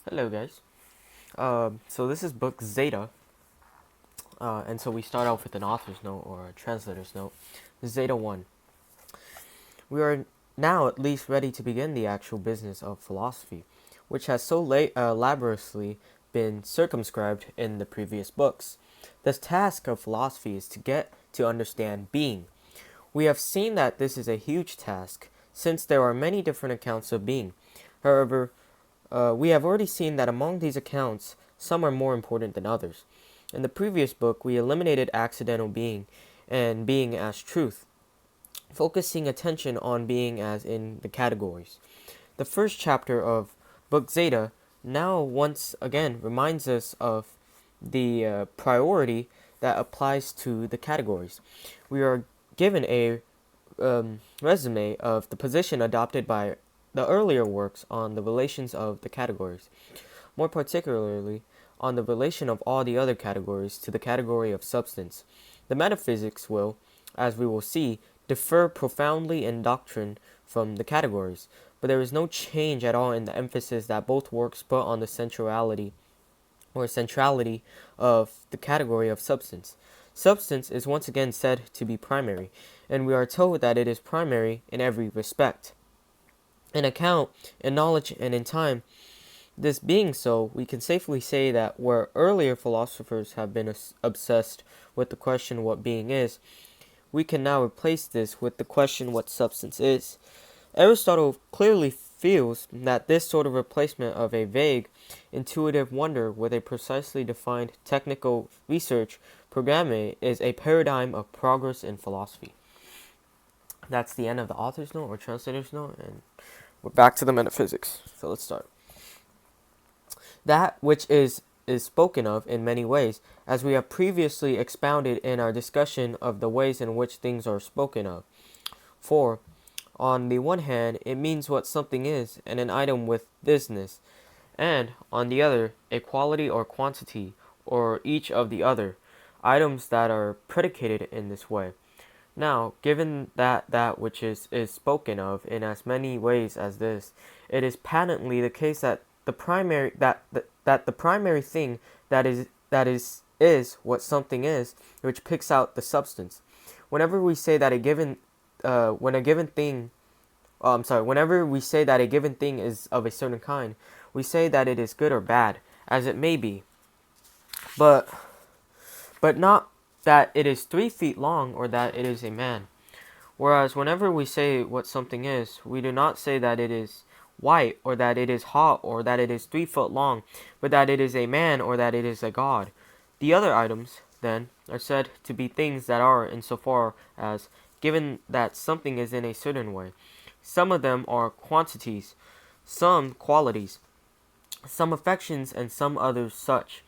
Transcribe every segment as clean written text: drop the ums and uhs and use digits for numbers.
Hello, guys. So this is book Zeta, and so we start off with an author's note or a translator's note. Zeta 1. We are now at least ready to begin the actual business of philosophy, which has so laboriously been circumscribed in the previous books. The task of philosophy is to get to understand being. We have seen that this is a huge task, since there are many different accounts of being. However, we have already seen that among these accounts, some are more important than others. In the previous book, we eliminated accidental being and being as truth, focusing attention on being as in the categories. The first chapter of Book Zeta now once again reminds us of the priority that applies to the categories. We are given a resume of the position adopted by the earlier works on the relations of the categories, more particularly on the relation of all the other categories to the category of substance. The metaphysics will, as we will see, differ profoundly in doctrine from the categories, but there is no change at all in the emphasis that both works put on the centrality of the category of substance. Substance is once again said to be primary, and we are told that it is primary in every respect. In account, in knowledge, and in time, this being so, we can safely say that where earlier philosophers have been obsessed with the question what being is, we can now replace this with the question what substance is. Aristotle clearly feels that this sort of replacement of a vague, intuitive wonder with a precisely defined technical research programme is a paradigm of progress in philosophy. That's the end of the author's note or translator's note, and we're back to the metaphysics. So let's start. That which is spoken of in many ways, as we have previously expounded in our discussion of the ways in which things are spoken of. For, on the one hand, it means what something is, and an item with business, and, on the other, a quality or quantity, or each of the other, items that are predicated in this way. Now, given that which is spoken of in as many ways as this, it is patently the case that the primary that the primary thing that is what something is, which picks out the substance. Whenever we say that a given whenever we say that a given thing is of a certain kind, we say that it is good or bad, as it may be, but not that it is 3 feet long or that it is a man. Whereas whenever we say what something is, we do not say that it is white or that it is hot or that it is 3 foot long, but that it is a man or that it is a god. The other items, then, are said to be things that are insofar as, given that something is in a certain way. Some of them are quantities, some qualities, some affections, and some others such.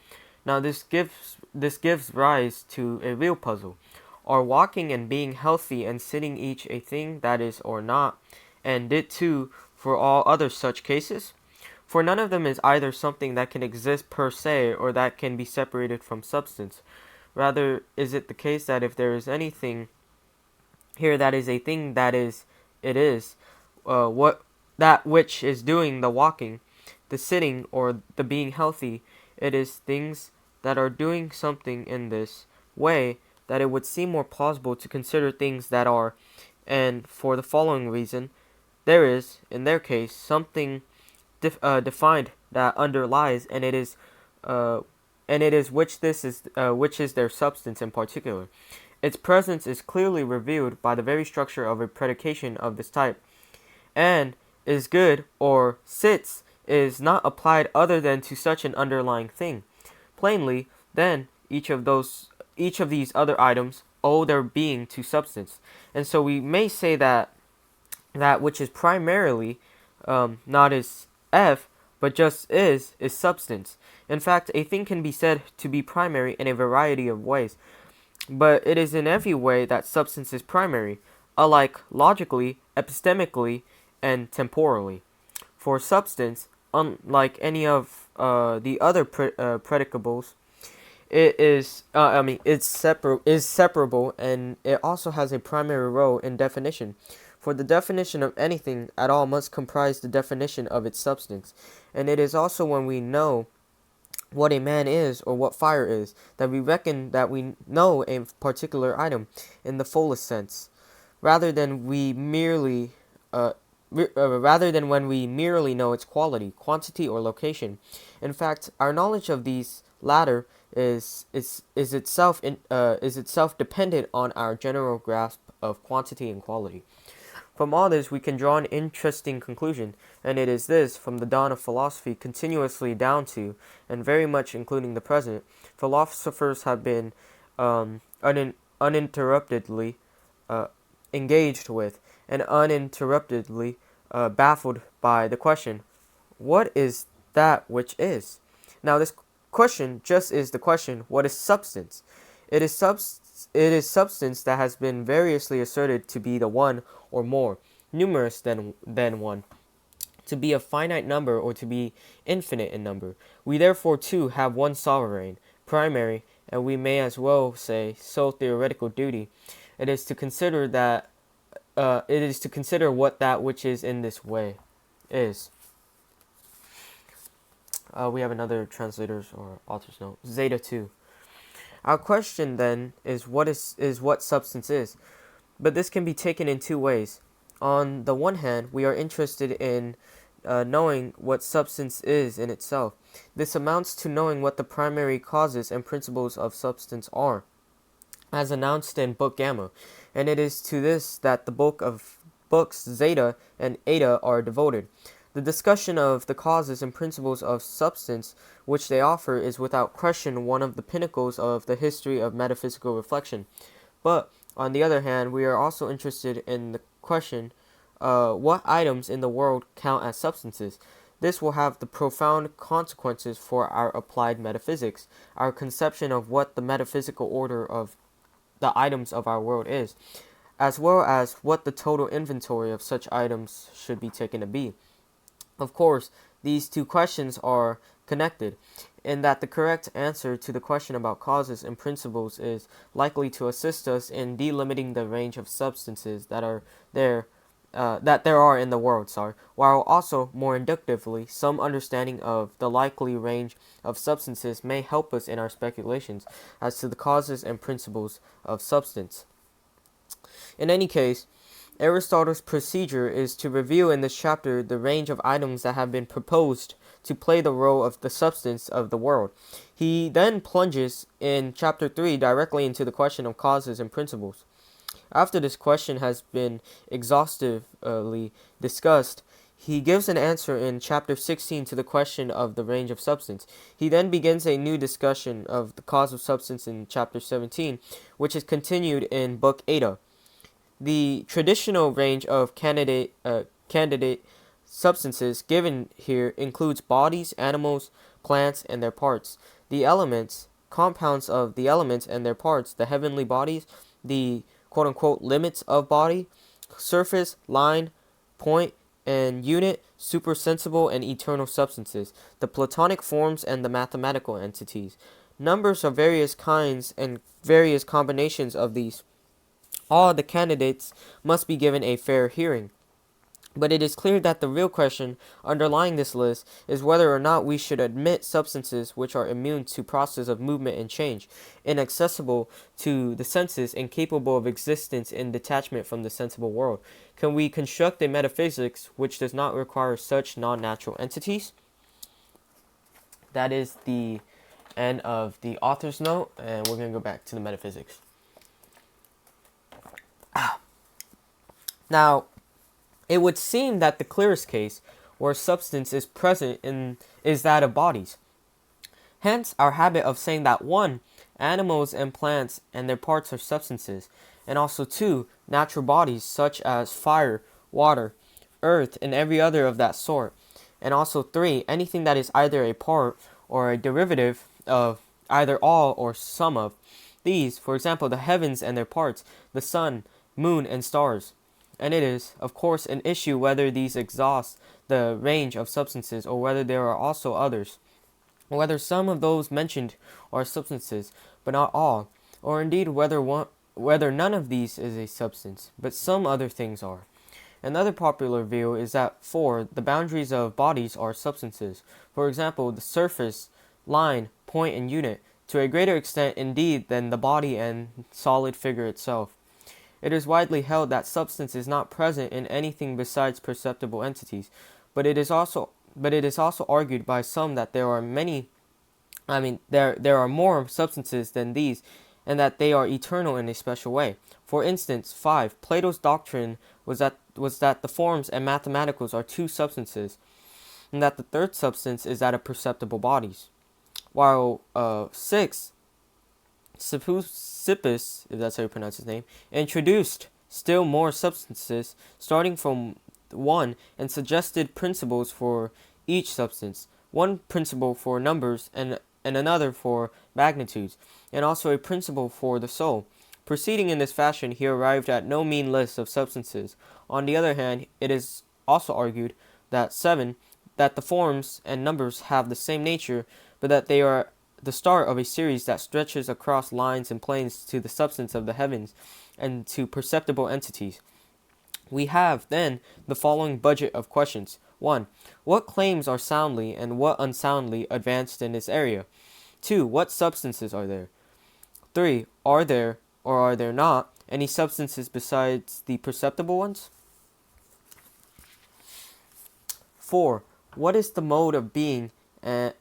Now this gives rise to a real puzzle. Are walking and being healthy and sitting each a thing that is or not, and it too for all other such cases? For none of them is either something that can exist per se or that can be separated from substance. Rather is it the case that if there is anything here that is a thing that is, it is, what that which is doing the walking, the sitting, or the being healthy, it is things that are doing something in this way that it would seem more plausible to consider things that are, and for the following reason, there is, in their case, something defined that underlies, and it is which is their substance in particular. Its presence is clearly revealed by the very structure of a predication of this type, and is good or sits is not applied other than to such an underlying thing. Plainly, then, each of these other items owe their being to substance, and so we may say that which is primarily not is F, but just is substance. In fact, a thing can be said to be primary in a variety of ways, but it is in every way that substance is primary, alike logically, epistemically, and temporally. For substance, unlike any of the other predicables, it is is separable, and it also has a primary role in definition. For the definition of anything at all must comprise the definition of its substance, and it is also when we know what a man is or what fire is that we reckon that we know a particular item in the fullest sense, rather than we merely rather than when we merely know its quality, quantity, or location. In fact, our knowledge of these latter is itself dependent on our general grasp of quantity and quality. From all this, we can draw an interesting conclusion, and it is this: from the dawn of philosophy continuously down to, and very much including the present, philosophers have been uninterruptedly engaged with, and uninterruptedly baffled by the question, what is that which is? Now, this question just is the question, what is substance? It is substance that has been variously asserted to be the one or more, numerous than one, to be a finite number or to be infinite in number. We therefore too have one sovereign, primary, and we may as well say sole theoretical duty. It is to consider what that which is in this way is. We have another translator's or author's note. Zeta 2. Our question then is what substance is. But this can be taken in two ways. On the one hand, we are interested in knowing what substance is in itself. This amounts to knowing what the primary causes and principles of substance are, as announced in Book Gamma, and it is to this that the bulk of books Zeta and Eta are devoted. The discussion of the causes and principles of substance which they offer is without question one of the pinnacles of the history of metaphysical reflection. But, on the other hand, we are also interested in the question, what items in the world count as substances? This will have the profound consequences for our applied metaphysics, our conception of what the metaphysical order of the items of our world is, as well as what the total inventory of such items should be taken to be. Of course, these two questions are connected, in that the correct answer to the question about causes and principles is likely to assist us in delimiting the range of substances that there are in the world, while also, more inductively, some understanding of the likely range of substances may help us in our speculations as to the causes and principles of substance. In any case, Aristotle's procedure is to review in this chapter the range of items that have been proposed to play the role of the substance of the world. He then plunges in chapter 3 directly into the question of causes and principles. After this question has been exhaustively discussed, he gives an answer in chapter 16 to the question of the range of substance. He then begins a new discussion of the cause of substance in chapter 17, which is continued in Book Eta. The traditional range of candidate substances given here includes bodies, animals, plants, and their parts. The elements, compounds of the elements and their parts, the heavenly bodies, the quote-unquote limits of body, surface, line, point, and unit, supersensible and eternal substances, the Platonic forms and the mathematical entities. Numbers of various kinds and various combinations of these. All the candidates must be given a fair hearing. But it is clear that the real question underlying this list is whether or not we should admit substances which are immune to process of movement and change, inaccessible to the senses, and capable of existence in detachment from the sensible world. Can we construct a metaphysics which does not require such non-natural entities? That is the end of the author's note, and we're going to go back to the metaphysics. Now, it would seem that the clearest case where substance is present is that of bodies. Hence, our habit of saying that 1. Animals and plants and their parts are substances, and also 2. Natural bodies such as fire, water, earth, and every other of that sort, and also 3. Anything that is either a part or a derivative of either all or some of these, for example, the heavens and their parts, the sun, moon, and stars. And it is, of course, an issue whether these exhaust the range of substances or whether there are also others, or whether some of those mentioned are substances, but not all, or indeed whether none of these is a substance, but some other things are. Another popular view is that 4. The boundaries of bodies are substances. For example, the surface, line, point, and unit, to a greater extent indeed than the body and solid figure itself. It is widely held that substance is not present in anything besides perceptible entities, but it is also argued by some that there are there are more substances than these, and that they are eternal in a special way. For instance, 5. Plato's doctrine was that the forms and mathematicals are two substances, and that the third substance is that of perceptible bodies. While 6. Sippus, if that's how you pronounce his name, introduced still more substances, starting from 1, and suggested principles for each substance. One principle for numbers and another for magnitudes, and also a principle for the soul. Proceeding in this fashion, he arrived at no mean list of substances. On the other hand, it is also argued that 7, that the forms and numbers have the same nature, but that they are the start of a series that stretches across lines and planes to the substance of the heavens and to perceptible entities. We have, then, the following budget of questions. 1. What claims are soundly and what unsoundly advanced in this area? 2. What substances are there? 3. Are there, or are there not, any substances besides the perceptible ones? 4. What is the mode of being of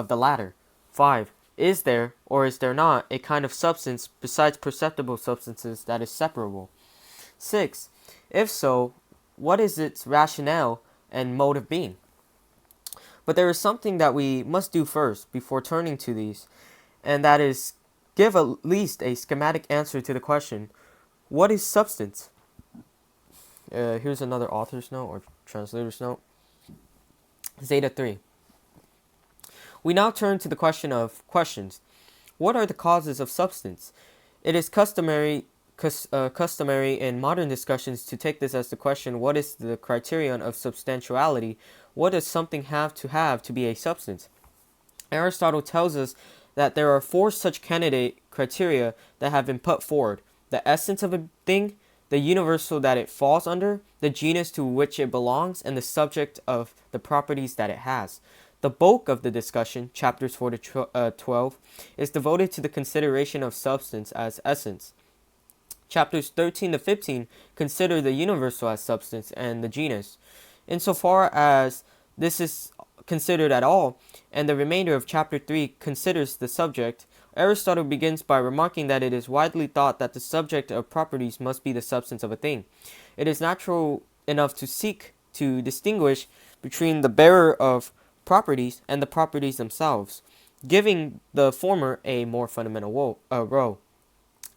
the latter? 5. Is there, or is there not, a kind of substance besides perceptible substances that is separable? 6. If so, what is its rationale and mode of being? But there is something that we must do first before turning to these, and that is give at least a schematic answer to the question, what is substance? Here's another author's note or translator's note. Zeta 3. We now turn to the question of questions. What are the causes of substance? It is customary in modern discussions to take this as the question, what is the criterion of substantiality? What does something have to be a substance? Aristotle tells us that there are 4 such candidate criteria that have been put forward: the essence of a thing, the universal that it falls under, the genus to which it belongs, and the subject of the properties that it has. The bulk of the discussion, chapters 4 to 12, is devoted to the consideration of substance as essence. Chapters 13 to 15 consider the universal as substance and the genus. Insofar as this is considered at all, and the remainder of chapter 3 considers the subject, Aristotle begins by remarking that it is widely thought that the subject of properties must be the substance of a thing. It is natural enough to seek to distinguish between the bearer of properties and the properties themselves, giving the former a more fundamental role.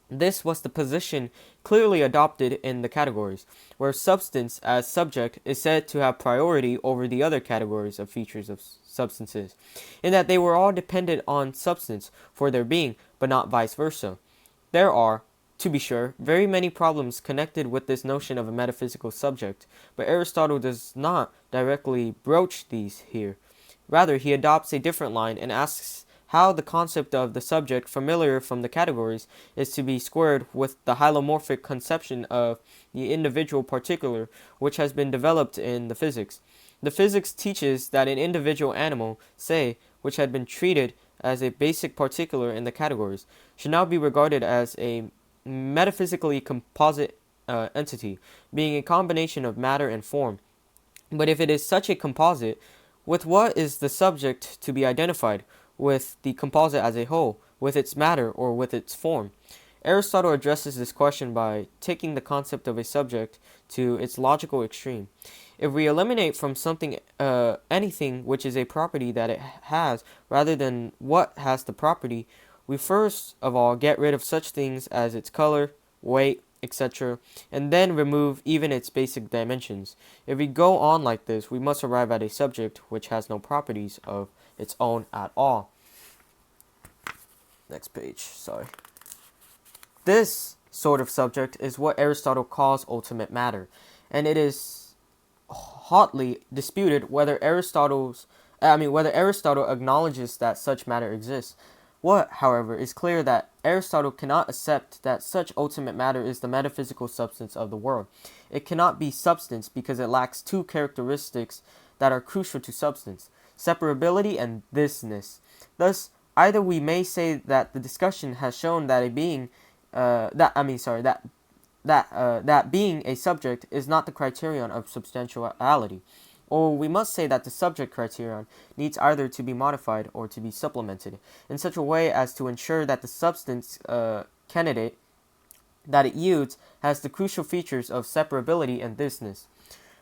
This was the position clearly adopted in the categories, where substance as subject is said to have priority over the other categories of features of substances, in that they were all dependent on substance for their being, but not vice versa. There are, to be sure, very many problems connected with this notion of a metaphysical subject, but Aristotle does not directly broach these here. Rather, he adopts a different line and asks how the concept of the subject, familiar from the categories, is to be squared with the hylomorphic conception of the individual particular, which has been developed in the physics. The physics teaches that an individual animal, say, which had been treated as a basic particular in the categories, should now be regarded as a metaphysically composite entity, being a combination of matter and form. But if it is such a composite, with what is the subject to be identified? With the composite as a whole, with its matter, or with its form? Aristotle addresses this question by taking the concept of a subject to its logical extreme. If we eliminate from something anything which is a property that it has, rather than what has the property, we first of all get rid of such things as its color, weight, etc., and then remove even its basic dimensions. If we go on like this, we must arrive at a subject which has no properties of its own at all. Next page, sorry. This sort of subject is what Aristotle calls ultimate matter, and it is hotly disputed whether Aristotle acknowledges that such matter exists. What, however, is clear that Aristotle cannot accept that such ultimate matter is the metaphysical substance of the world. It cannot be substance because it lacks two characteristics that are crucial to substance: separability and thisness. Thus, either we may say that the discussion has shown that a being, that being a subject is not the criterion of substantiality, or we must say that the subject criterion needs either to be modified or to be supplemented in such a way as to ensure that the substance candidate that it yields has the crucial features of separability and thisness.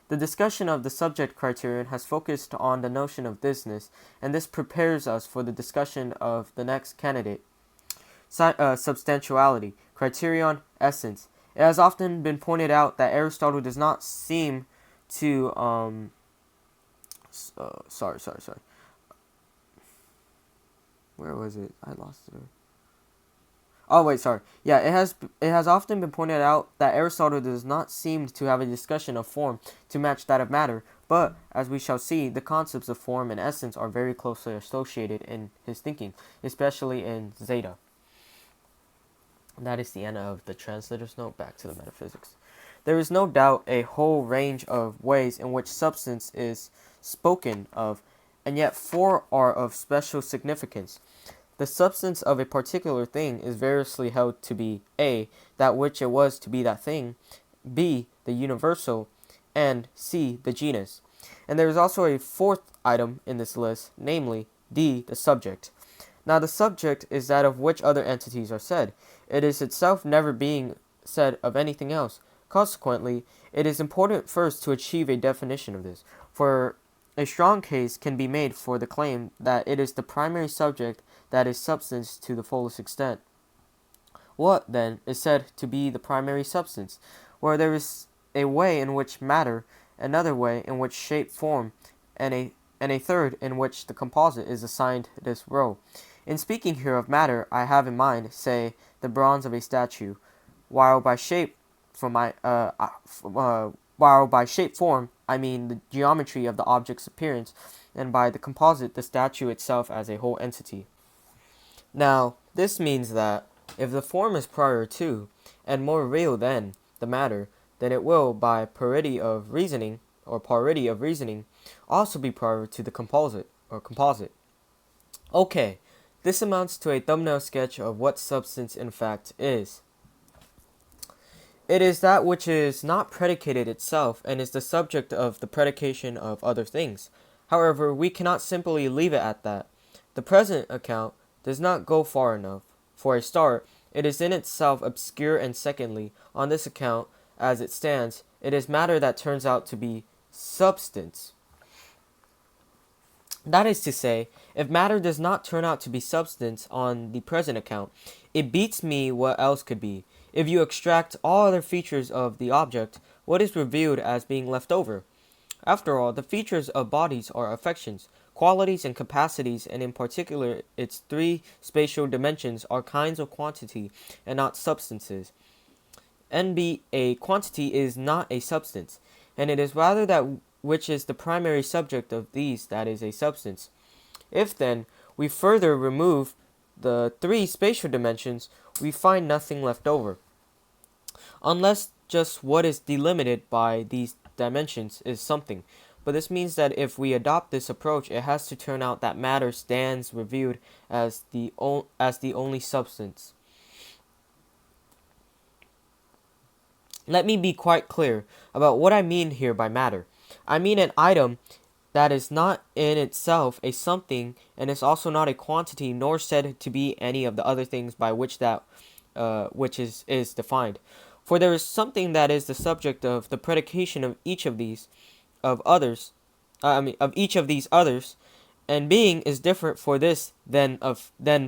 The discussion of the subject criterion has focused on the notion of thisness, and this prepares us for the discussion of the next candidate, substantiality, criterion, essence. It has often been pointed out that Aristotle does not seem to sorry. Where was it? I lost it. Oh wait, sorry. Yeah, it has often been pointed out that Aristotle does not seem to have a discussion of form to match that of matter, but as we shall see, the concepts of form and essence are very closely associated in his thinking, especially in Zeta. That is the end of the translator's note. Back to the metaphysics. There is no doubt a whole range of ways in which substance is spoken of, and yet four are of special significance. The substance of a particular thing is variously held to be A, that which it was to be that thing, B, the universal, and C, the genus. And there is also a fourth item in this list, namely D, the subject. Now the subject is that of which other entities are said. It is itself never being said of anything else. Consequently, it is important first to achieve a definition of this, for a strong case can be made for the claim that it is the primary subject that is substance to the fullest extent. What, then, is said to be the primary substance? Where there is a way in which matter, another way in which shape, form, and a third in which the composite is assigned this role. In speaking here of matter, I have in mind, say, the bronze of a statue, while by shape form I mean the geometry of the object's appearance, and by the composite the statue itself as a whole entity. Now, this means that if the form is prior to, and more real than, the matter, then it will, by parity of reasoning, also be prior to the composite. Okay, this amounts to a thumbnail sketch of what substance in fact is. It is that which is not predicated itself and is the subject of the predication of other things. However, we cannot simply leave it at that. The present account does not go far enough. For a start, it is in itself obscure, and secondly, on this account, as it stands, it is matter that turns out to be substance. That is to say, if matter does not turn out to be substance on the present account, it beats me what else could be. If you extract all other features of the object, what is revealed as being left over? After all, the features of bodies are affections, qualities, and capacities, and in particular its three spatial dimensions are kinds of quantity and not substances. NB, a quantity is not a substance, and it is rather that which is the primary subject of these that is a substance. If, then, we further remove the three spatial dimensions, we find nothing left over, unless just what is delimited by these dimensions is something. But this means that if we adopt this approach, it has to turn out that matter stands revealed as the only substance. Let me be quite clear about what I mean here by matter. I mean an item that is not in itself a something, and is also not a quantity, nor said to be any of the other things by which that which is defined. For there is something that is the subject of the predication of each of these of each of these others, and being is different for this than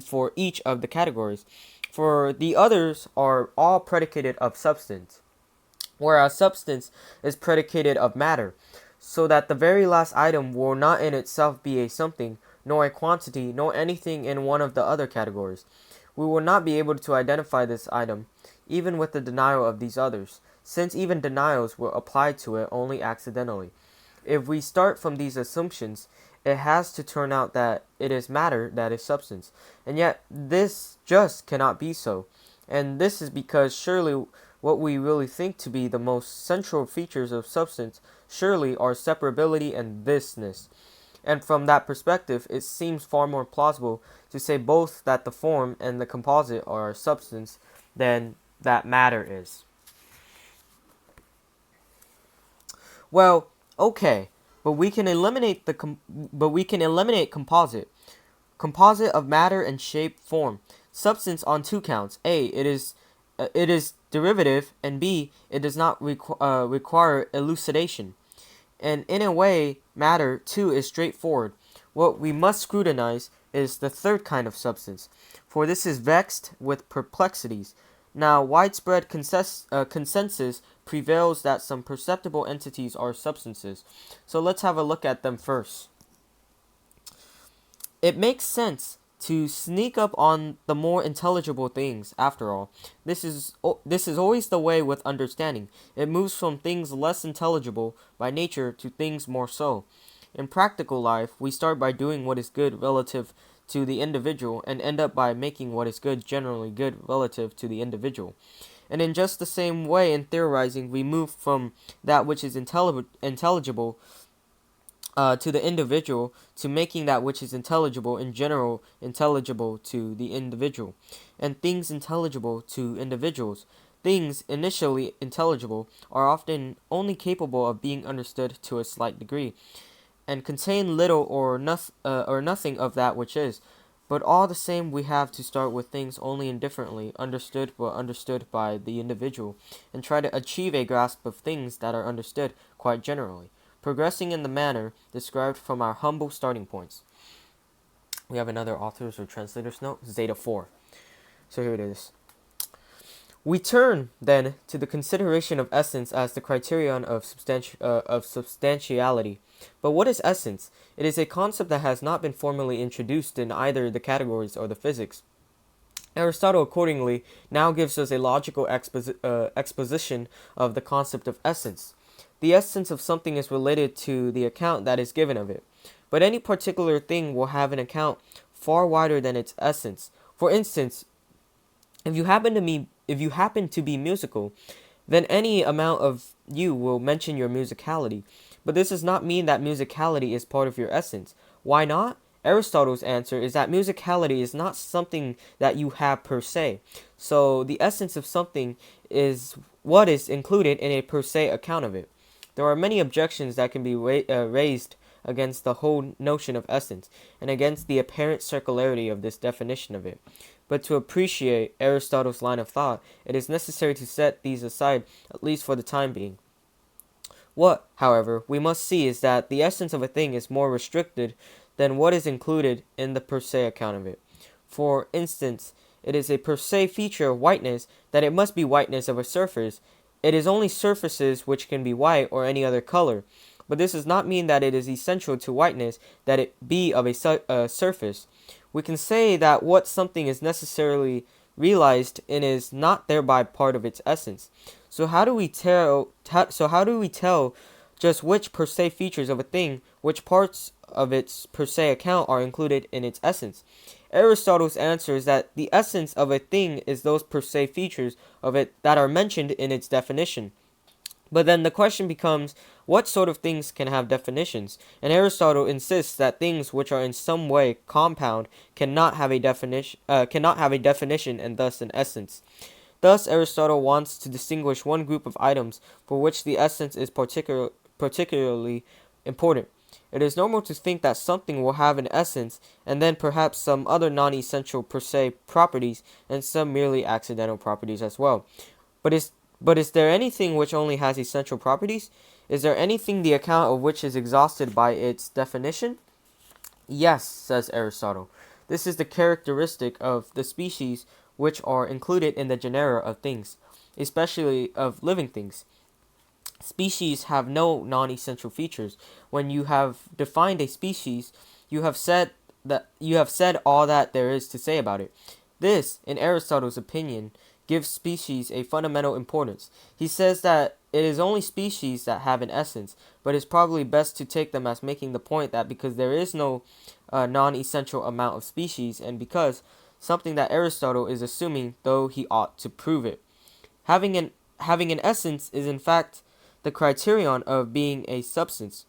for each of the categories. For the others are all predicated of substance, whereas substance is predicated of matter, so that the very last item will not in itself be a something, nor a quantity, nor anything in one of the other categories. We will not be able to identify this item, even with the denial of these others, since even denials will apply to it only accidentally. If we start from these assumptions, it has to turn out that it is matter that is substance. And yet, this just cannot be so. And this is because surely what we really think to be the most central features of substance surely are separability and thisness. And from that perspective, it seems far more plausible to say both that the form and the composite are substance than that matter is. Well, okay, but we can eliminate composite. Composite of matter and shape form. Substance on two counts. A, it is derivative, and B, it does not require elucidation. And in a way, matter too is straightforward. What we must scrutinize is the third kind of substance, for this is vexed with perplexities. Now, widespread consensus prevails that some perceptible entities are substances. So let's have a look at them first. It makes sense to sneak up on the more intelligible things, after all. This is always the way with understanding. It moves from things less intelligible by nature to things more so. In practical life, we start by doing what is good relative to the individual and end up by making what is good generally good relative to the individual. And in just the same way in theorizing, we move from that which is intelligible to the individual to making that which is intelligible in general intelligible to the individual, and things intelligible to individuals. Things initially intelligible are often only capable of being understood to a slight degree, and contain little or nothing of that which is. But all the same, we have to start with things only indifferently understood but understood by the individual, and try to achieve a grasp of things that are understood quite generally, progressing in the manner described from our humble starting points. We have another author's or translator's note, Zeta 4. So here it is. We turn, then, to the consideration of essence as the criterion of substantiality. But what is essence? It is a concept that has not been formally introduced in either the categories or the physics. Aristotle, accordingly, now gives us a logical exposition of the concept of essence. The essence of something is related to the account that is given of it. But any particular thing will have an account far wider than its essence. For instance, if you happen to be musical, then any amount of you will mention your musicality. But this does not mean that musicality is part of your essence. Why not? Aristotle's answer is that musicality is not something that you have per se. So the essence of something is what is included in a per se account of it. There are many objections that can be raised against the whole notion of essence, and against the apparent circularity of this definition of it. But to appreciate Aristotle's line of thought, it is necessary to set these aside, at least for the time being. What, however, we must see is that the essence of a thing is more restricted than what is included in the per se account of it. For instance, it is a per se feature of whiteness that it must be whiteness of a surface. It is only surfaces which can be white or any other color. But this does not mean that it is essential to whiteness that it be of a surface. We can say that what something is necessarily realized in is not thereby part of its essence. So how do we tell just which per se features of a thing, which parts of its per se account are included in its essence? Aristotle's answer is that the essence of a thing is those per se features of it that are mentioned in its definition. But then the question becomes, what sort of things can have definitions? And Aristotle insists that things which are in some way compound cannot have a definition, and thus an essence. Thus, Aristotle wants to distinguish one group of items for which the essence is particularly important. It is normal to think that something will have an essence, and then perhaps some other non-essential per se properties, and some merely accidental properties as well. But is there anything which only has essential properties? Is there anything the account of which is exhausted by its definition? Yes, says Aristotle. This is the characteristic of the species which are included in the genera of things, especially of living things. Species have no non-essential features. When you have defined a species, you have said all that there is to say about it. This, in Aristotle's opinion, gives species a fundamental importance. He says that it is only species that have an essence, but it's probably best to take them as making the point that because there is no non-essential amount of species, and because something that Aristotle is assuming, though he ought to prove it. Having an essence is in fact the criterion of being a substance.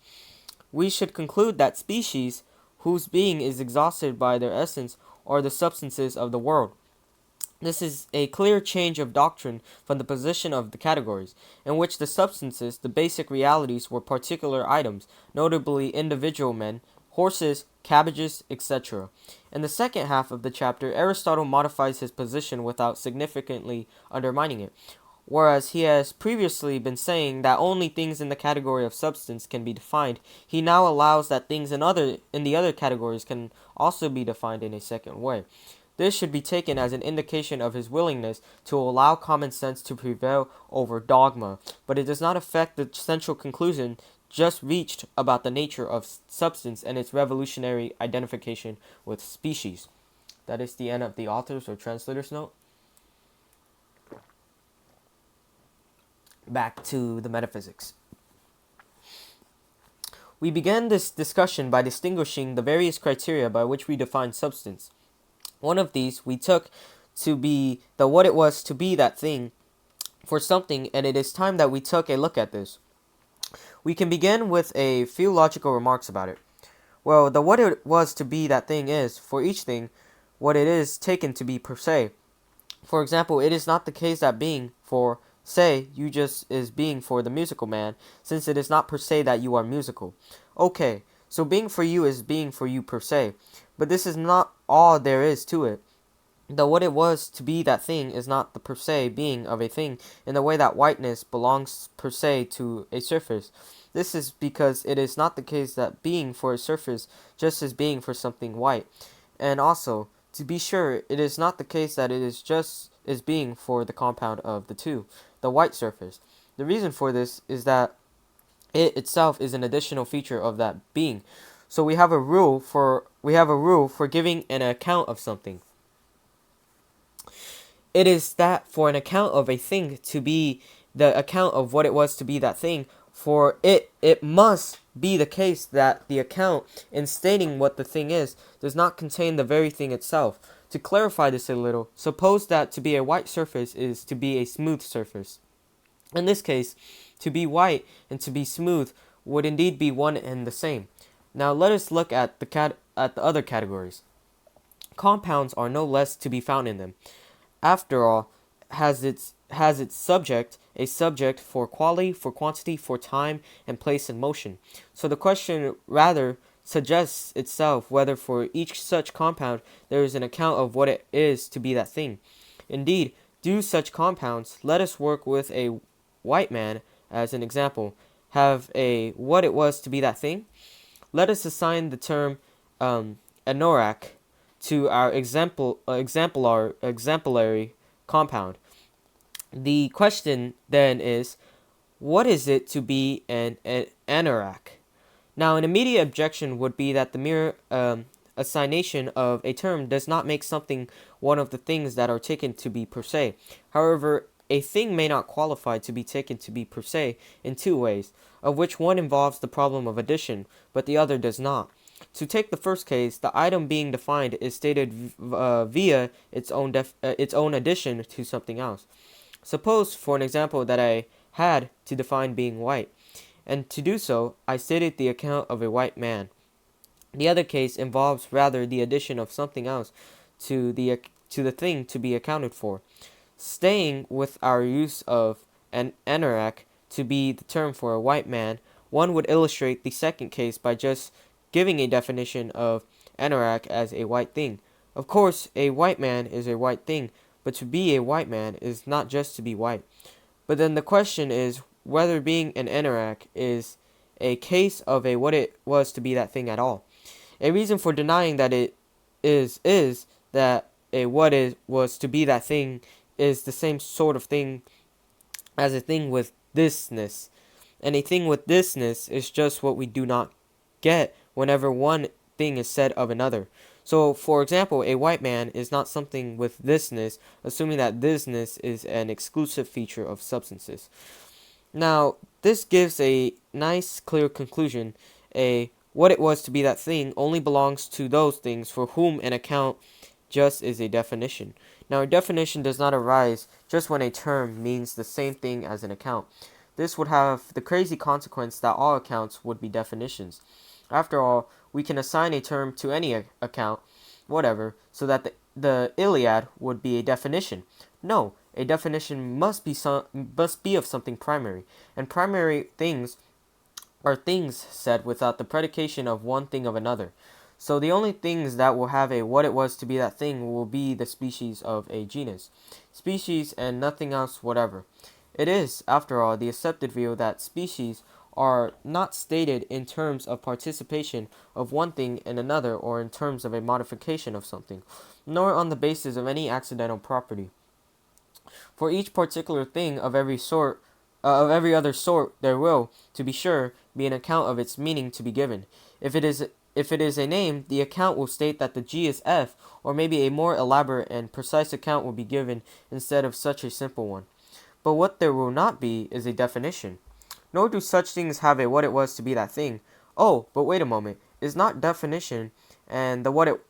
We should conclude that species whose being is exhausted by their essence are the substances of the world. This is a clear change of doctrine from the position of the categories, in which the substances, the basic realities, were particular items, notably individual men, horses, cabbages, etc. In the second half of the chapter, Aristotle modifies his position without significantly undermining it. Whereas he has previously been saying that only things in the category of substance can be defined, he now allows that things in the other categories can also be defined in a second way. This should be taken as an indication of his willingness to allow common sense to prevail over dogma, but it does not affect the central conclusion just reached about the nature of substance and its revolutionary identification with species. That is the end of the author's or translator's note. Back to the metaphysics. We began this discussion by distinguishing the various criteria by which we define substance. One of these we took to be the what it was to be that thing for something, and it is time that we took a look at this. We can begin with a few logical remarks about it. Well, the what it was to be that thing is, for each thing, what it is taken to be per se. For example, it is not the case that being for, say, you just is being for the musical man, since it is not per se that you are musical. Okay, so being for you is being for you per se, but this is not all there is to it. The what it was to be that thing is not the per se being of a thing in the way that whiteness belongs per se to a surface. This is because it is not the case that being for a surface just as being for something white. And also, to be sure, it is not the case that it is just as being for the compound of the two, the white surface. The reason for this is that it itself is an additional feature of that being. So we have a rule for giving an account of something. It is that for an account of a thing to be the account of what it was to be that thing, for it must be the case that the account, in stating what the thing is, does not contain the very thing itself. To clarify this a little, suppose that to be a white surface is to be a smooth surface. In this case, to be white and to be smooth would indeed be one and the same. Now let us look at the other categories. Compounds are no less to be found in them. After all, has its subject a subject for quality, for quantity, for time, and place and motion. So the question rather suggests itself whether for each such compound there is an account of what it is to be that thing. Indeed, do such compounds, let us work with a white man as an example, have a what it was to be that thing? Let us assign the term anorak to our exemplary compound. The question then is, what is it to be an anorak? Now, an immediate objection would be that the mere assignation of a term does not make something one of the things that are taken to be per se. However, a thing may not qualify to be taken to be per se in two ways, of which one involves the problem of addition, but the other does not. To take the first case, the item being defined is stated via its own addition to something else. Suppose, for an example, that I had to define being white, and to do so, I stated the account of a white man. The other case involves rather the addition of something else to the thing to be accounted for. Staying with our use of an anorak to be the term for a white man, one would illustrate the second case by just giving a definition of anorak as a white thing. Of course, a white man is a white thing, but to be a white man is not just to be white. But then the question is whether being an anorak is a case of a what it was to be that thing at all. A reason for denying that it is that a what it was to be that thing is the same sort of thing as a thing with thisness. And a thing with thisness is just what we do not get whenever one thing is said of another. So, for example, a white man is not something with thisness, assuming that thisness is an exclusive feature of substances. Now, this gives a nice, clear conclusion. A what it was to be that thing only belongs to those things for whom an account just is a definition. Now, a definition does not arise just when a term means the same thing as an account. This would have the crazy consequence that all accounts would be definitions. After all, we can assign a term to any account, whatever, so that the Iliad would be a definition. No, a definition must be of something primary, and primary things are things said without the predication of one thing of another. So the only things that will have a what it was to be that thing will be the species of a genus. Species and nothing else whatever. It is, after all, the accepted view that species are not stated in terms of participation of one thing in another or in terms of a modification of something, nor on the basis of any accidental property. For each particular thing of every other sort, there will, to be sure, be an account of its meaning to be given. If it is a name, the account will state that the G is F, or maybe a more elaborate and precise account will be given instead of such a simple one. But what there will not be is a definition. Nor do such things have a what it was to be that thing. Oh, but wait a moment. Is not definition and the what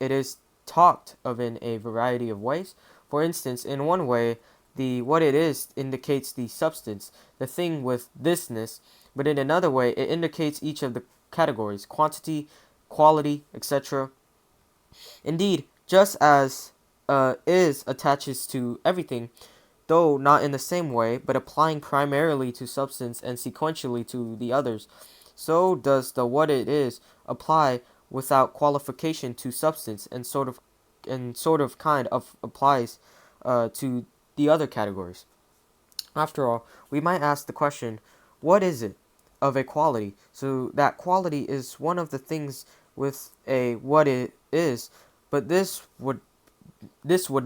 it is talked of in a variety of ways? For instance, in one way, the what it is indicates the substance, the thing with thisness, but in another way, it indicates each of the categories, quantity, quality, etc. Indeed, just as is attaches to everything, though not in the same way, but applying primarily to substance and sequentially to the others, so does the what it is apply without qualification to substance and sort of kind of applies to the other categories. After all, we might ask the question, what is it of a quality? So that quality is one of the things with a what it is, but this would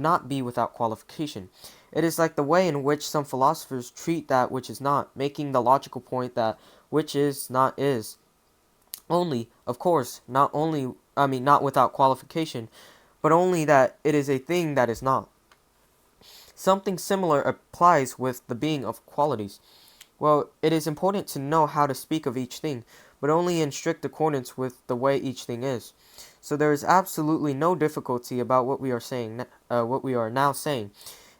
not be without qualification. It is like the way in which some philosophers treat that which is not, making the logical point that which is not is. Only, of course, not without qualification, but only that it is a thing that is not. Something similar applies with the being of qualities. Well, it is important to know how to speak of each thing, but only in strict accordance with the way each thing is. So there is absolutely no difficulty about what we are now saying.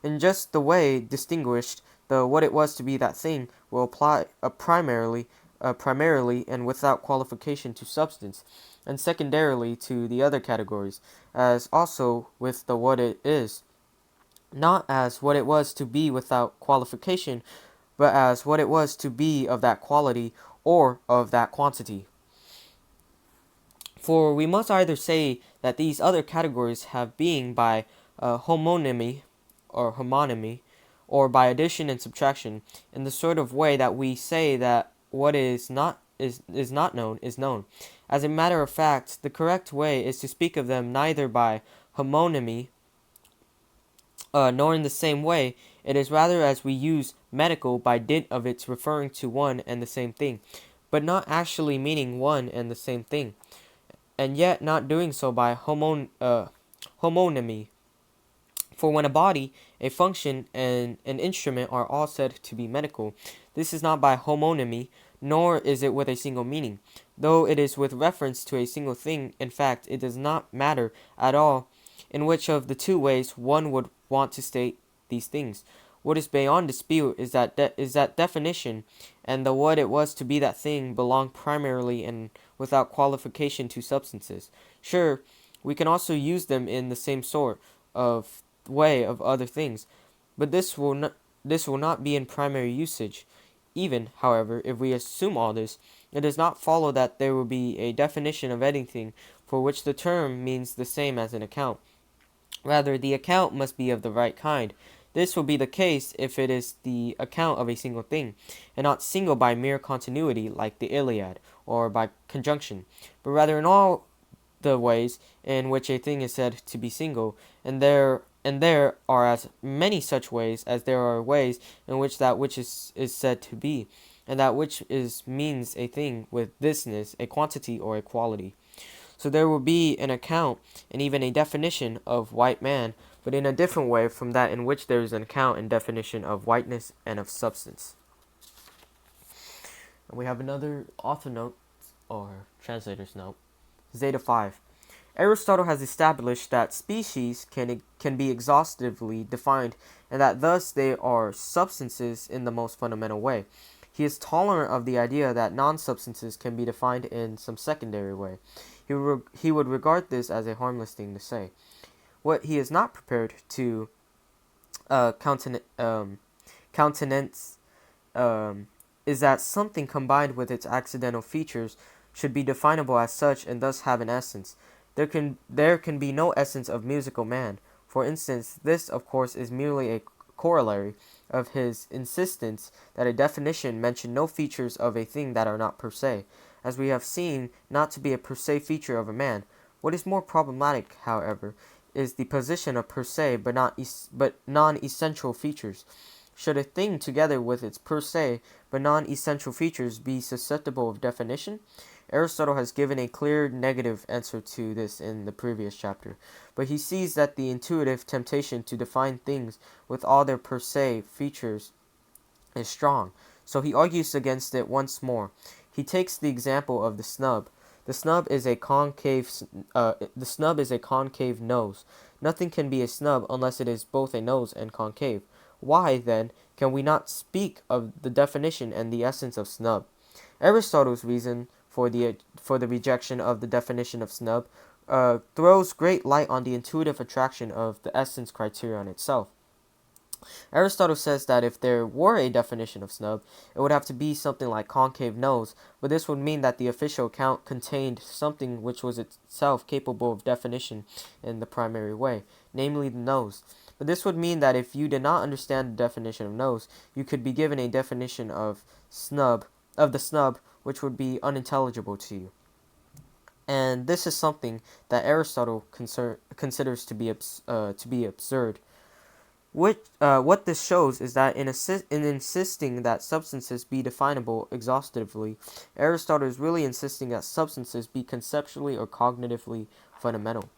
In just the way distinguished, the what it was to be that thing will apply primarily and without qualification to substance, and secondarily to the other categories, as also with the what it is, not as what it was to be without qualification, but as what it was to be of that quality or of that quantity. For we must either say that these other categories have being by homonymy, or by addition and subtraction, in the sort of way that we say that what is not known is known. As a matter of fact, the correct way is to speak of them neither by homonymy nor in the same way. It is rather as we use medical by dint of its referring to one and the same thing, but not actually meaning one and the same thing, and yet not doing so by homonymy. For when a body, a function, and an instrument are all said to be medical, this is not by homonymy, nor is it with a single meaning. Though it is with reference to a single thing, in fact, it does not matter at all in which of the two ways one would want to state these things. What is beyond dispute is that definition and the what it was to be that thing belong primarily and without qualification to substances. Sure, we can also use them in the same sort of way of other things, but this will not be in primary usage. Even, however, if we assume all this, it does not follow that there will be a definition of anything for which the term means the same as an account. Rather, the account must be of the right kind. This will be the case if it is the account of a single thing, and not single by mere continuity like the Iliad, or by conjunction, but rather in all the ways in which a thing is said to be single, and there are as many such ways as there are ways in which that which is said to be, and that which is means a thing with thisness, a quantity or a quality. So there will be an account and even a definition of white man, but in a different way from that in which there is an account and definition of whiteness and of substance. And we have another author note, or translator's note. Zeta 5. Aristotle has established that species can be exhaustively defined, and that thus they are substances in the most fundamental way. He is tolerant of the idea that non-substances can be defined in some secondary way. He would regard this as a harmless thing to say. What he is not prepared to countenance is that something combined with its accidental features should be definable as such and thus have an essence. There can be no essence of musical man. For instance, this of course is merely a corollary of his insistence that a definition mention no features of a thing that are not per se, as we have seen not to be a per se feature of a man. What is more problematic, however, is the position of per se but non-essential features. Should a thing together with its per se but non-essential features be susceptible of definition? Aristotle has given a clear negative answer to this in the previous chapter, but he sees that the intuitive temptation to define things with all their per se features is strong, so he argues against it once more. He takes the example of the snub. The snub is a concave nose. Nothing can be a snub unless it is both a nose and concave. Why, then, can we not speak of the definition and the essence of snub? Aristotle's reason for the rejection of the definition of snub throws great light on the intuitive attraction of the essence criterion itself. Aristotle says that if there were a definition of snub, it would have to be something like concave nose, but this would mean that the official account contained something which was itself capable of definition in the primary way, namely the nose. But this would mean that if you did not understand the definition of nose, you could be given a definition of the snub, which would be unintelligible to you. And this is something that Aristotle considers to be absurd. What this shows is that in insisting that substances be definable exhaustively, Aristotle is really insisting that substances be conceptually or cognitively fundamental.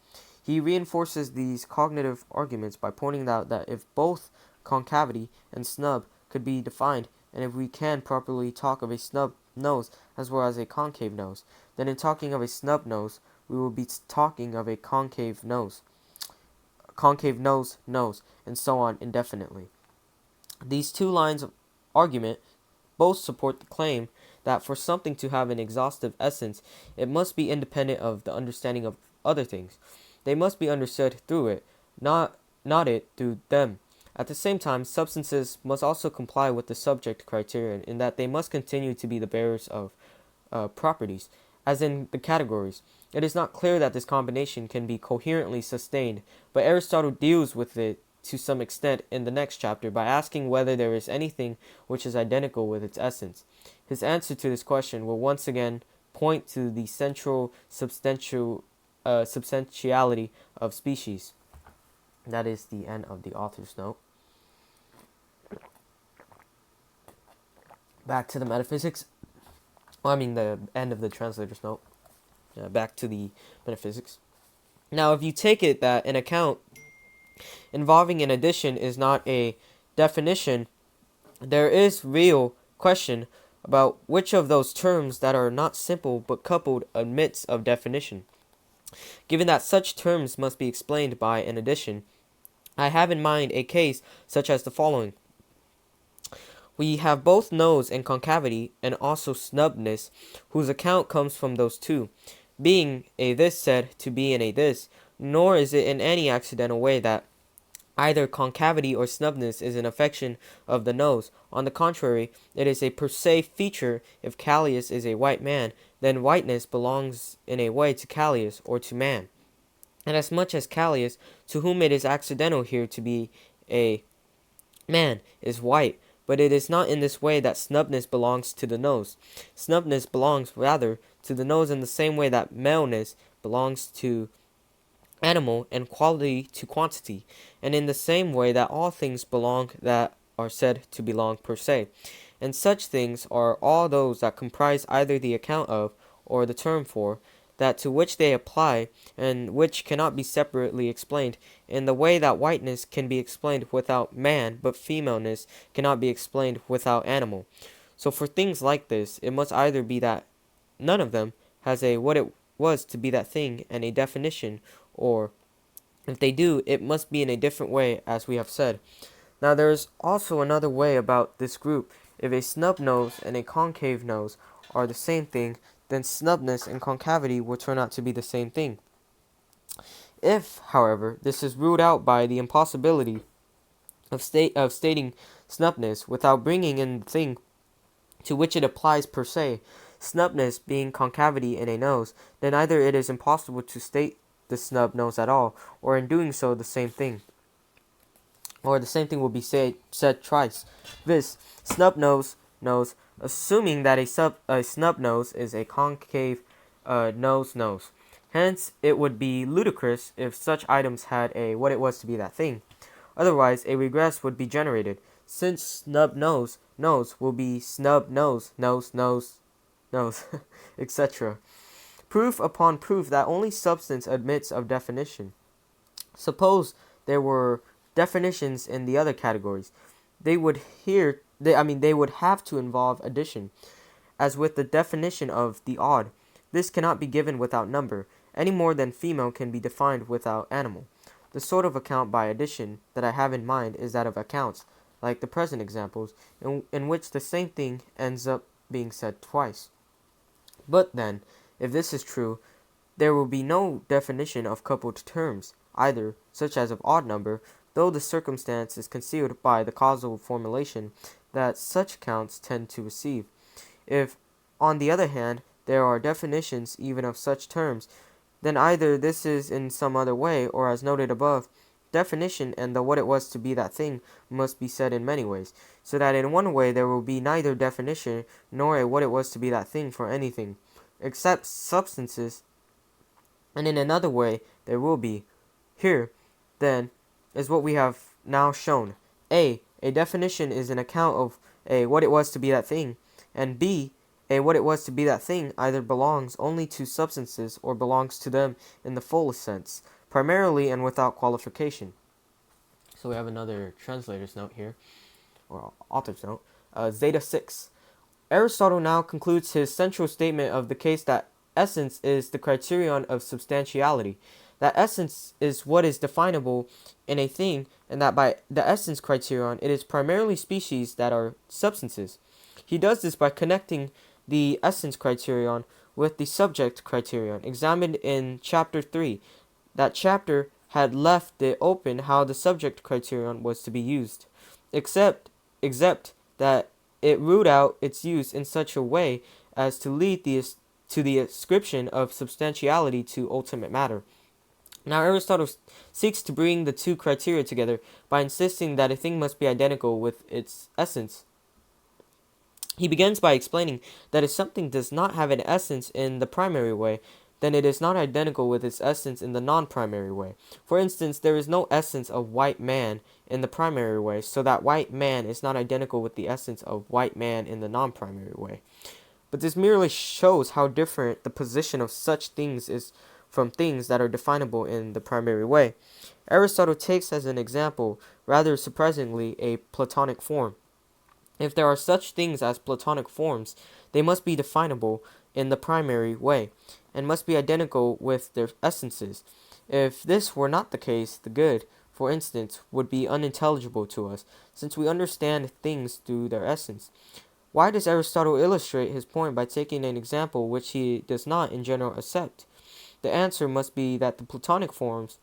He reinforces these cognitive arguments by pointing out that if both concavity and snub could be defined, and if we can properly talk of a snub nose as well as a concave nose, then in talking of a snub nose, we will be talking of a concave nose, and so on indefinitely. These two lines of argument both support the claim that for something to have an exhaustive essence, it must be independent of the understanding of other things. They must be understood through it, not it through them. At the same time, substances must also comply with the subject criterion in that they must continue to be the bearers of properties, as in the categories. It is not clear that this combination can be coherently sustained, but Aristotle deals with it to some extent in the next chapter by asking whether there is anything which is identical with its essence. His answer to this question will once again point to the central substantiality of species. That is the end of the author's note. Back to the metaphysics. The end of the translator's note. Back to the metaphysics. Now, if you take it that an account involving an addition is not a definition, there is real question about which of those terms that are not simple but coupled admits of definition. Given that such terms must be explained by an addition, I have in mind a case such as the following. We have both nose and concavity, and also snubness, whose account comes from those two, being a this said to be in a this, nor is it in any accidental way that either concavity or snubness is an affection of the nose. On the contrary, it is a per se feature. If Callias is a white man, then whiteness belongs in a way to Callias or to man. And as much as Callias, to whom it is accidental here to be a man, is white, but it is not in this way that snubness belongs to the nose. Snubness belongs rather to the nose in the same way that maleness belongs to animal and quality to quantity, and in the same way that all things belong that are said to belong per se. And such things are all those that comprise either the account of, or the term for, that to which they apply, and which cannot be separately explained, in the way that whiteness can be explained without man, but femaleness cannot be explained without animal. So for things like this, it must either be that none of them has a what it was to be that thing and a definition, or if they do, it must be in a different way, as we have said. Now there is also another way about this group. If a snub nose and a concave nose are the same thing, then snubness and concavity will turn out to be the same thing. If, however, this is ruled out by the impossibility of stating snubness without bringing in the thing to which it applies per se, snubness being concavity in a nose, then either it is impossible to state the snub nose at all, or in doing so the same thing. Or the same thing will be said twice. This snub nose, assuming that a snub nose is a concave nose. Hence, it would be ludicrous if such items had a what it was to be that thing. Otherwise, a regress would be generated, since snub nose will be snub nose, etc. Proof upon proof that only substance admits of definition. Suppose there were definitions in the other categories. They would have to involve addition, as with the definition of the odd. This cannot be given without number, any more than female can be defined without animal. The sort of account by addition that I have in mind is that of accounts, like the present examples, in which the same thing ends up being said twice. But then, if this is true, there will be no definition of coupled terms, either, such as of odd number, though the circumstance is concealed by the causal formulation that such accounts tend to receive. If, on the other hand, there are definitions even of such terms, then either this is in some other way, or as noted above, definition and the what it was to be that thing must be said in many ways, so that in one way there will be neither definition nor a what it was to be that thing for anything, except substances, and in another way there will be. Here, then, is what we have now shown. A definition is an account of a what it was to be that thing, and B, a what it was to be that thing either belongs only to substances or belongs to them in the fullest sense, primarily and without qualification. So we have another translator's note here, or author's note. Zeta 6. Aristotle now concludes his central statement of the case that essence is the criterion of substantiality, that essence is what is definable in a thing, and that by the essence criterion it is primarily species that are substances. He does this by connecting the essence criterion with the subject criterion, examined in chapter 3. That chapter had left it open how the subject criterion was to be used, except that it ruled out its use in such a way as to lead to the ascription of substantiality to ultimate matter. Now Aristotle seeks to bring the two criteria together by insisting that a thing must be identical with its essence. He begins by explaining that if something does not have an essence in the primary way, then it is not identical with its essence in the non-primary way. For instance, there is no essence of white man in the primary way, so that white man is not identical with the essence of white man in the non-primary way. But this merely shows how different the position of such things is from things that are definable in the primary way. Aristotle takes as an example, rather surprisingly, a Platonic form. If there are such things as Platonic forms, they must be definable in the primary way, and must be identical with their essences. If this were not the case, the good, for instance, would be unintelligible to us, since we understand things through their essence. Why does Aristotle illustrate his point by taking an example which he does not in general accept? The answer must be that the Platonic forms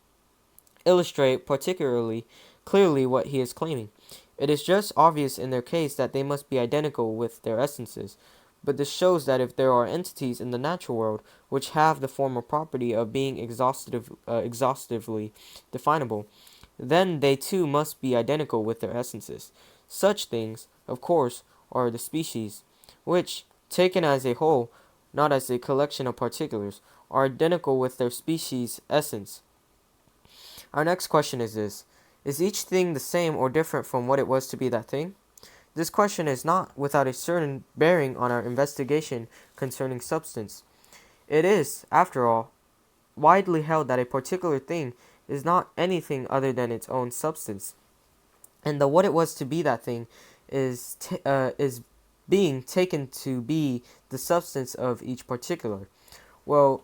illustrate particularly clearly what he is claiming. It is just obvious in their case that they must be identical with their essences, but this shows that if there are entities in the natural world which have the formal property of being exhaustively definable, then they too must be identical with their essences. Such things, of course, are the species, which, taken as a whole, not as a collection of particulars, are identical with their species' essence. Our next question is this: is each thing the same or different from what it was to be that thing? This question is not without a certain bearing on our investigation concerning substance. It is, after all, widely held that a particular thing is not anything other than its own substance, and the what it was to be that thing is being taken to be the substance of each particular. Well,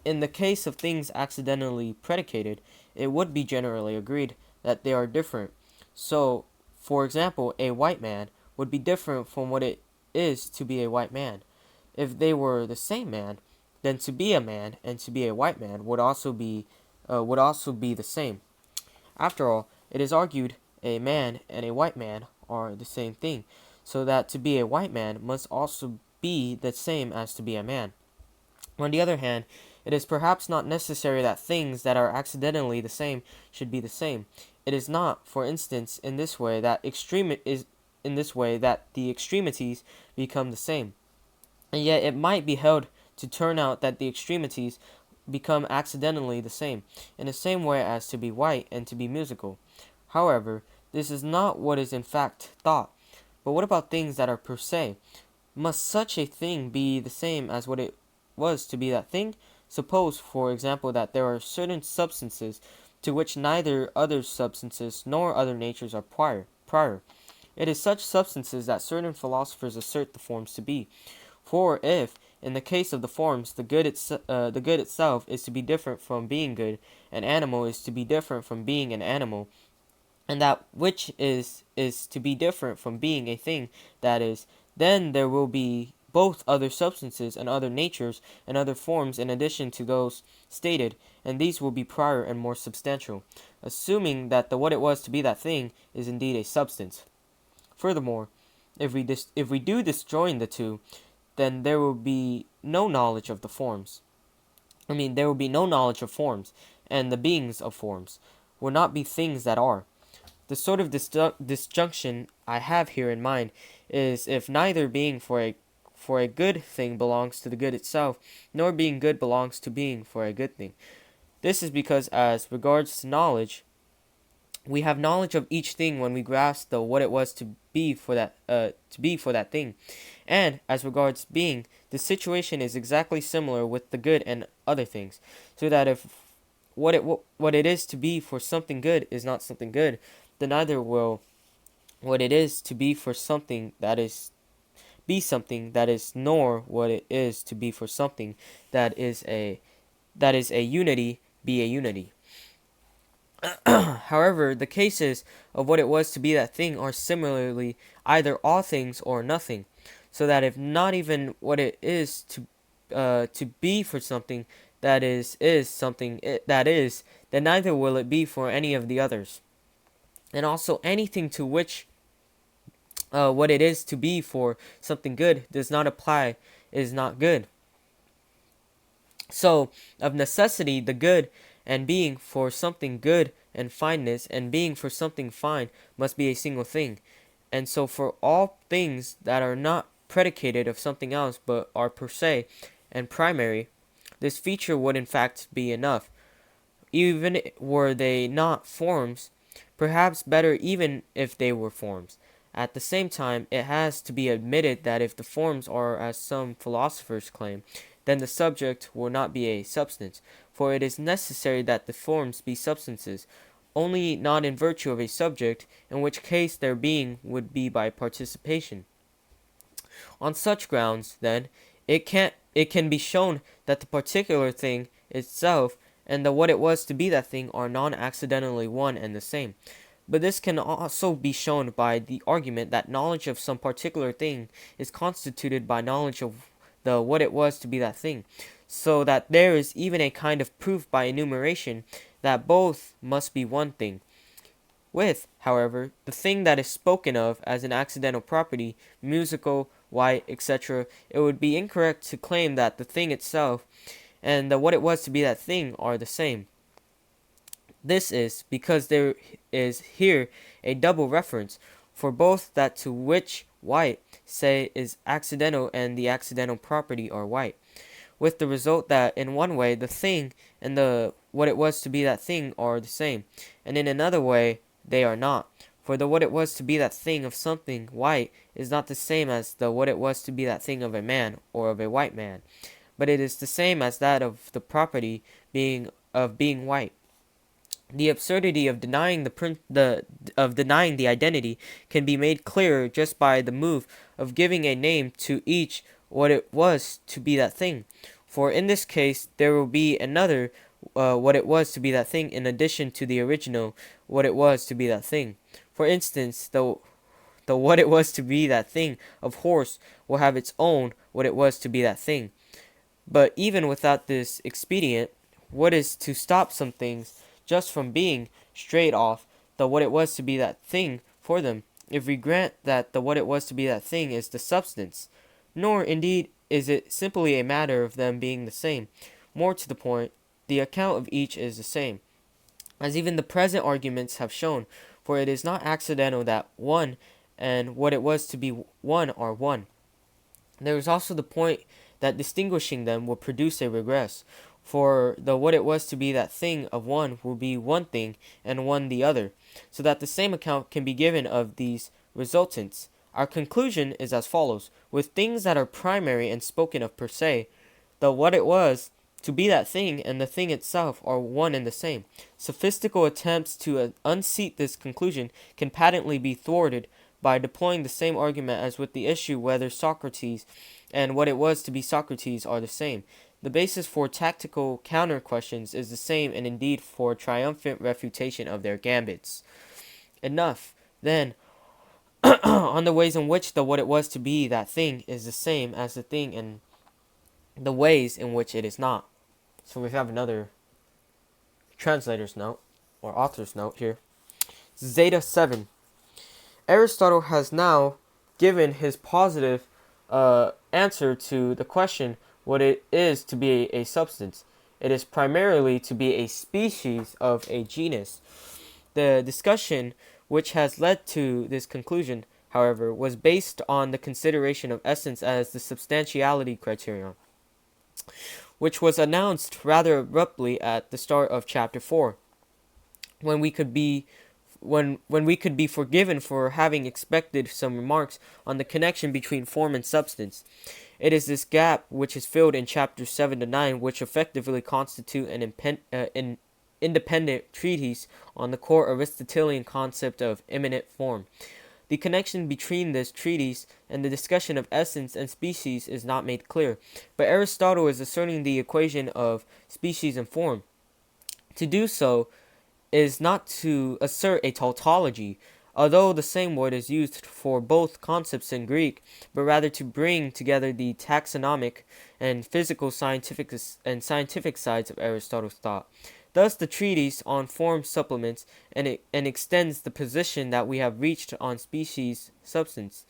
in the case of things accidentally predicated, it would be generally agreed that they are different. So, for example, a white man would be different from what it is to be a white man. If they were the same man, then to be a man and to be a white man would also be the same. After all, it is argued a man and a white man are the same thing, so that to be a white man must also be the same as to be a man. On the other hand, it is perhaps not necessary that things that are accidentally the same should be the same. It is not, for instance, in this way that the extremities become the same. And yet it might be held to turn out that the extremities become accidentally the same, in the same way as to be white and to be musical. However, this is not what is in fact thought. But what about things that are per se? Must such a thing be the same as what it was to be that thing? Suppose, for example, that there are certain substances to which neither other substances nor other natures are prior. It is such substances that certain philosophers assert the forms to be. For if, in the case of the forms, the good itself is to be different from being good, an animal is to be different from being an animal, and that which is to be different from being a thing that is, then there will be both other substances and other natures and other forms in addition to those stated, and these will be prior and more substantial, assuming that the what it was to be that thing is indeed a substance. Furthermore, if we do disjoin the two, then there will be no knowledge of the forms. There will be no knowledge of forms, and the beings of forms will not be things that are. The sort of disjunction I have here in mind is if neither being for a good thing belongs to the good itself, nor being good belongs to being for a good thing. This is because, as regards to knowledge, we have knowledge of each thing when we grasp the what it was to be for that thing. And as regards being, the situation is exactly similar with the good and other things, so that if what it is to be for something good is not something good, then neither will what it is to be for something that is be something that is, nor what it is to be for something that is a unity be a unity. However, the cases of what it was to be that thing are similarly either all things or nothing, so that if not even what it is to be for something is something that is, then neither will it be for any of the others. And also anything to which what it is to be for something good does not apply is not good. So, of necessity, the good and being for something good and fineness and being for something fine must be a single thing. And so, for all things that are not predicated of something else but are per se and primary, this feature would in fact be enough. Even were they not forms, perhaps better even if they were forms. At the same time, it has to be admitted that if the forms are as some philosophers claim, then the subject will not be a substance, for it is necessary that the forms be substances, only not in virtue of a subject, in which case their being would be by participation. On such grounds, then, it can be shown that the particular thing itself and the what it was to be that thing are non-accidentally one and the same. But this can also be shown by the argument that knowledge of some particular thing is constituted by knowledge of the what it was to be that thing, so that there is even a kind of proof by enumeration that both must be one thing. With, however, the thing that is spoken of as an accidental property, musical, white, etc., it would be incorrect to claim that the thing itself and the what it was to be that thing are the same. This is because there is here a double reference, for both that to which white, say, is accidental and the accidental property are white, with the result that in one way the thing and the what it was to be that thing are the same, and in another way they are not. For the what it was to be that thing of something white is not the same as the what it was to be that thing of a man or of a white man. but it is the same as that of the property being white. The absurdity of denying the identity can be made clearer just by the move of giving a name to each what it was to be that thing. For in this case, there will be another what it was to be that thing in addition to the original what it was to be that thing. For instance, the what it was to be that thing of horse will have its own what it was to be that thing. But even without this expedient, what is to stop some things just from being straight off the what it was to be that thing for them, if we grant that the what it was to be that thing is the substance? Nor, indeed, is it simply a matter of them being the same. More to the point, the account of each is the same, as even the present arguments have shown, for it is not accidental that one and what it was to be one are one. There is also the point that distinguishing them will produce a regress, for the what it was to be that thing of one will be one thing and one the other, so that the same account can be given of these resultants. Our conclusion is as follows: with things that are primary and spoken of per se, the what it was to be that thing and the thing itself are one and the same. Sophistical attempts to unseat this conclusion can patently be thwarted by deploying the same argument as with the issue whether Socrates and what it was to be Socrates are the same. The basis for tactical counter questions is the same, and indeed for triumphant refutation of their gambits. Enough, then, on the ways in which the what it was to be that thing is the same as the thing and the ways in which it is not. So we have another translator's note, or author's note here. Zeta 7. Aristotle has now given his positive answer to the question what it is to be a substance. It is primarily to be a species of a genus. The discussion which has led to this conclusion, however, was based on the consideration of essence as the substantiality criterion, which was announced rather abruptly at the start of chapter 4, when we could be forgiven for having expected some remarks on the connection between form and substance. It is this gap which is filled in chapters 7 to 9 which effectively constitute an independent treatise on the core Aristotelian concept of immanent form. The connection between this treatise and the discussion of essence and species is not made clear, but Aristotle is asserting the equation of species and form. To do so is not to assert a tautology, although the same word is used for both concepts in Greek, but rather to bring together the taxonomic and physical scientific sides of Aristotle's thought. Thus, the treatise on form supplements and extends the position that we have reached on species substance.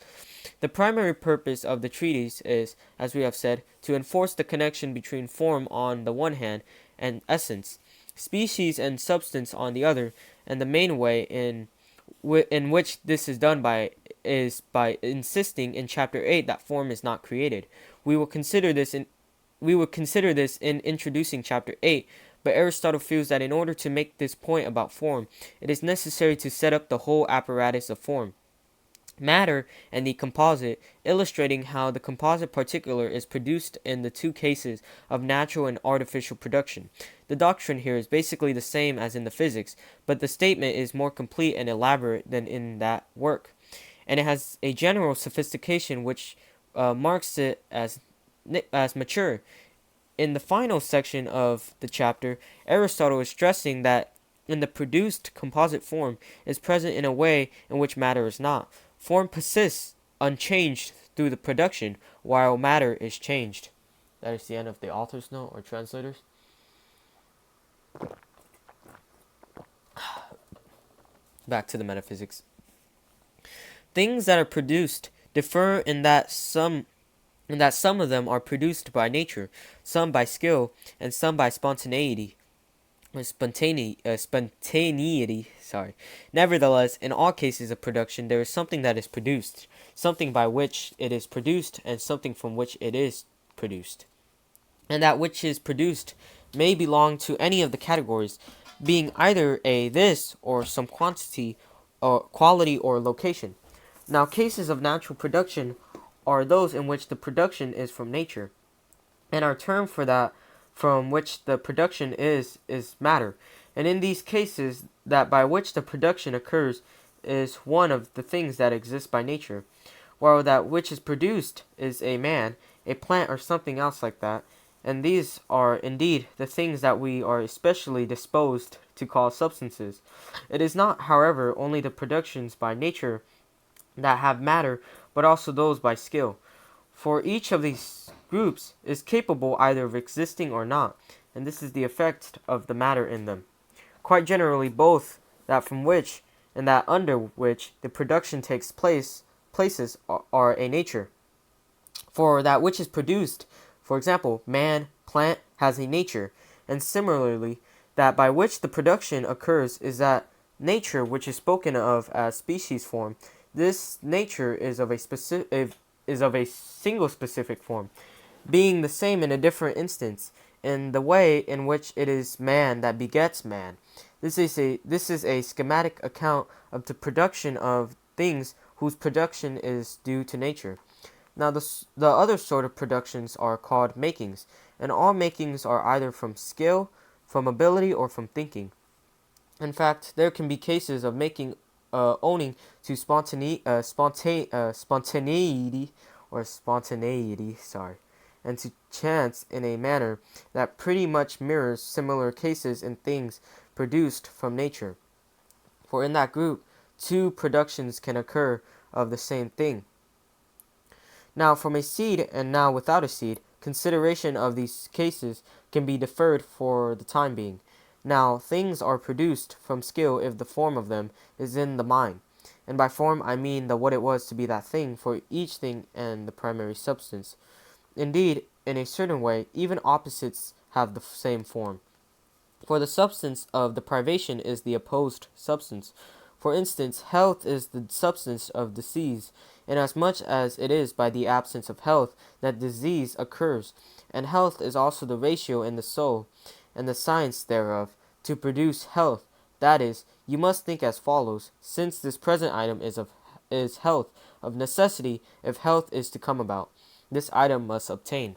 The primary purpose of the treatise is, as we have said, to enforce the connection between form on the one hand and essence, species and substance on the other, and the main way in which this is done is by insisting in chapter 8 that form is not created. We will consider this in introducing chapter 8, but Aristotle feels that in order to make this point about form, it is necessary to set up the whole apparatus of form, matter, and the composite, illustrating how the composite particular is produced in the two cases of natural and artificial production. The doctrine here is basically the same as in the physics, but the statement is more complete and elaborate than in that work, and it has a general sophistication which marks it as mature. In the final section of the chapter, Aristotle is stressing that in the produced composite form is present in a way in which matter is not. Form persists unchanged through the production, while matter is changed. That is the end of the author's note, or translators. Back to the metaphysics. Things that are produced differ in that some of them are produced by nature, some by skill, and some by spontaneity. Nevertheless, in all cases of production, there is something that is produced, something by which it is produced, and something from which it is produced. And that which is produced may belong to any of the categories, being either a this or some quantity, or quality, or location. Now, cases of natural production are those in which the production is from nature, and our term for that from which the production is matter. And in these cases, that by which the production occurs is one of the things that exist by nature, while that which is produced is a man, a plant, or something else like that. And these are indeed the things that we are especially disposed to call substances. It is not, however, only the productions by nature that have matter, but also those by skill. For each of these groups is capable either of existing or not, and this is the effect of the matter in them. Quite generally, both that from which and that under which the production takes places are a nature. For that which is produced, for example, man, plant, has a nature, and similarly, that by which the production occurs is that nature which is spoken of as species form. This nature is of a single specific form, being the same in a different instance, in the way in which it is man that begets man. This is a schematic account of the production of things whose production is due to nature. Now, the other sort of productions are called makings, and all makings are either from skill, from ability, or from thinking. In fact, there can be cases of making owning to spontaneity, and to chance in a manner that pretty much mirrors similar cases in things produced from nature. For in that group, two productions can occur of the same thing. Now, from a seed and now without a seed, consideration of these cases can be deferred for the time being. Now, things are produced from skill if the form of them is in the mind. And by form, I mean the what it was to be that thing for each thing and the primary substance. Indeed, in a certain way, even opposites have the same form. For the substance of the privation is the opposed substance. For instance, health is the substance of disease, inasmuch as it is by the absence of health that disease occurs, and health is also the ratio in the soul, and the science thereof, to produce health. That is, you must think as follows: since this present item is health, of necessity, if health is to come about, this item must obtain,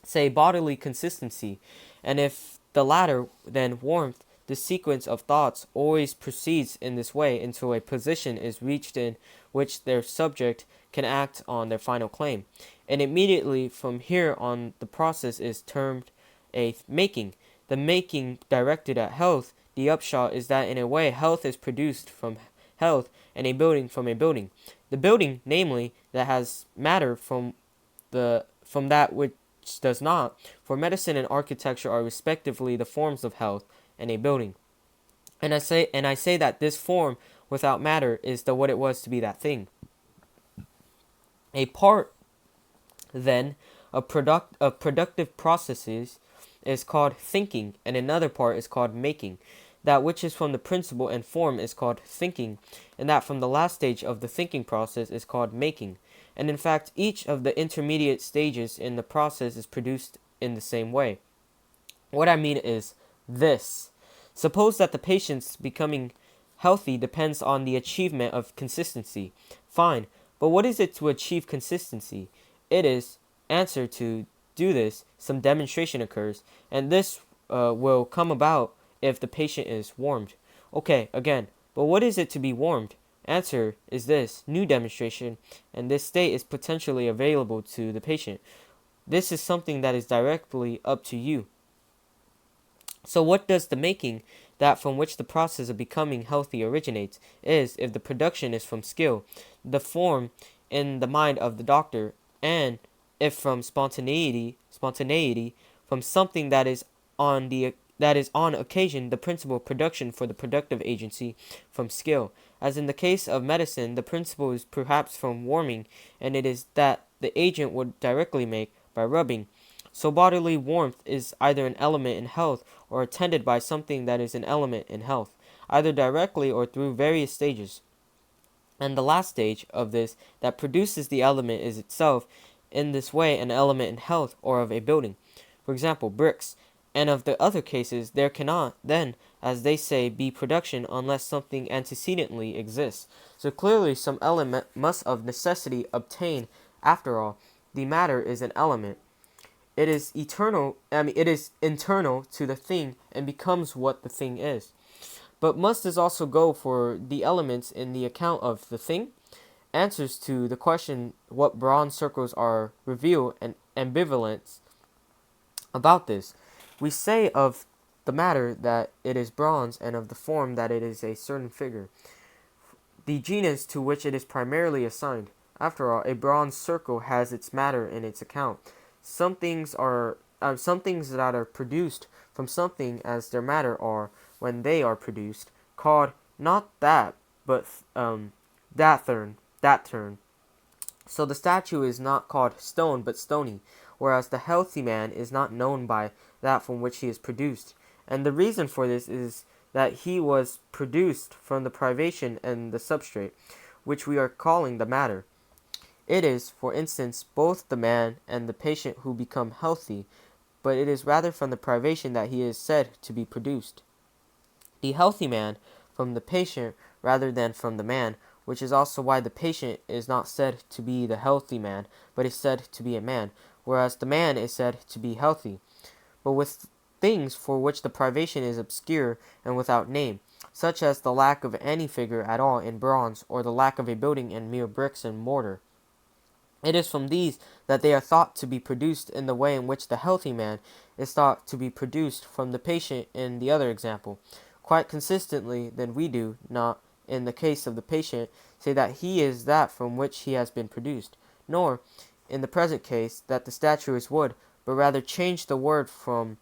say, bodily consistency, and if the latter, then warmth. The sequence of thoughts always proceeds in this way until a position is reached in which their subject can act on their final claim, and immediately from here on the process is termed a making. The making directed at health, the upshot is that in a way health is produced from health, and a building from a building. The building, namely, that has matter from that which does not. For medicine and architecture are respectively the forms of health and a building. And I say that this form without matter is the what it was to be that thing. A part, then, of productive processes is called thinking, and another part is called making. That which is from the principle and form is called thinking, and that from the last stage of the thinking process is called making. And in fact, each of the intermediate stages in the process is produced in the same way. What I mean is this. Suppose that the patient's becoming healthy depends on the achievement of consistency. Fine, but what is it to achieve consistency? It is, answer, to do this, some demonstration occurs, and this will come about if the patient is warmed. Okay, again, but what is it to be warmed? Answer is this, new demonstration, and this state is potentially available to the patient. This is something that is directly up to you. So what does the making, that from which the process of becoming healthy originates, is, if the production is from skill, the form in the mind of the doctor, and if from spontaneity, from something that is on occasion the principal production for the productive agency from skill. As in the case of medicine, the principle is perhaps from warming, and it is that the agent would directly make by rubbing. So bodily warmth is either an element in health or attended by something that is an element in health, either directly or through various stages. And the last stage of this that produces the element is itself in this way an element in health or of a building. For example, bricks. And of the other cases, there cannot, then, as they say, be production unless something antecedently exists. So clearly some element must of necessity obtain. After all, the matter is an element. It is eternal. It is internal to the thing and becomes what the thing is. But must this also go for the elements in the account of the thing? Answers to the question what bronze circles are reveal an ambivalence about this. We say of the matter that it is bronze, and of the form that it is a certain figure, the genus to which it is primarily assigned. After all, a bronze circle has its matter in its account. Some things that are produced from something as their matter are, when they are produced, called not that, but that turn. So the statue is not called stone, but stony, whereas the healthy man is not known by that from which he is produced. And the reason for this is that he was produced from the privation and the substrate, which we are calling the matter. It is, for instance, both the man and the patient who become healthy, but it is rather from the privation that he is said to be produced. The healthy man from the patient rather than from the man, which is also why the patient is not said to be the healthy man, but is said to be a man, whereas the man is said to be healthy. But with things for which the privation is obscure and without name, such as the lack of any figure at all in bronze, or the lack of a building in mere bricks and mortar, it is from these that they are thought to be produced in the way in which the healthy man is thought to be produced from the patient in the other example. Quite consistently, then we do not, in the case of the patient, say that he is that from which he has been produced, nor, in the present case, that the statue is wood, but rather change the word form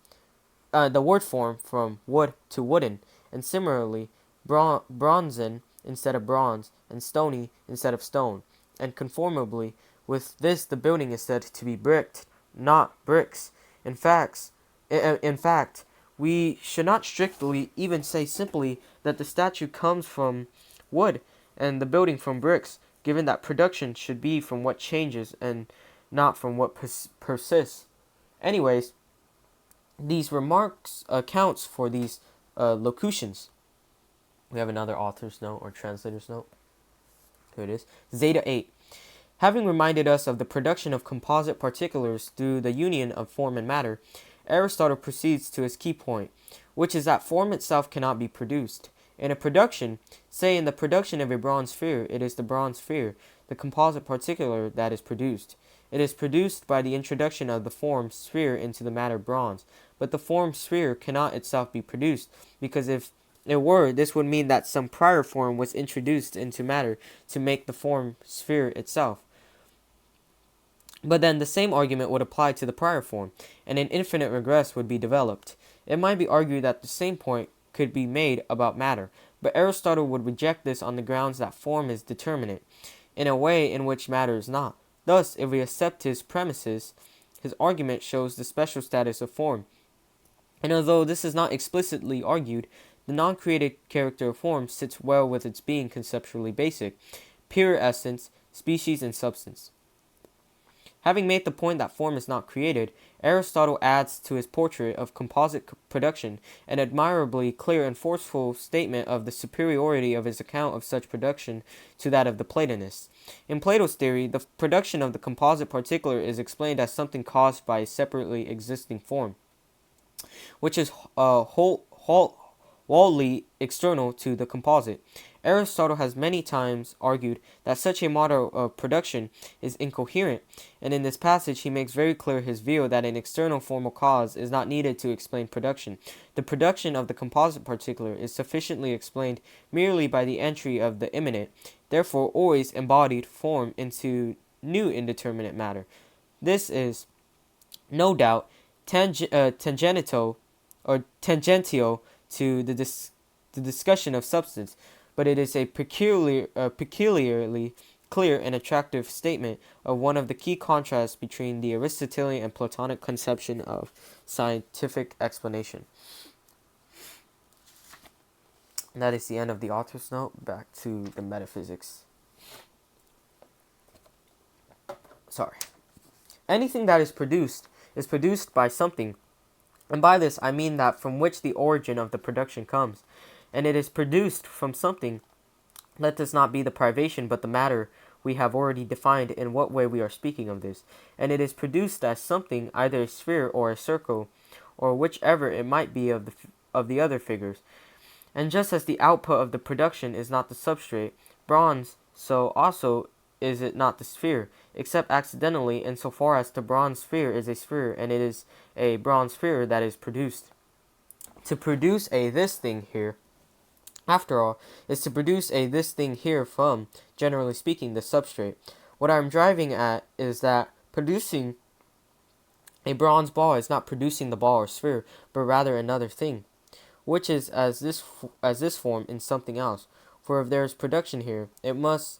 from wood to wooden, and similarly, bronzen instead of bronze, and stony instead of stone, and conformably with this the building is said to be bricked, not bricks. In fact, we should not strictly even say simply that the statue comes from wood and the building from bricks, given that production should be from what changes and not from what persists. Anyways, these remarks accounts for these locutions. We have another author's note or translator's note. Here it is. Zeta 8. Having reminded us of the production of composite particulars through the union of form and matter, Aristotle proceeds to his key point, which is that form itself cannot be produced. In a production, say in the production of a bronze sphere, it is the bronze sphere, the composite particular, that is produced. It is produced by the introduction of the form sphere into the matter bronze, but the form sphere cannot itself be produced, because if it were, this would mean that some prior form was introduced into matter to make the form sphere itself. But then the same argument would apply to the prior form, and an infinite regress would be developed. It might be argued that the same point could be made about matter, but Aristotle would reject this on the grounds that form is determinate, in a way in which matter is not. Thus, if we accept his premises, his argument shows the special status of form. And although this is not explicitly argued, the non-created character of form sits well with its being conceptually basic, pure essence, species, and substance. Having made the point that form is not created, Aristotle adds to his portrait of composite production an admirably clear and forceful statement of the superiority of his account of such production to that of the Platonists. In Plato's theory, the production of the composite particular is explained as something caused by a separately existing form, which is wholly external to the composite. Aristotle has many times argued that such a model of production is incoherent, and in this passage he makes very clear his view that an external formal cause is not needed to explain production. The production of the composite particular is sufficiently explained merely by the entry of the immanent, therefore always embodied form into new indeterminate matter. This is, no doubt, tangential to the discussion of substance, but it is a peculiarly clear and attractive statement of one of the key contrasts between the Aristotelian and Platonic conception of scientific explanation. And that is the end of the author's note. Back to the metaphysics. Anything that is produced by something, and by this I mean that from which the origin of the production comes, and it is produced from something. Let this not be the privation, but the matter we have already defined in what way we are speaking of this, and it is produced as something, either a sphere or a circle, or whichever it might be of the other figures. And just as the output of the production is not the substrate, bronze, so also is it not the sphere, except accidentally insofar as the bronze sphere is a sphere, and it is a bronze sphere that is produced. To produce a this thing here, after all, is to produce a this thing here from, generally speaking, the substrate. What I'm driving at is that producing a bronze ball is not producing the ball or sphere, but rather another thing, which is as this form in something else. For if there is production here, it must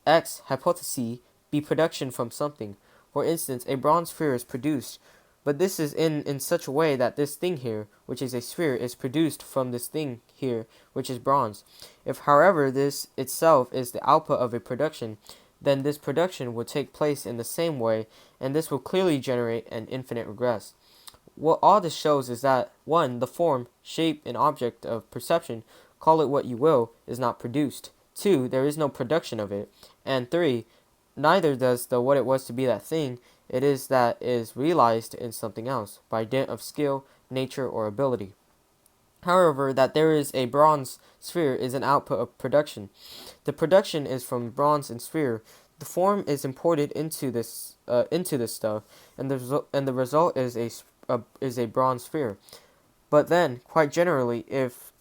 ex hypothesis be production from something. For instance, a bronze sphere is produced, but this is in such a way that this thing here, which is a sphere, is produced from this thing here, which is bronze. If, however, this itself is the output of a production, then this production will take place in the same way, and this will clearly generate an infinite regress. What all this shows is that 1. The form, shape, and object of perception, call it what you will, is not produced. 2. There is no production of it. And 3. Neither does the what it was to be that thing, it is that is realized in something else, by dint of skill, nature, or ability. However, that there is a bronze sphere is an output of production. The production is from bronze and sphere. The form is imported into this stuff, and the result is a bronze sphere. But then, quite generally, if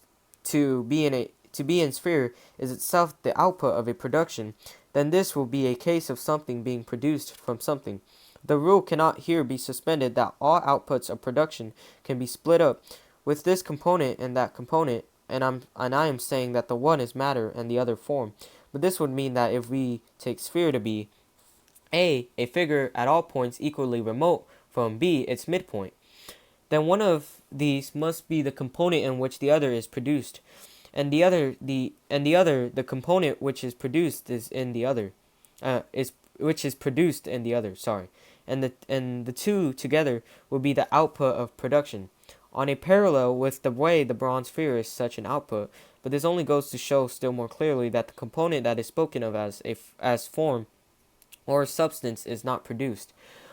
to be in sphere is itself the output of a production, then this will be a case of something being produced from something. The rule cannot here be suspended that all outputs of production can be split up with this component and that component, and I am saying that the one is matter and the other form. But this would mean that if we take sphere to be a figure at all points equally remote from B, its midpoint, then one of these must be the component in which the other is produced, and the component which is produced is in the other, which is produced in the other. Sorry, and the two together will be the output of production. On a parallel with the way the bronze sphere is such an output, but this only goes to show still more clearly that the component that is spoken of as form or substance is not produced,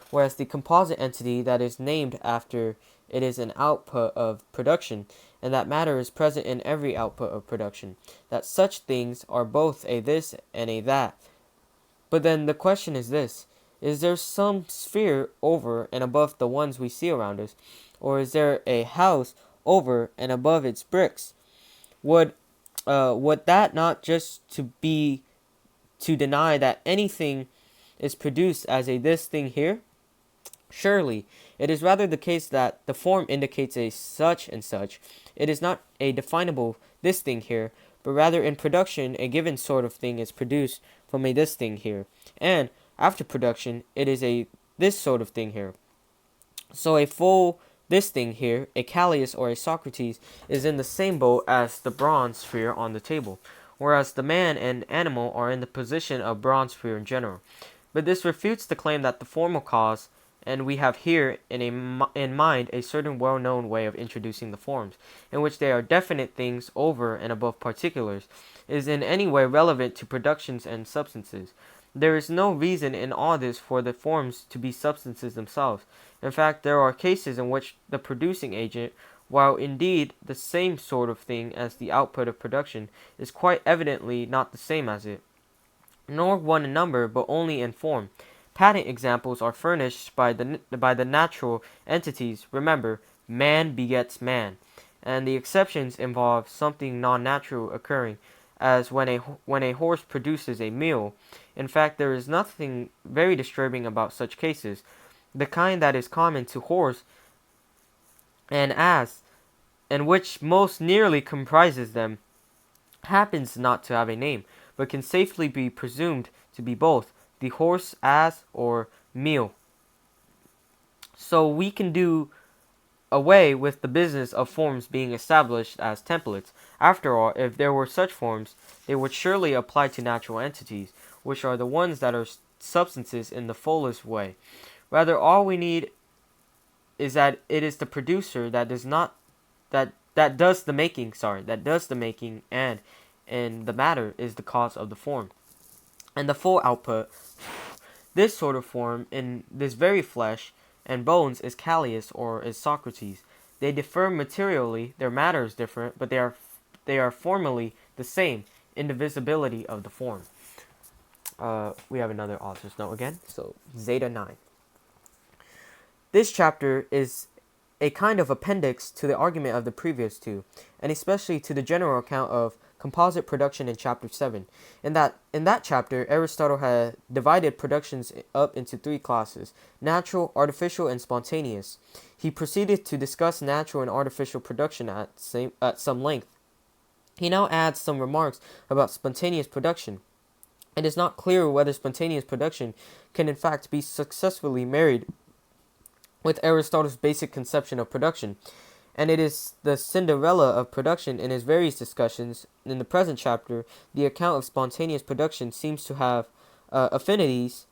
whereas the composite entity that is named after it is an output of production, and that matter is present in every output of production, that such things are both a this and a that. But then the question is this: is there some sphere over and above the ones we see around us, or is there a house over and above its bricks? Would that not just to deny that anything is produced as a this thing here? Surely, it is rather the case that the form indicates a such and such. It is not a definable this thing here, but rather in production a given sort of thing is produced from a this thing here, and after production it is a this sort of thing here. So a full this thing here, a Callias or a Socrates, is in the same boat as the bronze sphere on the table, whereas the man and animal are in the position of bronze sphere in general. But this refutes the claim that the formal cause, and we have here in mind a certain well-known way of introducing the forms, in which they are definite things over and above particulars, is in any way relevant to productions and substances. There is no reason in all this for the forms to be substances themselves. In fact, there are cases in which the producing agent, while indeed the same sort of thing as the output of production, is quite evidently not the same as it, nor one in number, but only in form. Patent examples are furnished by the natural entities. Remember, man begets man, and the exceptions involve something non-natural occurring, as when a horse produces a mule. In fact, there is nothing very disturbing about such cases. The kind that is common to horse and ass, and which most nearly comprises them, happens not to have a name, but can safely be presumed to be both the horse, ass, or mule. So we can do away with the business of forms being established as templates. After all, if there were such forms, they would surely apply to natural entities, which are the ones that are substances in the fullest way. Rather, all we need is that it is the producer that does the making, and the matter is the cause of the form. and the full output. This sort of form in this very flesh and bones is Callias or is Socrates. They differ materially, their matter is different, but they are formally the same, indivisibility of the form. We have another author's note again, so Zeta 9. This chapter is a kind of appendix to the argument of the previous two, and especially to the general account of composite production in chapter 7. In that chapter, Aristotle had divided productions up into three classes: natural, artificial, and spontaneous. He proceeded to discuss natural and artificial production at some length. He now adds some remarks about spontaneous production. It is not clear whether spontaneous production can in fact be successfully married with Aristotle's basic conception of production, and it is the Cinderella of production in his various discussions. In the present chapter, the account of spontaneous production seems to have affinities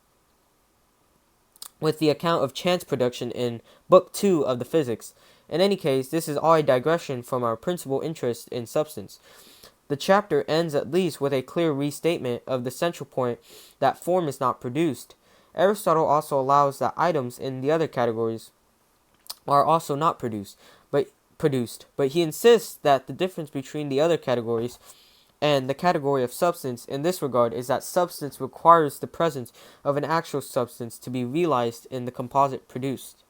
with the account of chance production in Book 2 of the Physics. In any case, this is all a digression from our principal interest in substance. The chapter ends at least with a clear restatement of the central point that form is not produced. Aristotle also allows that items in the other categories are also not produced, but he insists that the difference between the other categories and the category of substance in this regard is that substance requires the presence of an actual substance to be realized in the composite produced.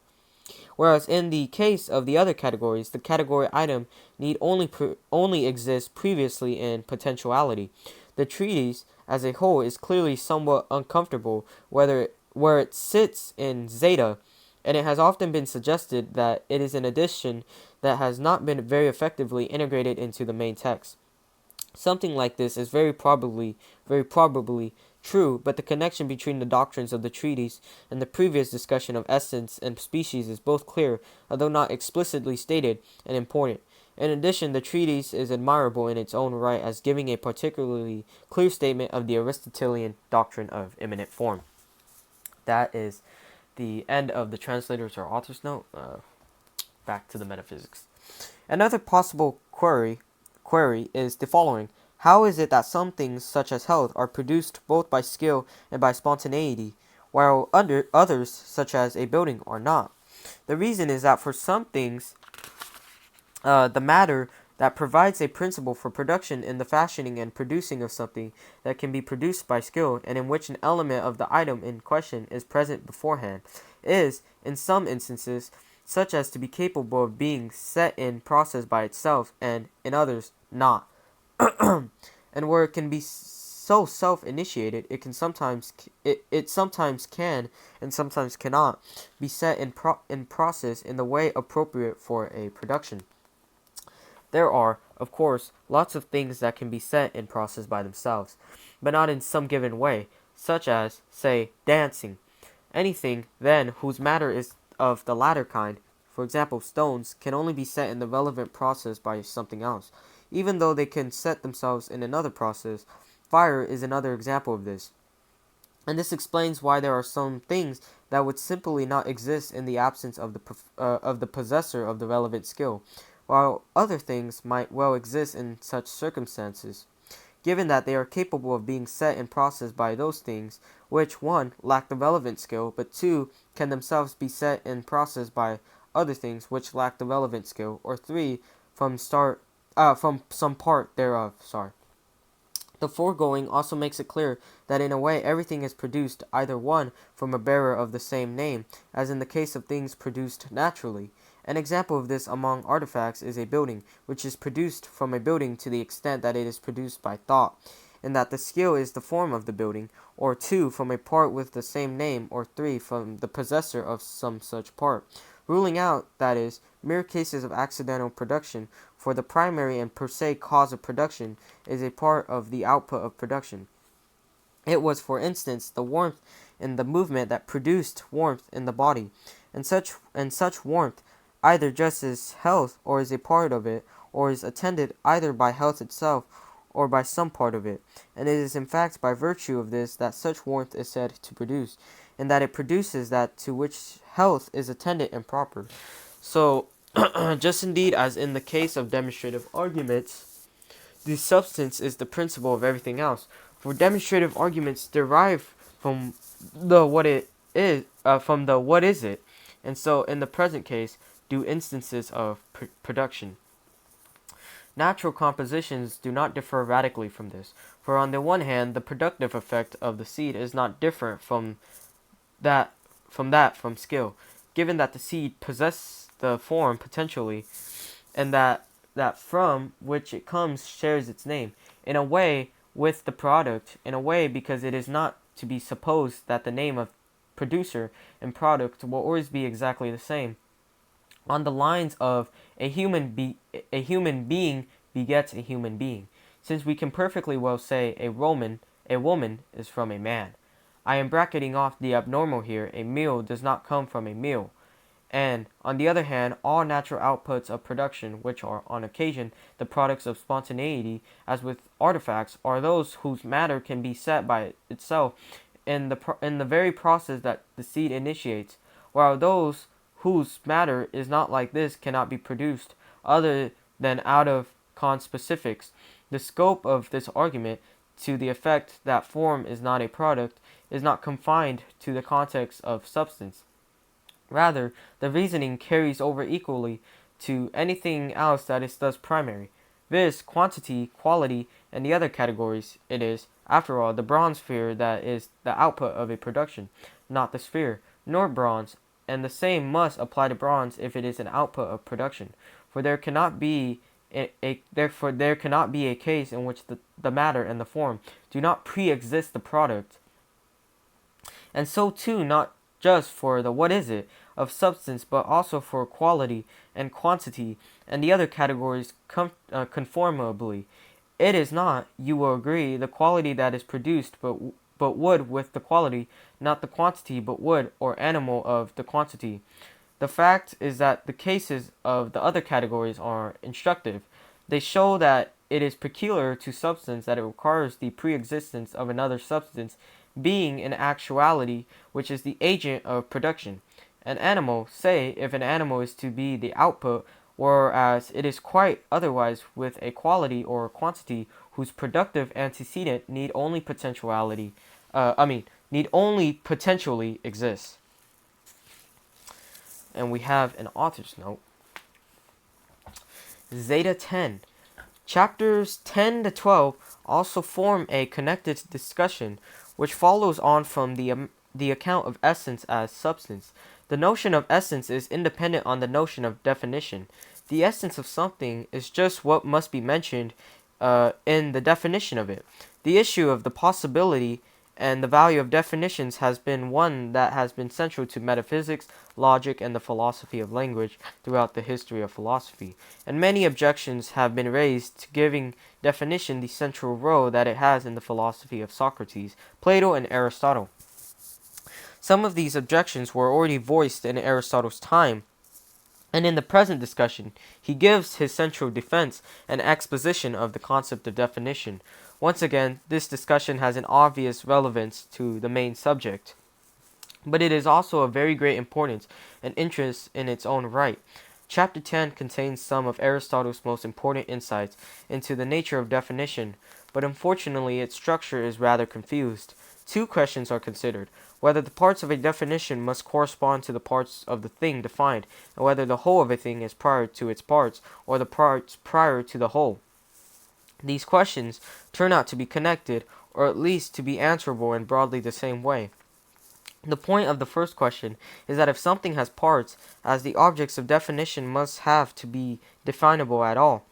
Whereas in the case of the other categories, the category item need only exist previously in potentiality. The treatise as a whole is clearly somewhat uncomfortable where it sits in Zeta, and it has often been suggested that it is an addition that has not been very effectively integrated into the main text. Something like this is very probably true, but the connection between the doctrines of the treatise and the previous discussion of essence and species is both clear, although not explicitly stated, and important. In addition, the treatise is admirable in its own right as giving a particularly clear statement of the Aristotelian doctrine of immanent form. That is the end of the translators or author's note. Back to the metaphysics. Another possible query is the following: how is it that some things, such as health, are produced both by skill and by spontaneity, while others, such as a building, are not? The reason is that for some things, the matter that provides a principle for production in the fashioning and producing of something that can be produced by skill, and in which an element of the item in question is present beforehand, is, in some instances, such as to be capable of being set in process by itself, and, in others, not. And where it can be so self-initiated, it sometimes can and sometimes cannot be set in process in the way appropriate for a production. There are, of course, lots of things that can be set in process by themselves, but not in some given way, such as, say, dancing. Anything, then, whose matter is of the latter kind, for example, stones, can only be set in the relevant process by something else, even though they can set themselves in another process. Fire is another example of this. And this explains why there are some things that would simply not exist in the absence of the possessor of the relevant skill, while other things might well exist in such circumstances, given that they are capable of being set in process by those things which, 1, lack the relevant skill, but 2, can themselves be set in process by other things which lack the relevant skill, or 3, from some part thereof. The foregoing also makes it clear that in a way everything is produced either 1, from a bearer of the same name, as in the case of things produced naturally. An example of this among artifacts is a building, which is produced from a building to the extent that it is produced by thought, and that the skill is the form of the building, or 2, from a part with the same name, or 3, from the possessor of some such part. Ruling out, that is, mere cases of accidental production, for the primary and per se cause of production is a part of the output of production. It was, for instance, the warmth in the movement that produced warmth in the body, and such warmth either just as health, or is a part of it, or is attended either by health itself, or by some part of it. And it is in fact by virtue of this that such warmth is said to produce, and that it produces that to which health is attendant and proper. So, just indeed as in the case of demonstrative arguments, the substance is the principle of everything else, For demonstrative arguments derive from the what it is, from the what is it, and so in the present case, do instances of production. Natural compositions do not differ radically from this, for on the one hand, the productive effect of the seed is not different from skill, given that the seed possesses the form potentially, and that from which it comes shares its name, in a way with the product, in a way because it is not to be supposed that the name of producer and product will always be exactly the same, on the lines of a human being begets a human being, since we can perfectly well say a woman is from a man. I am bracketing off the abnormal here. A meal does not come from a meal. And, on the other hand, all natural outputs of production, which are, on occasion, the products of spontaneity, as with artifacts, are those whose matter can be set by itself in the very process that the seed initiates, while those whose matter is not like this cannot be produced other than out of conspecifics. The scope of this argument, to the effect that form is not a product, is not confined to the context of substance. Rather, the reasoning carries over equally to anything else that is thus primary, viz., quantity, quality, and the other categories. It is, after all, the bronze sphere that is the output of a production, not the sphere, nor bronze, and the same must apply to bronze if it is an output of production, for there cannot be there cannot be a case in which the matter and the form do not pre-exist the product, and so too not just for the what is it of substance, but also for quality and quantity and the other categories conformably. It is not, you will agree, the quality that is produced, but wood with the quality, not the quantity, but wood or animal of the quantity. The fact is that the cases of the other categories are instructive. They show that it is peculiar to substance that it requires the pre-existence of another substance being in actuality, which is the agent of production. An animal, say, if an animal is to be the output, whereas it is quite otherwise with a quality or quantity whose productive antecedent need only potentially exist. And we have an author's note. Zeta 10. Chapters 10 to 12 also form a connected discussion, which follows on from the account of essence as substance. The notion of essence is independent on the notion of definition. The essence of something is just what must be mentioned in the definition of it. The issue of the possibility and the value of definitions has been one that has been central to metaphysics, logic, and the philosophy of language throughout the history of philosophy, and many objections have been raised to giving definition the central role that it has in the philosophy of Socrates, Plato, and Aristotle. Some of these objections were already voiced in Aristotle's time, and in the present discussion, he gives his central defense and exposition of the concept of definition. Once again, this discussion has an obvious relevance to the main subject, but it is also of very great importance and interest in its own right. Chapter 10 contains some of Aristotle's most important insights into the nature of definition, but unfortunately its structure is rather confused. Two questions are considered: whether the parts of a definition must correspond to the parts of the thing defined, and whether the whole of a thing is prior to its parts, or the parts prior to the whole. These questions turn out to be connected, or at least to be answerable in broadly the same way. The point of the first question is that if something has parts, as the objects of definition must have to be definable at all,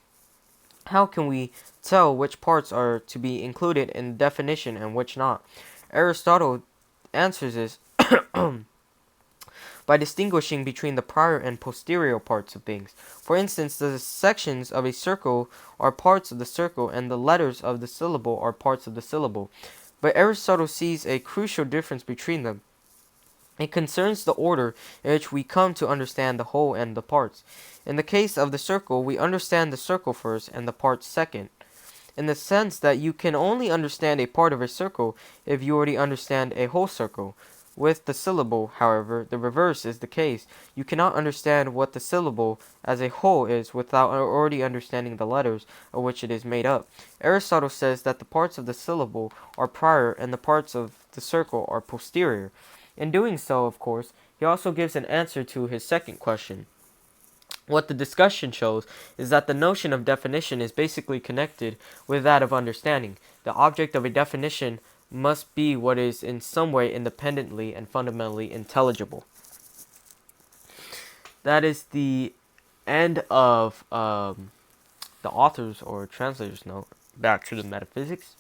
how can we tell which parts are to be included in the definition and which not? Aristotle answers this by distinguishing between the prior and posterior parts of things. For instance, the sections of a circle are parts of the circle, and the letters of the syllable are parts of the syllable. But Aristotle sees a crucial difference between them. It concerns the order in which we come to understand the whole and the parts. In the case of the circle, we understand the circle first and the parts second, in the sense that you can only understand a part of a circle if you already understand a whole circle. With the syllable, however, the reverse is the case. You cannot understand what the syllable as a whole is without already understanding the letters of which it is made up. Aristotle says that the parts of the syllable are prior and the parts of the circle are posterior. In doing so, of course, he also gives an answer to his second question. What the discussion shows is that the notion of definition is basically connected with that of understanding. The object of a definition must be what is in some way independently and fundamentally intelligible. That is the end of the author's or translator's note. Back to the metaphysics.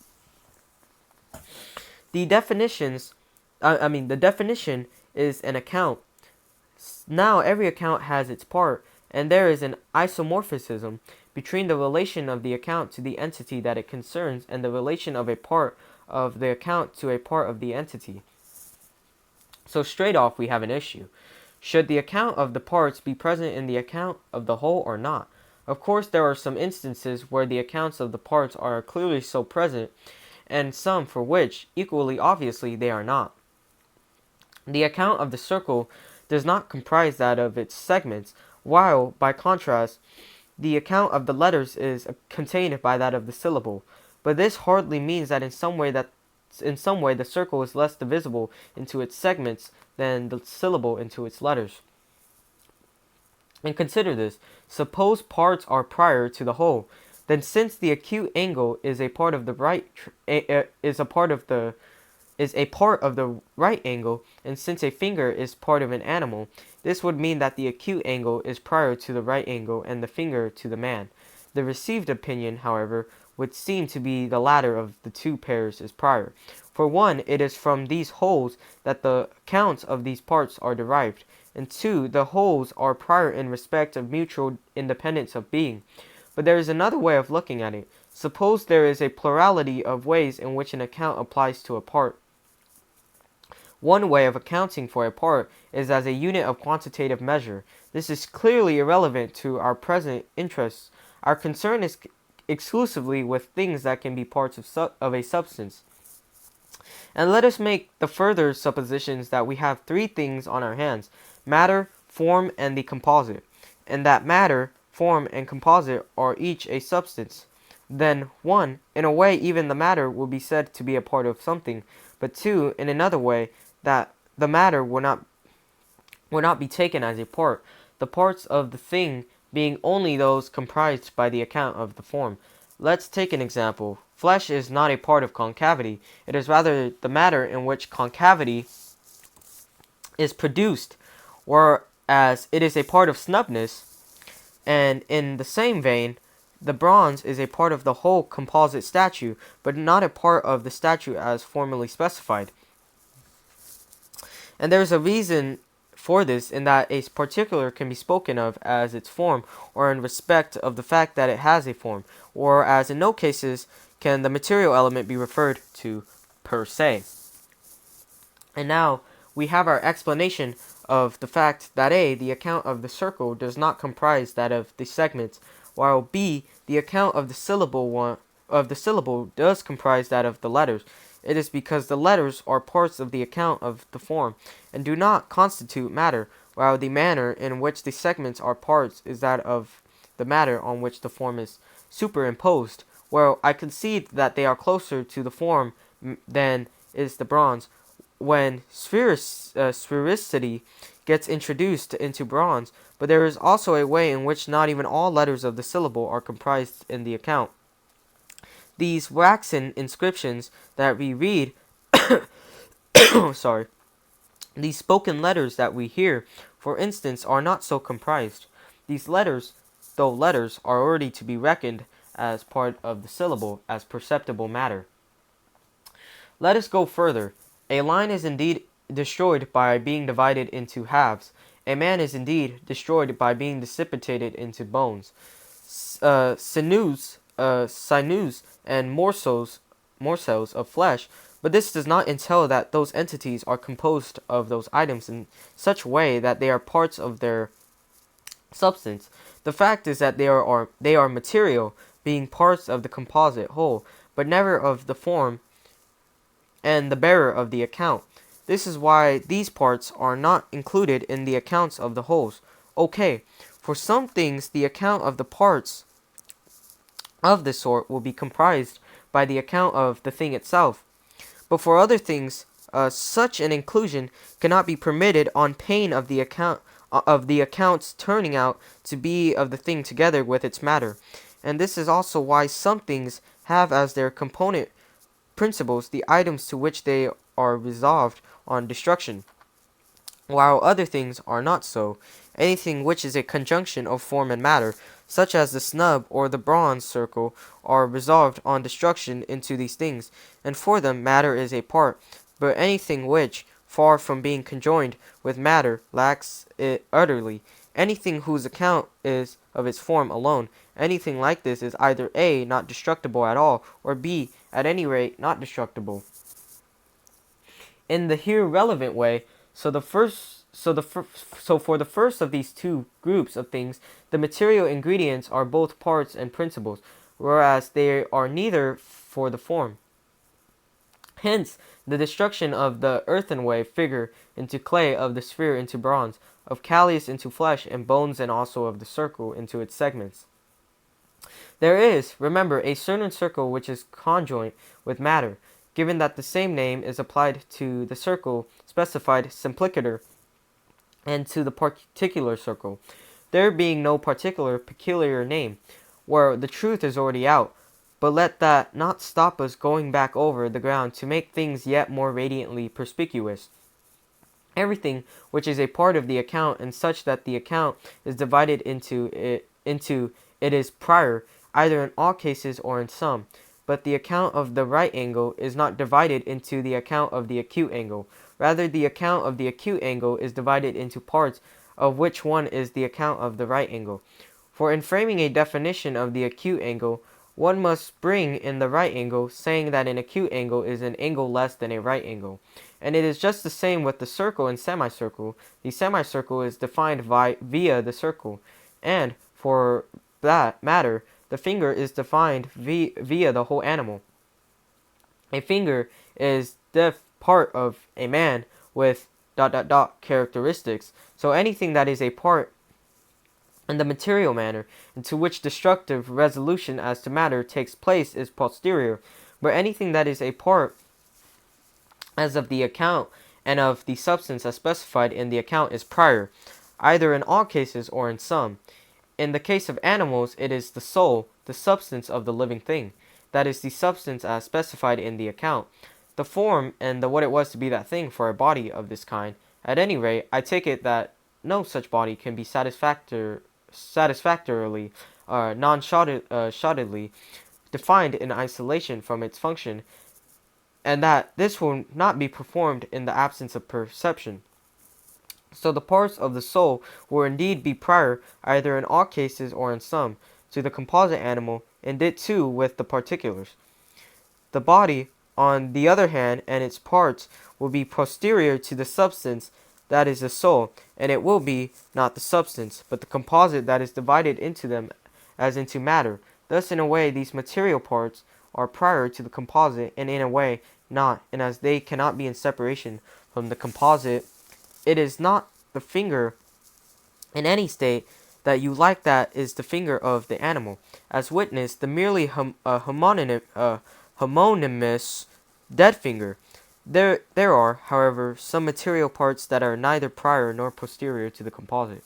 The definitions, the definition is an account. Now every account has its part, and there is an isomorphism between the relation of the account to the entity that it concerns and the relation of a part of the account to a part of the entity. So straight off we have an issue. Should the account of the parts be present in the account of the whole or not? Of course, there are some instances where the accounts of the parts are clearly so present, and some for which, equally obviously, they are not. The account of the circle does not comprise that of its segments, while, by contrast, the account of the letters is contained by that of the syllable. But this hardly means that in some way the circle is less divisible into its segments than the syllable into its letters. And consider this: suppose parts are prior to the whole, then since the acute angle is a part of the right angle, and since a finger is part of an animal, this would mean that the acute angle is prior to the right angle and the finger to the man. The received opinion, however, would seem to be the latter of the two pairs is prior. For one, it is from these wholes that the accounts of these parts are derived, and two, the wholes are prior in respect of mutual independence of being. But there is another way of looking at it. Suppose there is a plurality of ways in which an account applies to a part. One way of accounting for a part is as a unit of quantitative measure. This is clearly irrelevant to our present interests. Our concern is exclusively with things that can be parts of a substance. And let us make the further suppositions that we have three things on our hands: matter, form, and the composite, and that matter, form, and composite are each a substance. Then, 1. In a way, even the matter will be said to be a part of something, but 2. In another way, that the matter will not be taken as a part, the parts of the thing being only those comprised by the account of the form. Let's take an example. Flesh is not a part of concavity. It is rather the matter in which concavity is produced, whereas it is a part of snugness. And in the same vein, the bronze is a part of the whole composite statue, but not a part of the statue as formally specified. And there is a reason for this, in that a particular can be spoken of as its form, or in respect of the fact that it has a form, whereas in no cases can the material element be referred to per se. And now we have our explanation of the fact that A, the account of the circle does not comprise that of the segments, while B, the account of the syllable does comprise that of the letters. It is because the letters are parts of the account of the form, and do not constitute matter, while the manner in which the segments are parts is that of the matter on which the form is superimposed. Well, I concede that they are closer to the form than is the bronze. When sphericity gets introduced into bronze, but there is also a way in which not even all letters of the syllable are comprised in the account. These waxen inscriptions that we read, these spoken letters that we hear, for instance, are not so comprised. These letters, though letters, are already to be reckoned as part of the syllable, as perceptible matter. Let us go further. A line is indeed destroyed by being divided into halves. A man is indeed destroyed by being dissipated into bones, sinews, and morsels of flesh. But this does not entail that those entities are composed of those items in such way that they are parts of their substance. The fact is that they are material, being parts of the composite whole, but never of the form and the bearer of the account. This is why these parts are not included in the accounts of the wholes. Okay, for some things, the account of the parts of this sort will be comprised by the account of the thing itself. But for other things, such an inclusion cannot be permitted on pain of the accounts turning out to be of the thing together with its matter. And this is also why some things have as their component principles the items to which they are resolved on destruction, while other things are not so. Anything which is a conjunction of form and matter, such as the snub or the bronze circle, are resolved on destruction into these things, and for them matter is a part. But anything which, far from being conjoined with matter, lacks it utterly, anything whose account is of its form alone, anything like this is either A, not destructible at all, or B, at any rate, not destructible. In the here relevant way, so for the first of these two groups of things, the material ingredients are both parts and principles, whereas they are neither for the form. Hence, the destruction of the earthenway figure into clay, of the sphere into bronze, of callius into flesh and bones, and also of the circle into its segments. There is, remember, a certain circle which is conjoint with matter, given that the same name is applied to the circle specified simplicator and to the particular circle, there being no particular peculiar name, where the truth is already out. But let that not stop us going back over the ground to make things yet more radiantly perspicuous. Everything which is a part of the account, and such that the account is divided into it is prior, either in all cases or in some. But the account of the right angle is not divided into the account of the acute angle. Rather, the account of the acute angle is divided into parts, of which one is the account of the right angle. For in framing a definition of the acute angle, one must bring in the right angle, saying that an acute angle is an angle less than a right angle. And it is just the same with the circle and semicircle. The semicircle is defined via the circle, and for that matter, the finger is defined via the whole animal. A finger is the part of a man with ... characteristics. So anything that is a part in the material manner, into which destructive resolution as to matter takes place, is posterior. But anything that is a part as of the account and of the substance as specified in the account is prior, either in all cases or in some. In the case of animals, it is the soul, the substance of the living thing, that is the substance as specified in the account. The form and the what it was to be that thing for a body of this kind. At any rate, I take it that no such body can be satisfactorily, non-shoddedly defined in isolation from its function, and that this will not be performed in the absence of perception. So the parts of the soul will indeed be prior, either in all cases or in some, to the composite animal, and it too with the particulars. The body, on the other hand, and its parts will be posterior to the substance that is the soul, and it will be not the substance, but the composite that is divided into them as into matter. Thus, in a way, these material parts are prior to the composite, and in a way not, and as they cannot be in separation from the composite, it is not the finger in any state that you like that is the finger of the animal, as witness the merely homonymous dead finger. There are, however, some material parts that are neither prior nor posterior to the composite.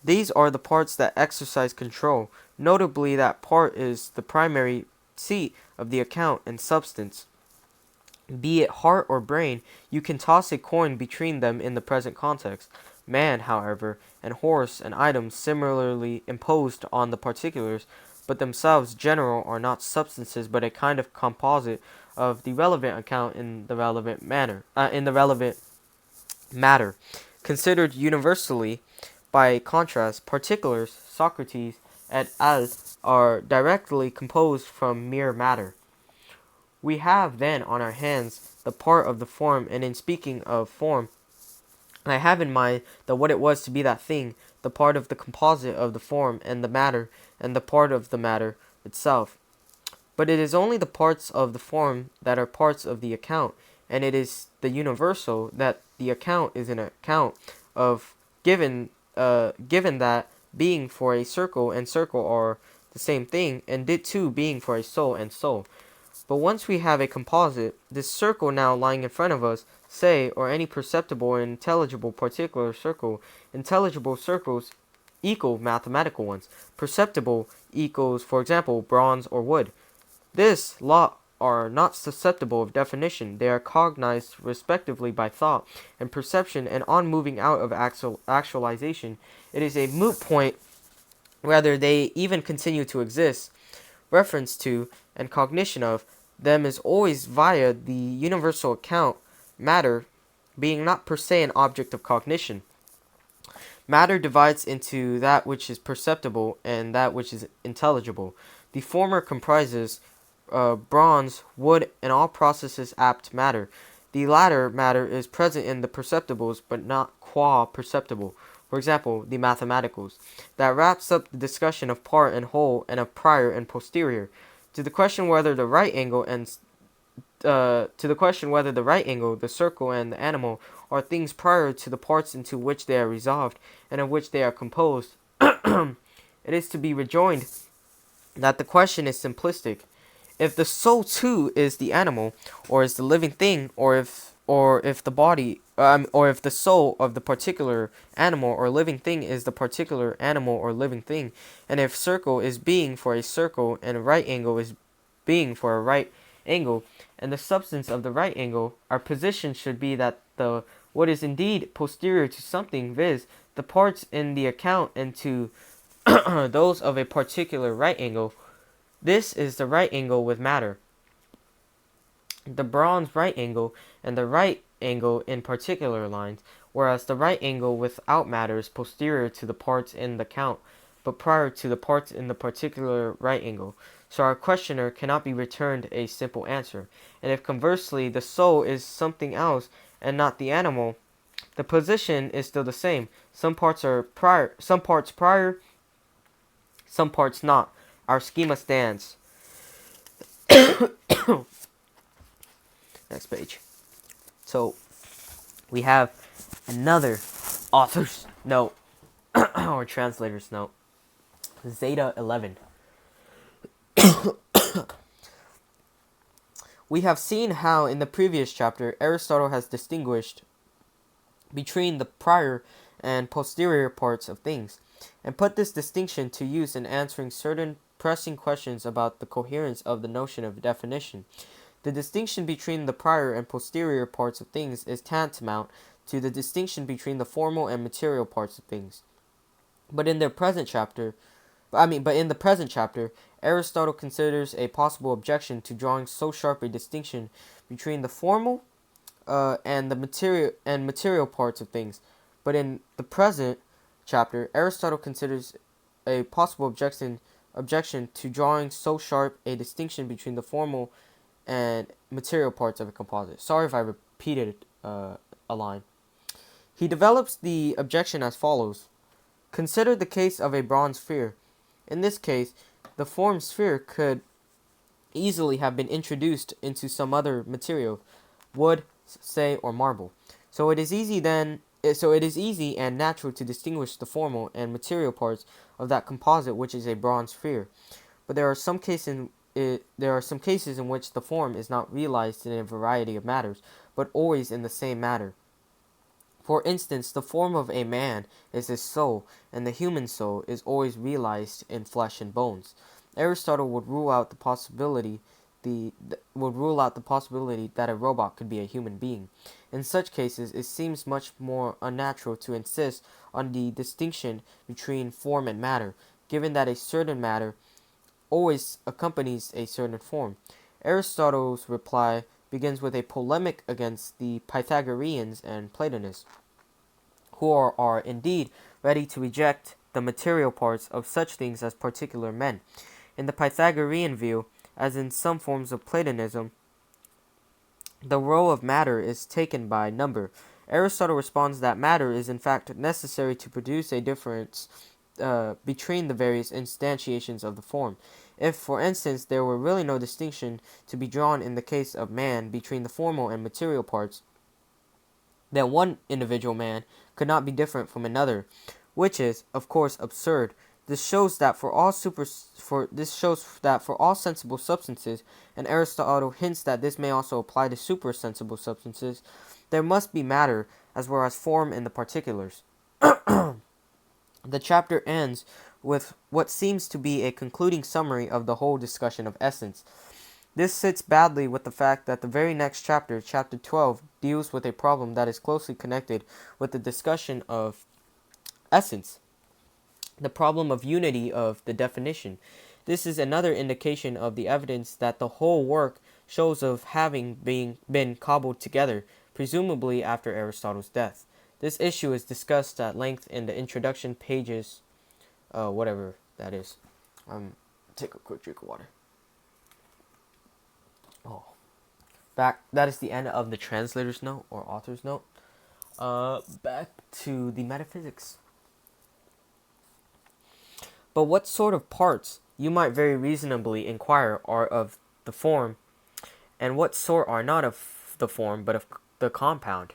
These are the parts that exercise control. Notably, that part is the primary seat of the account and substance. Be it heart or brain, you can toss a coin between them in the present context. Man, however, and horse and items similarly imposed on the particulars, but themselves general, are not substances, but a kind of composite of the relevant account in the relevant matter. Considered universally, by contrast, particulars, Socrates et al., are directly composed from mere matter. We have then on our hands the part of the form, and in speaking of form, I have in mind that what it was to be that thing, the part of the composite of the form and the matter, and the part of the matter itself. But it is only the parts of the form that are parts of the account, and it is the universal that the account is an account of given that being for a circle and circle are the same thing, and it too being for a soul and soul. But once we have a composite, this circle now lying in front of us, say, or any perceptible or intelligible particular circle, intelligible circles equal mathematical ones. Perceptible equals, for example, bronze or wood. This law are not susceptible of definition. They are cognized respectively by thought and perception, and on moving out of actualization, it is a moot point whether they even continue to exist. Reference to and cognition of them is always via the universal account, matter being not per se an object of cognition. Matter divides into that which is perceptible and that which is intelligible. The former comprises bronze, wood, and all processes apt matter. The latter matter is present in the perceptibles, but not qua perceptible. For example, the mathematicals. That wraps up the discussion of part and whole and of prior and posterior. To the question whether the right angle, the circle, and the animal are things prior to the parts into which they are resolved and of which they are composed, it is to be rejoined that the question is simplistic. If the soul too is the animal, or is the living thing, or if the soul of the particular animal or living thing is the particular animal or living thing, and if circle is being for a circle and right angle is being for a right angle, and the substance of the right angle, our position should be that the what is indeed posterior to something, viz., the parts in the account, and to those of a particular right angle. This is the right angle with matter, the bronze right angle, and the right angle in particular lines, whereas the right angle without matter is posterior to the parts in the count, but prior to the parts in the particular right angle. So our questioner cannot be returned a simple answer. And if conversely the soul is something else and not the animal, the position is still the same. Some parts prior, some parts not. Our schema stands. Next page. So we have another author's note or translator's note. Zeta 11. We have seen how in the previous chapter Aristotle has distinguished between the prior and posterior parts of things, and put this distinction to use in answering certain pressing questions about the coherence of the notion of definition. The distinction between the prior and posterior parts of things is tantamount to the distinction between the formal and material parts of things. But in the present chapter, Aristotle considers a possible objection to drawing so sharp a distinction between the formal and the material parts of things. But in the present chapter, Aristotle considers a possible objection to drawing so sharp a distinction between the formal and material parts of a composite. Sorry if I repeated a line. He develops the objection as follows. Consider the case of a bronze sphere. In this case, the form sphere could easily have been introduced into some other material, wood, say, or marble. So it is easy and natural to distinguish the formal and material parts of that composite which is a bronze sphere. But there are some cases in which the form is not realized in a variety of matters, but always in the same matter. For instance, the form of a man is his soul, and the human soul is always realized in flesh and bones. Aristotle would rule out the possibility that a robot could be a human being. In such cases, it seems much more unnatural to insist on the distinction between form and matter, given that a certain matter always accompanies a certain form. Aristotle's reply begins with a polemic against the Pythagoreans and Platonists, who are indeed ready to reject the material parts of such things as particular men. In the Pythagorean view, as in some forms of Platonism, the role of matter is taken by number. Aristotle responds that matter is in fact necessary to produce a difference between the various instantiations of the form. If, for instance, there were really no distinction to be drawn in the case of man between the formal and material parts, then one individual man could not be different from another, which is, of course, absurd. This shows that for all sensible substances, and Aristotle hints that this may also apply to supersensible substances, there must be matter as well as form in the particulars. The chapter ends with what seems to be a concluding summary of the whole discussion of essence. This sits badly with the fact that the very next chapter, chapter 12, deals with a problem that is closely connected with the discussion of essence, the problem of unity of the definition. This is another indication of the evidence that the whole work shows of having been cobbled together, presumably after Aristotle's death. This issue is discussed at length in the introduction pages, whatever that is. Take a quick drink of water. Oh, back. That is the end of the translator's note or author's note. Back to the metaphysics. But what sort of parts, you might very reasonably inquire, are of the form, and what sort are not of the form but of the compound?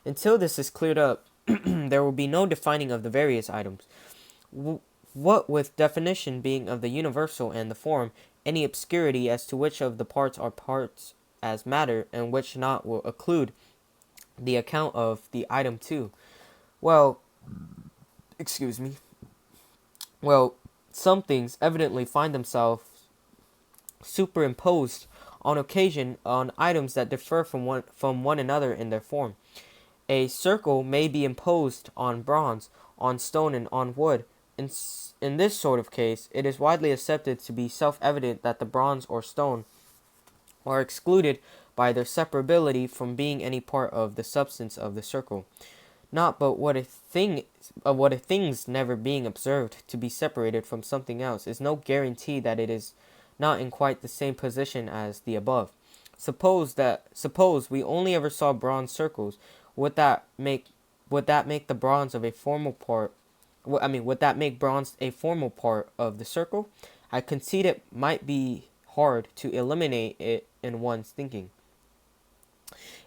Until this is cleared up, there will be no defining of the various items. What with definition being of the universal and the form, any obscurity as to which of the parts are parts as matter and which not will occlude the account of the item too. Well, some things evidently find themselves superimposed on occasion on items that differ from one another in their form. A circle may be imposed on bronze, on stone, and on wood. In this sort of case, it is widely accepted to be self-evident that the bronze or stone are excluded by their separability from being any part of the substance of the circle. Not but what a thing's never being observed to be separated from something else is no guarantee that it is not in quite the same position as the above. Suppose we only ever saw bronze circles. Would that make the bronze of a formal part? Would that make bronze a formal part of the circle? I concede it might be hard to eliminate it in one's thinking.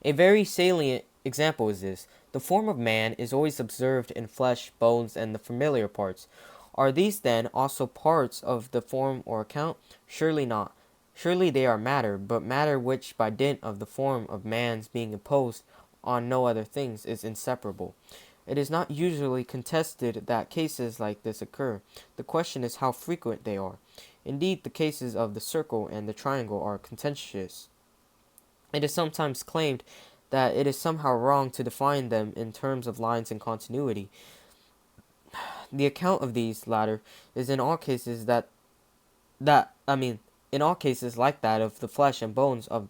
A very salient example is this. The form of man is always observed in flesh, bones, and the familiar parts. Are these then also parts of the form or account? Surely not. Surely they are matter, but matter which by dint of the form of man's being imposed on no other things is inseparable. It is not usually contested that cases like this occur. The question is how frequent they are. Indeed, the cases of the circle and the triangle are contentious. It is sometimes claimed that it is somehow wrong to define them in terms of lines and continuity. The account of these latter is in all cases in all cases like that of the flesh and bones of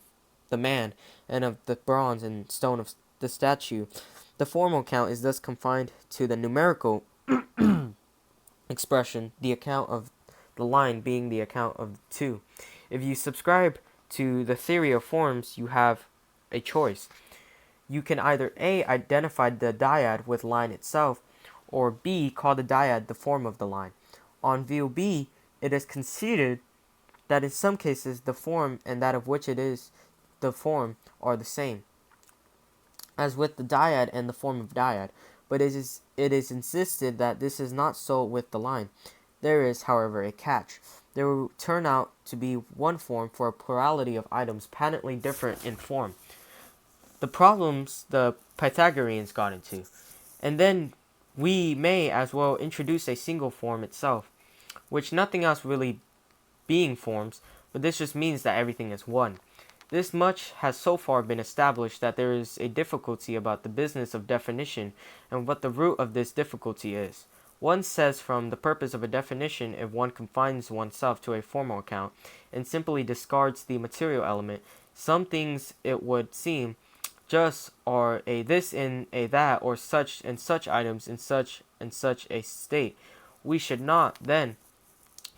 the man and of the bronze and stone of the statue. The formal account is thus confined to the numerical expression, the account of the line being the account of the two. If you subscribe to the theory of forms, you have a choice. You can either A. identify the dyad with line itself, or B. call the dyad the form of the line. On view B, it is conceded that in some cases the form and that of which it is the form are the same, as with the dyad and the form of dyad, but it is insisted that this is not so with the line. There is, however, a catch. There will turn out to be one form for a plurality of items patently different in form. The problems the Pythagoreans got into. And then we may as well introduce a single form itself, which nothing else really being forms, but this just means that everything is one. This much has so far been established that there is a difficulty about the business of definition and what the root of this difficulty is. One says from the purpose of a definition, if one confines oneself to a formal account and simply discards the material element, some things, it would seem, just are a this in a that, or such and such items in such and such a state. We should not, then,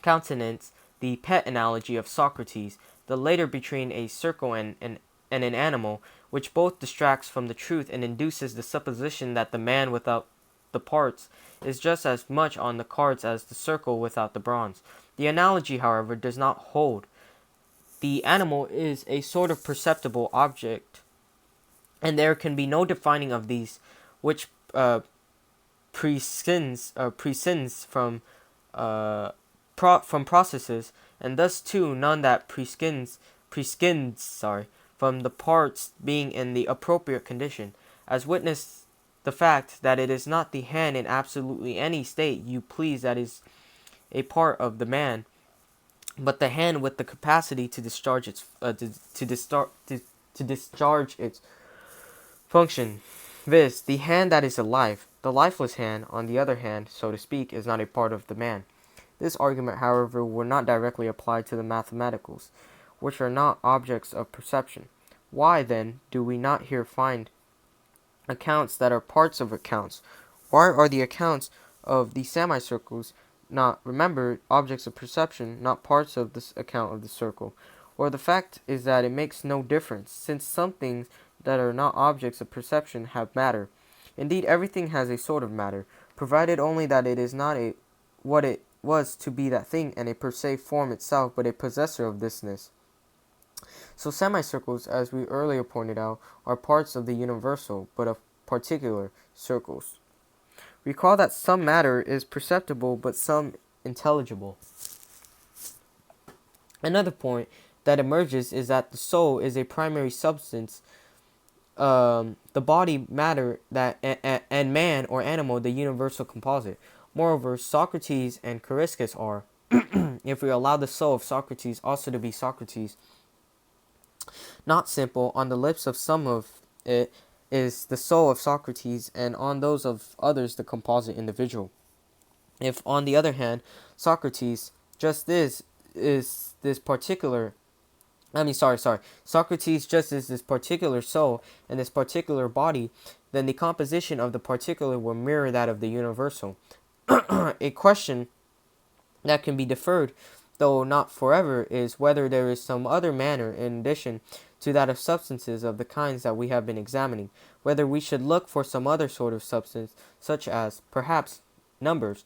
countenance the pet analogy of Socrates, the later between a circle and an animal, which both distracts from the truth and induces the supposition that the man without the parts is just as much on the cards as the circle without the bronze. The analogy, however, does not hold. The animal is a sort of perceptible object, and there can be no defining of these which prescinds from processes, and thus too none that prescinds from the parts being in the appropriate condition, as witness the fact that it is not the hand in absolutely any state you please that is a part of the man, but the hand with the capacity to discharge its to discharge its function, viz., the hand that is alive. The lifeless hand, on the other hand, so to speak, is not a part of the man. This argument, however, will not directly apply to the mathematicals, which are not objects of perception. Why, then, do we not here find accounts that are parts of accounts? Why are the accounts of the semicircles not, remember, objects of perception, not parts of this account of the circle? Or the fact is that it makes no difference, since some things that are not objects of perception have matter. Indeed, everything has a sort of matter, provided only that it is not a what it was to be that thing and a per se form itself, but a possessor of thisness. So semicircles, as we earlier pointed out, are parts of the universal, but of particular circles. Recall that some matter is perceptible, but some intelligible. Another point that emerges is that the soul is a primary substance, the body, matter, that and man or animal, the universal composite. Moreover, Socrates and Chariscus are, if we allow the soul of Socrates also to be Socrates, not simple. On the lips of some of it is the soul of Socrates, and on those of others the composite individual. If, on the other hand, Socrates just is this particular Socrates just is this particular soul and this particular body, then the composition of the particular will mirror that of the universal. A question that can be deferred, though not forever, is whether there is some other manner in addition to that of substances of the kinds that we have been examining, whether we should look for some other sort of substance, such as, perhaps, numbers.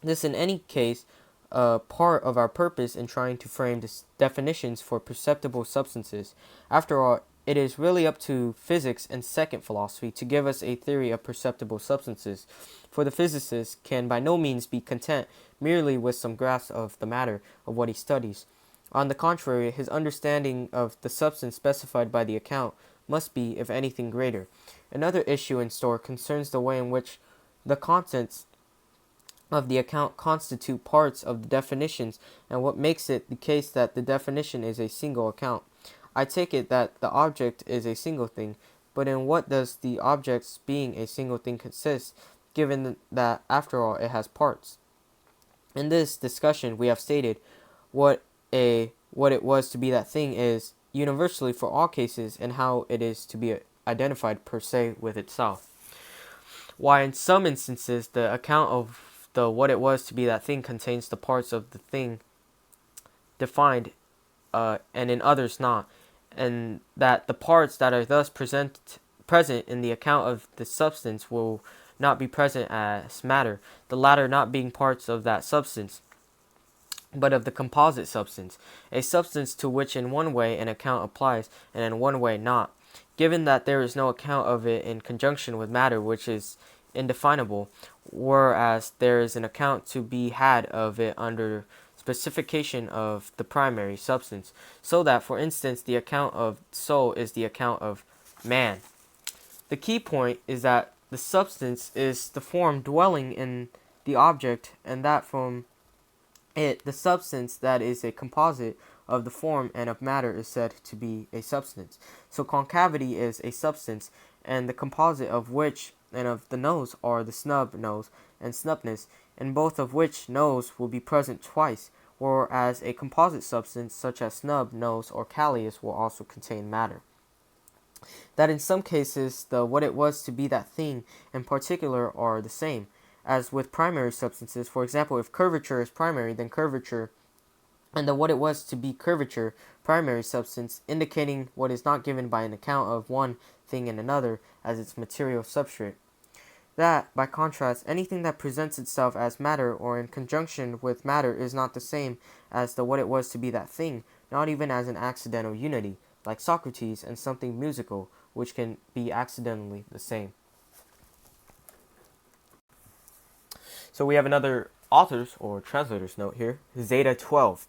This, in any case, part of our purpose in trying to frame definitions for perceptible substances. After all, it is really up to physics and second philosophy to give us a theory of perceptible substances, for the physicist can by no means be content merely with some grasp of the matter of what he studies. On the contrary, his understanding of the substance specified by the account must be, if anything, greater. Another issue in store concerns the way in which the contents of the account constitute parts of the definitions, and what makes it the case that the definition is a single account. I take it that the object is a single thing, but in what does the object's being a single thing consist, given that, after all, it has parts? In this discussion, we have stated what it was to be that thing is universally for all cases, and how it is to be identified per se with itself. Why, in some instances, the account of the what it was to be that thing contains the parts of the thing defined, and in others not, and that the parts that are thus present in the account of the substance will not be present as matter, the latter not being parts of that substance, but of the composite substance, a substance to which in one way an account applies, and in one way not, given that there is no account of it in conjunction with matter which is indefinable, whereas there is an account to be had of it under specification of the primary substance, so that, for instance, the account of soul is the account of man. The key point is that the substance is the form dwelling in the object, and that from it, the substance that is a composite of the form and of matter is said to be a substance. So concavity is a substance, and the composite of which and of the nose are the snub nose and snubness, in both of which nose will be present twice, whereas a composite substance such as snub, nose, or callius will also contain matter. That in some cases the what it was to be that thing in particular are the same, as with primary substances. For example, if curvature is primary, then curvature and the what it was to be curvature, primary substance, indicating what is not given by an account of one thing in another as its material substrate. That, by contrast, anything that presents itself as matter or in conjunction with matter is not the same as the what it was to be that thing, not even as an accidental unity, like Socrates and something musical, which can be accidentally the same. So we have another author's or translator's note here, Zeta 12.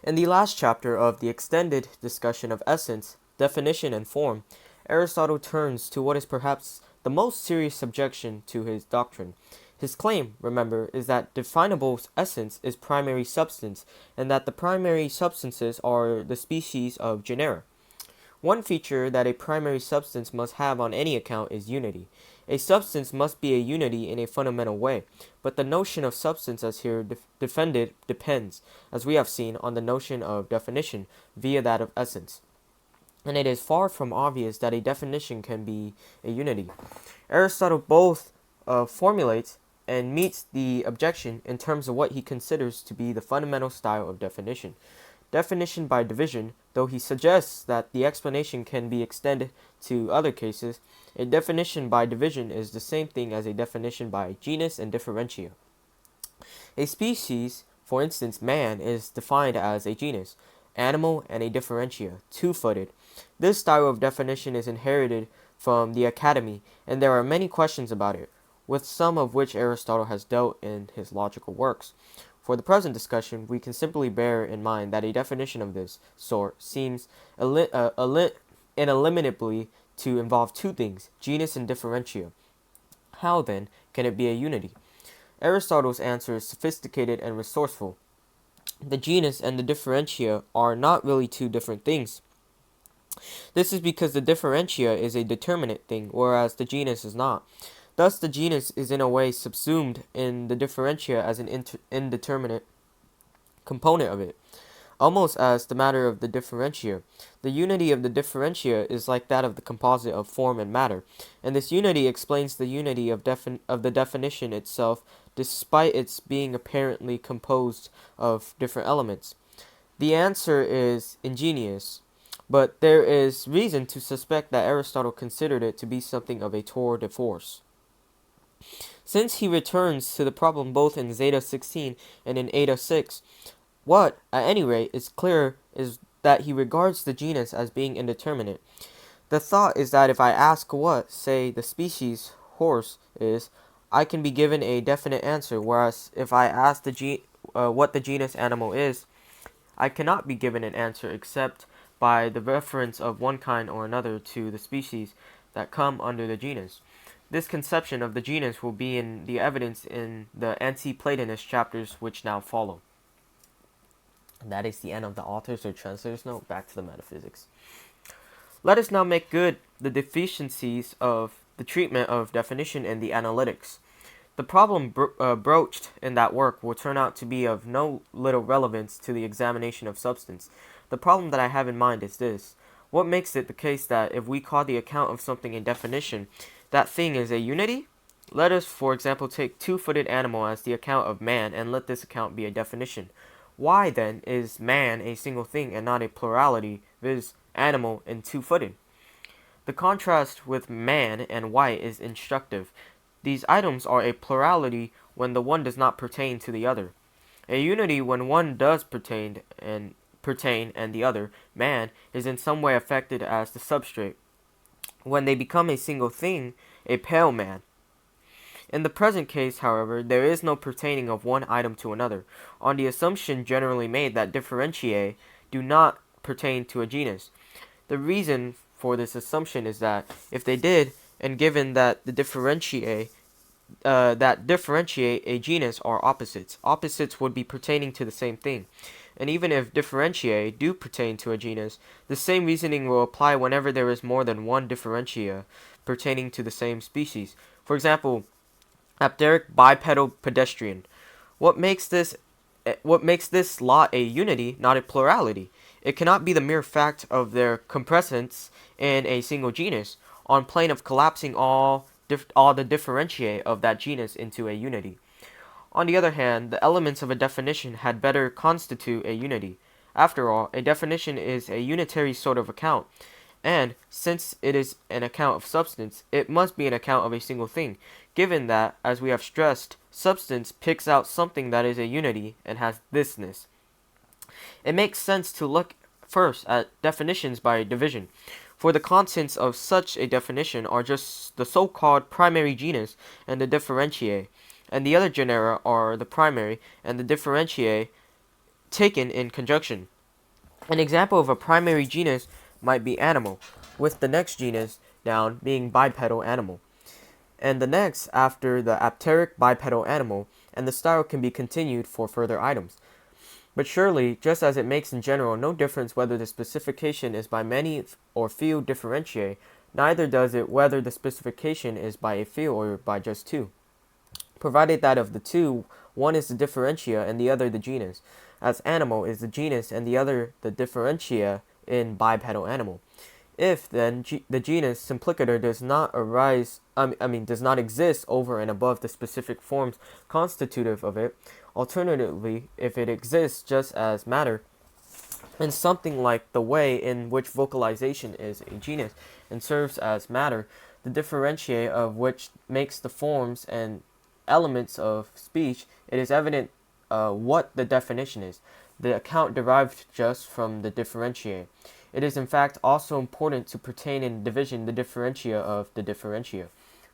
In the last chapter of the extended discussion of essence, definition, and form, Aristotle turns to what is perhaps the most serious objection to his doctrine. His claim, remember, is that definable essence is primary substance, and that the primary substances are the species of genera. One feature that a primary substance must have on any account is unity. A substance must be a unity in a fundamental way, but the notion of substance as here defended depends, as we have seen, on the notion of definition via that of essence. And it is far from obvious that a definition can be a unity. Aristotle both formulates and meets the objection in terms of what he considers to be the fundamental style of definition. Definition by division, though he suggests that the explanation can be extended to other cases, a definition by division is the same thing as a definition by genus and differentia. A species, for instance man, is defined as a genus, animal, and a differentia, two-footed. This style of definition is inherited from the Academy, and there are many questions about it, with some of which Aristotle has dealt in his logical works. For the present discussion, we can simply bear in mind that a definition of this sort seems ineliminably to involve two things, genus and differentia. How, then, can it be a unity? Aristotle's answer is sophisticated and resourceful. The genus and the differentia are not really two different things. This is because the differentia is a determinate thing, whereas the genus is not. Thus, the genus is in a way subsumed in the differentia as an indeterminate component of it, almost as the matter of the differentia. The unity of the differentia is like that of the composite of form and matter, and this unity explains the unity of the definition itself, despite its being apparently composed of different elements. The answer is ingenious, but there is reason to suspect that Aristotle considered it to be something of a tour de force. Since he returns to the problem both in Zeta 16 and in Eta 6, what, at any rate, is clear is that he regards the genus as being indeterminate. The thought is that if I ask what, say, the species horse is, I can be given a definite answer, whereas if I ask what the genus animal is, I cannot be given an answer except by the reference of one kind or another to the species that come under the genus. This conception of the genus will be in the evidence in the anti-Platonist chapters which now follow. And that is the end of the author's or translator's note. Back to the metaphysics. Let us now make good the deficiencies of the treatment of definition in the analytics. The problem broached in that work will turn out to be of no little relevance to the examination of substance. The problem that I have in mind is this. What makes it the case that if we call the account of something a definition, that thing is a unity? Let us, for example, take two-footed animal as the account of man, and let this account be a definition. Why, then, is man a single thing and not a plurality, viz., animal and two-footed? The contrast with man and white is instructive. These items are a plurality when the one does not pertain to the other. A unity when one does pertain and the other, man, is in some way affected as the substrate. When they become a single thing, a pale man. In the present case, however, there is no pertaining of one item to another, on the assumption generally made that differentiae do not pertain to a genus. The reason for this assumption is that if they did, and given that the differentiae a genus are opposites, opposites would be pertaining to the same thing. And even if differentiae do pertain to a genus, the same reasoning will apply whenever there is more than one differentia pertaining to the same species. For example, apteric bipedal pedestrian. What makes this lot a unity, not a plurality? It cannot be the mere fact of their compresence in a single genus, on plane of collapsing all the differentiae of that genus into a unity. On the other hand, the elements of a definition had better constitute a unity. After all, a definition is a unitary sort of account, And since it is an account of substance, it must be an account of a single thing, given that, as we have stressed, substance picks out something that is a unity and has thisness. It makes sense to look first at definitions by division, for the contents of such a definition are just the so-called primary genus and the differentiae, and the other genera are the primary and the differentiae taken in conjunction. An example of a primary genus might be animal, with the next genus down being bipedal animal, and the next after the apteric bipedal animal, and the style can be continued for further items. But surely, just as it makes in general no difference whether the specification is by many or few differentiae, neither does it whether the specification is by a few or by just two, provided that of the two, one is the differentia and the other the genus, as animal is the genus and the other the differentia in bipedal animal. If then the genus simplicator does not does not exist over and above the specific forms constitutive of it, alternatively, if it exists just as matter, in something like the way in which vocalization is a genus and serves as matter, the differentiae of which makes the forms and elements of speech, it is evident what the definition is, the account derived just from the differentiae. It is in fact also important to pertain in division the differentia of the differentia.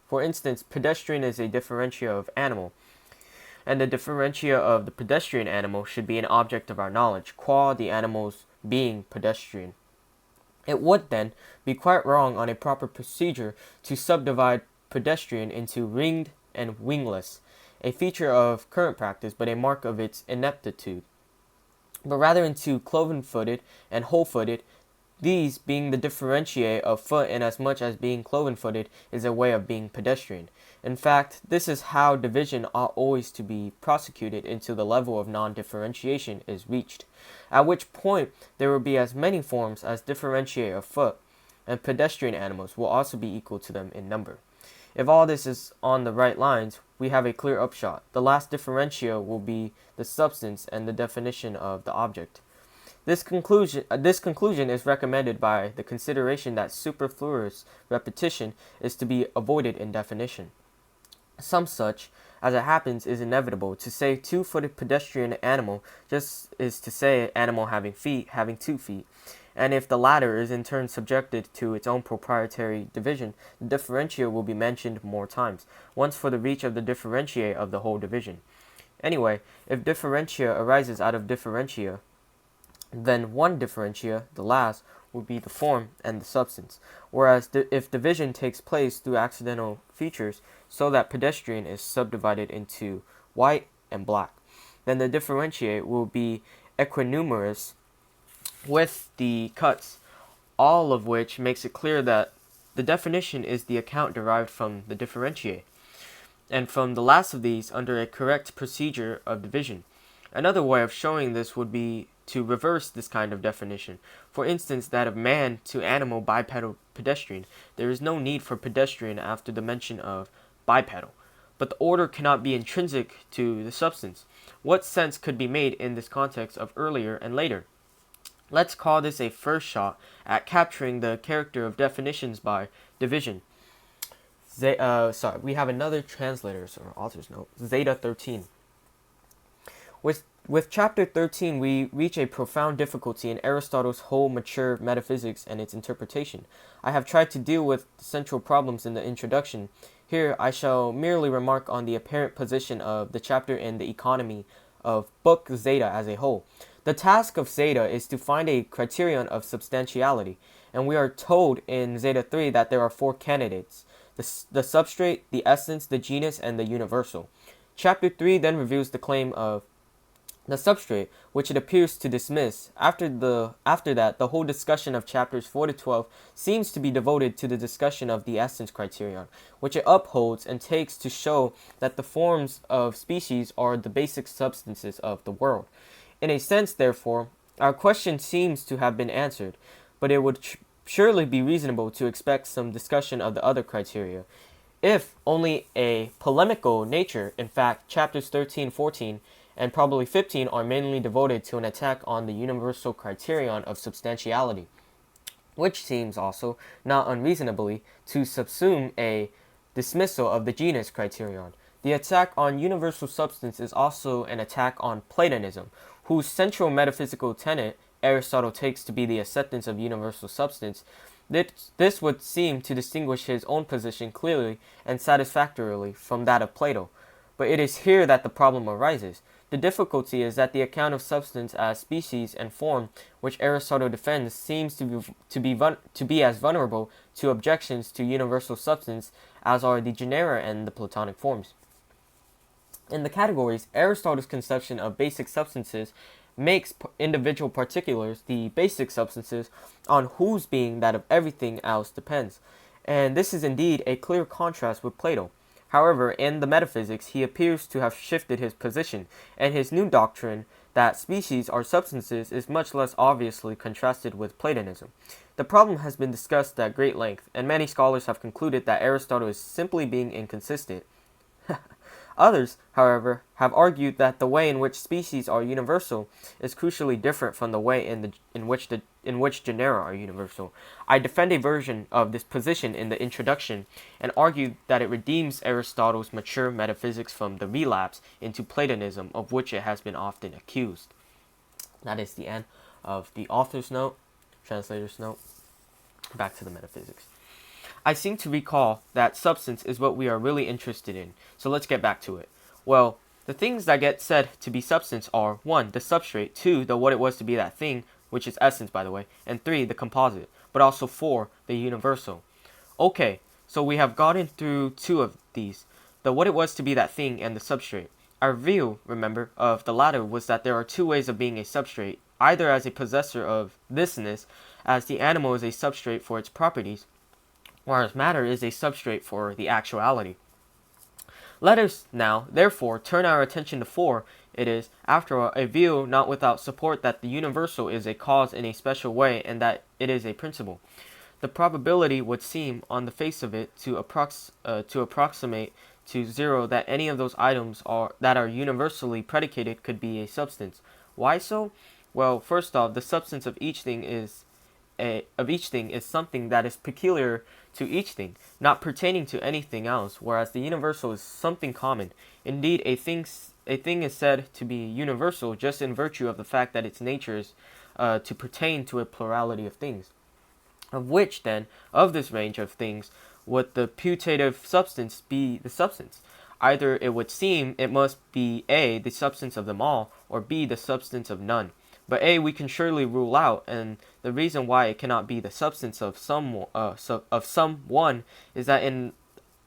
For instance, pedestrian is a differentia of animal, and the differentia of the pedestrian animal should be an object of our knowledge, qua the animal's being pedestrian. It would, then, be quite wrong on a proper procedure to subdivide pedestrian into ringed and wingless, a feature of current practice but a mark of its ineptitude, but rather into cloven-footed and whole-footed, these being the differentiae of foot inasmuch as being cloven-footed is a way of being pedestrian. In fact, this is how division ought always to be prosecuted until the level of non-differentiation is reached, at which point there will be as many forms as differentiae of foot, and pedestrian animals will also be equal to them in number. If all this is on the right lines, we have a clear upshot. The last differentia will be the substance and the definition of the object. This conclusion is recommended by the consideration that superfluous repetition is to be avoided in definition. Some such, as it happens, is inevitable. To say two-footed pedestrian animal just is to say animal having feet, having 2 feet. And if the latter is in turn subjected to its own proprietary division, the differentia will be mentioned more times, once for the reach of the differentiae of the whole division. Anyway, if differentia arises out of differentia, then one differentia, the last, will be the form and the substance, whereas if division takes place through accidental features, so that pedestrian is subdivided into white and black, then the differentiae will be equinumerous with the cuts, all of which makes it clear that the definition is the account derived from the differentiae, and from the last of these under a correct procedure of division. Another way of showing this would be to reverse this kind of definition. For instance, that of man to animal bipedal pedestrian. There is no need for pedestrian after the mention of bipedal, but the order cannot be intrinsic to the substance. What sense could be made in this context of earlier and later? Let's call this a first shot at capturing the character of definitions by division. We have another translator's or author's note, Zeta 13. With chapter 13, we reach a profound difficulty in Aristotle's whole mature metaphysics and its interpretation. I have tried to deal with the central problems in the introduction. Here, I shall merely remark on the apparent position of the chapter in the economy of book Zeta as a whole. The task of Zeta is to find a criterion of substantiality, and we are told in Zeta 3 that there are 4 candidates: the substrate, the essence, the genus, and the universal. Chapter 3 then reviews the claim of the substrate, which it appears to dismiss. After that, the whole discussion of chapters 4 to 12 seems to be devoted to the discussion of the essence criterion, which it upholds and takes to show that the forms of species are the basic substances of the world. In a sense, therefore, our question seems to have been answered, but it would surely be reasonable to expect some discussion of the other criteria, if only a polemical nature. In fact, chapters 13, 14, and probably 15 are mainly devoted to an attack on the universal criterion of substantiality. which seems also, not unreasonably, to subsume a dismissal of the genus criterion. The attack on universal substance is also an attack on Platonism, whose central metaphysical tenet Aristotle takes to be the acceptance of universal substance. This would seem to distinguish his own position clearly and satisfactorily from that of Plato. But it is here that the problem arises. The difficulty is that the account of substance as species and form, which Aristotle defends, seems to be as vulnerable to objections to universal substance as are the genera and the Platonic forms. In the categories, Aristotle's conception of basic substances makes individual particulars the basic substances on whose being that of everything else depends. And this is indeed a clear contrast with Plato. However, in the Metaphysics, he appears to have shifted his position, and his new doctrine that species are substances is much less obviously contrasted with Platonism. The problem has been discussed at great length, and many scholars have concluded that Aristotle is simply being inconsistent. Others, however, have argued that the way in which species are universal is crucially different from the way in which genera are universal. I defend a version of this position in the introduction and argue that it redeems Aristotle's mature metaphysics from the relapse into Platonism of which it has been often accused. That is the end of the author's note, translator's note. Back to the metaphysics. I seem to recall that substance is what we are really interested in, so let's get back to it. Well, the things that get said to be substance are 1. The substrate, 2. The what it was to be that thing, which is essence by the way, and 3. The composite, but also 4. The universal. Okay, so we have gotten through 2 of these, the what it was to be that thing and the substrate. Our view, remember, of the latter was that there are 2 ways of being a substrate, either as a possessor of thisness, as the animal is a substrate for its properties, whereas matter is a substrate for the actuality. Let us now, therefore, turn our attention to 4. It is, after all, a view not without support that the universal is a cause in a special way and that it is a principle. The probability would seem, on the face of it, to approximate to 0 that any of those items that are universally predicated could be a substance. Why so? Well, first off, the substance of each thing is something that is peculiar to each thing, not pertaining to anything else, whereas the universal is something common. Indeed, a thing is said to be universal just in virtue of the fact that its nature is to pertain to a plurality of things. Of which, then, of this range of things, would the putative substance be the substance? Either it would seem it must be A, the substance of them all, or B, the substance of none. But A we can surely rule out, and the reason why it cannot be the substance of some one is that in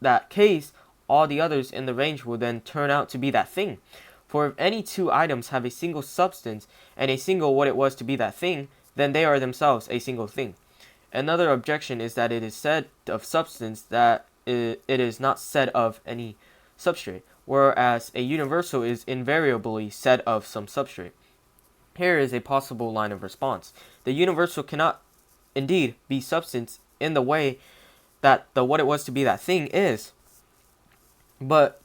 that case, all the others in the range will then turn out to be that thing. For if any 2 items have a single substance and a single what it was to be that thing, then they are themselves a single thing. Another objection is that it is said of substance that it is not said of any substrate, whereas a universal is invariably said of some substrate. Here is a possible line of response. The universal cannot indeed be substance in the way that the what it was to be that thing is, but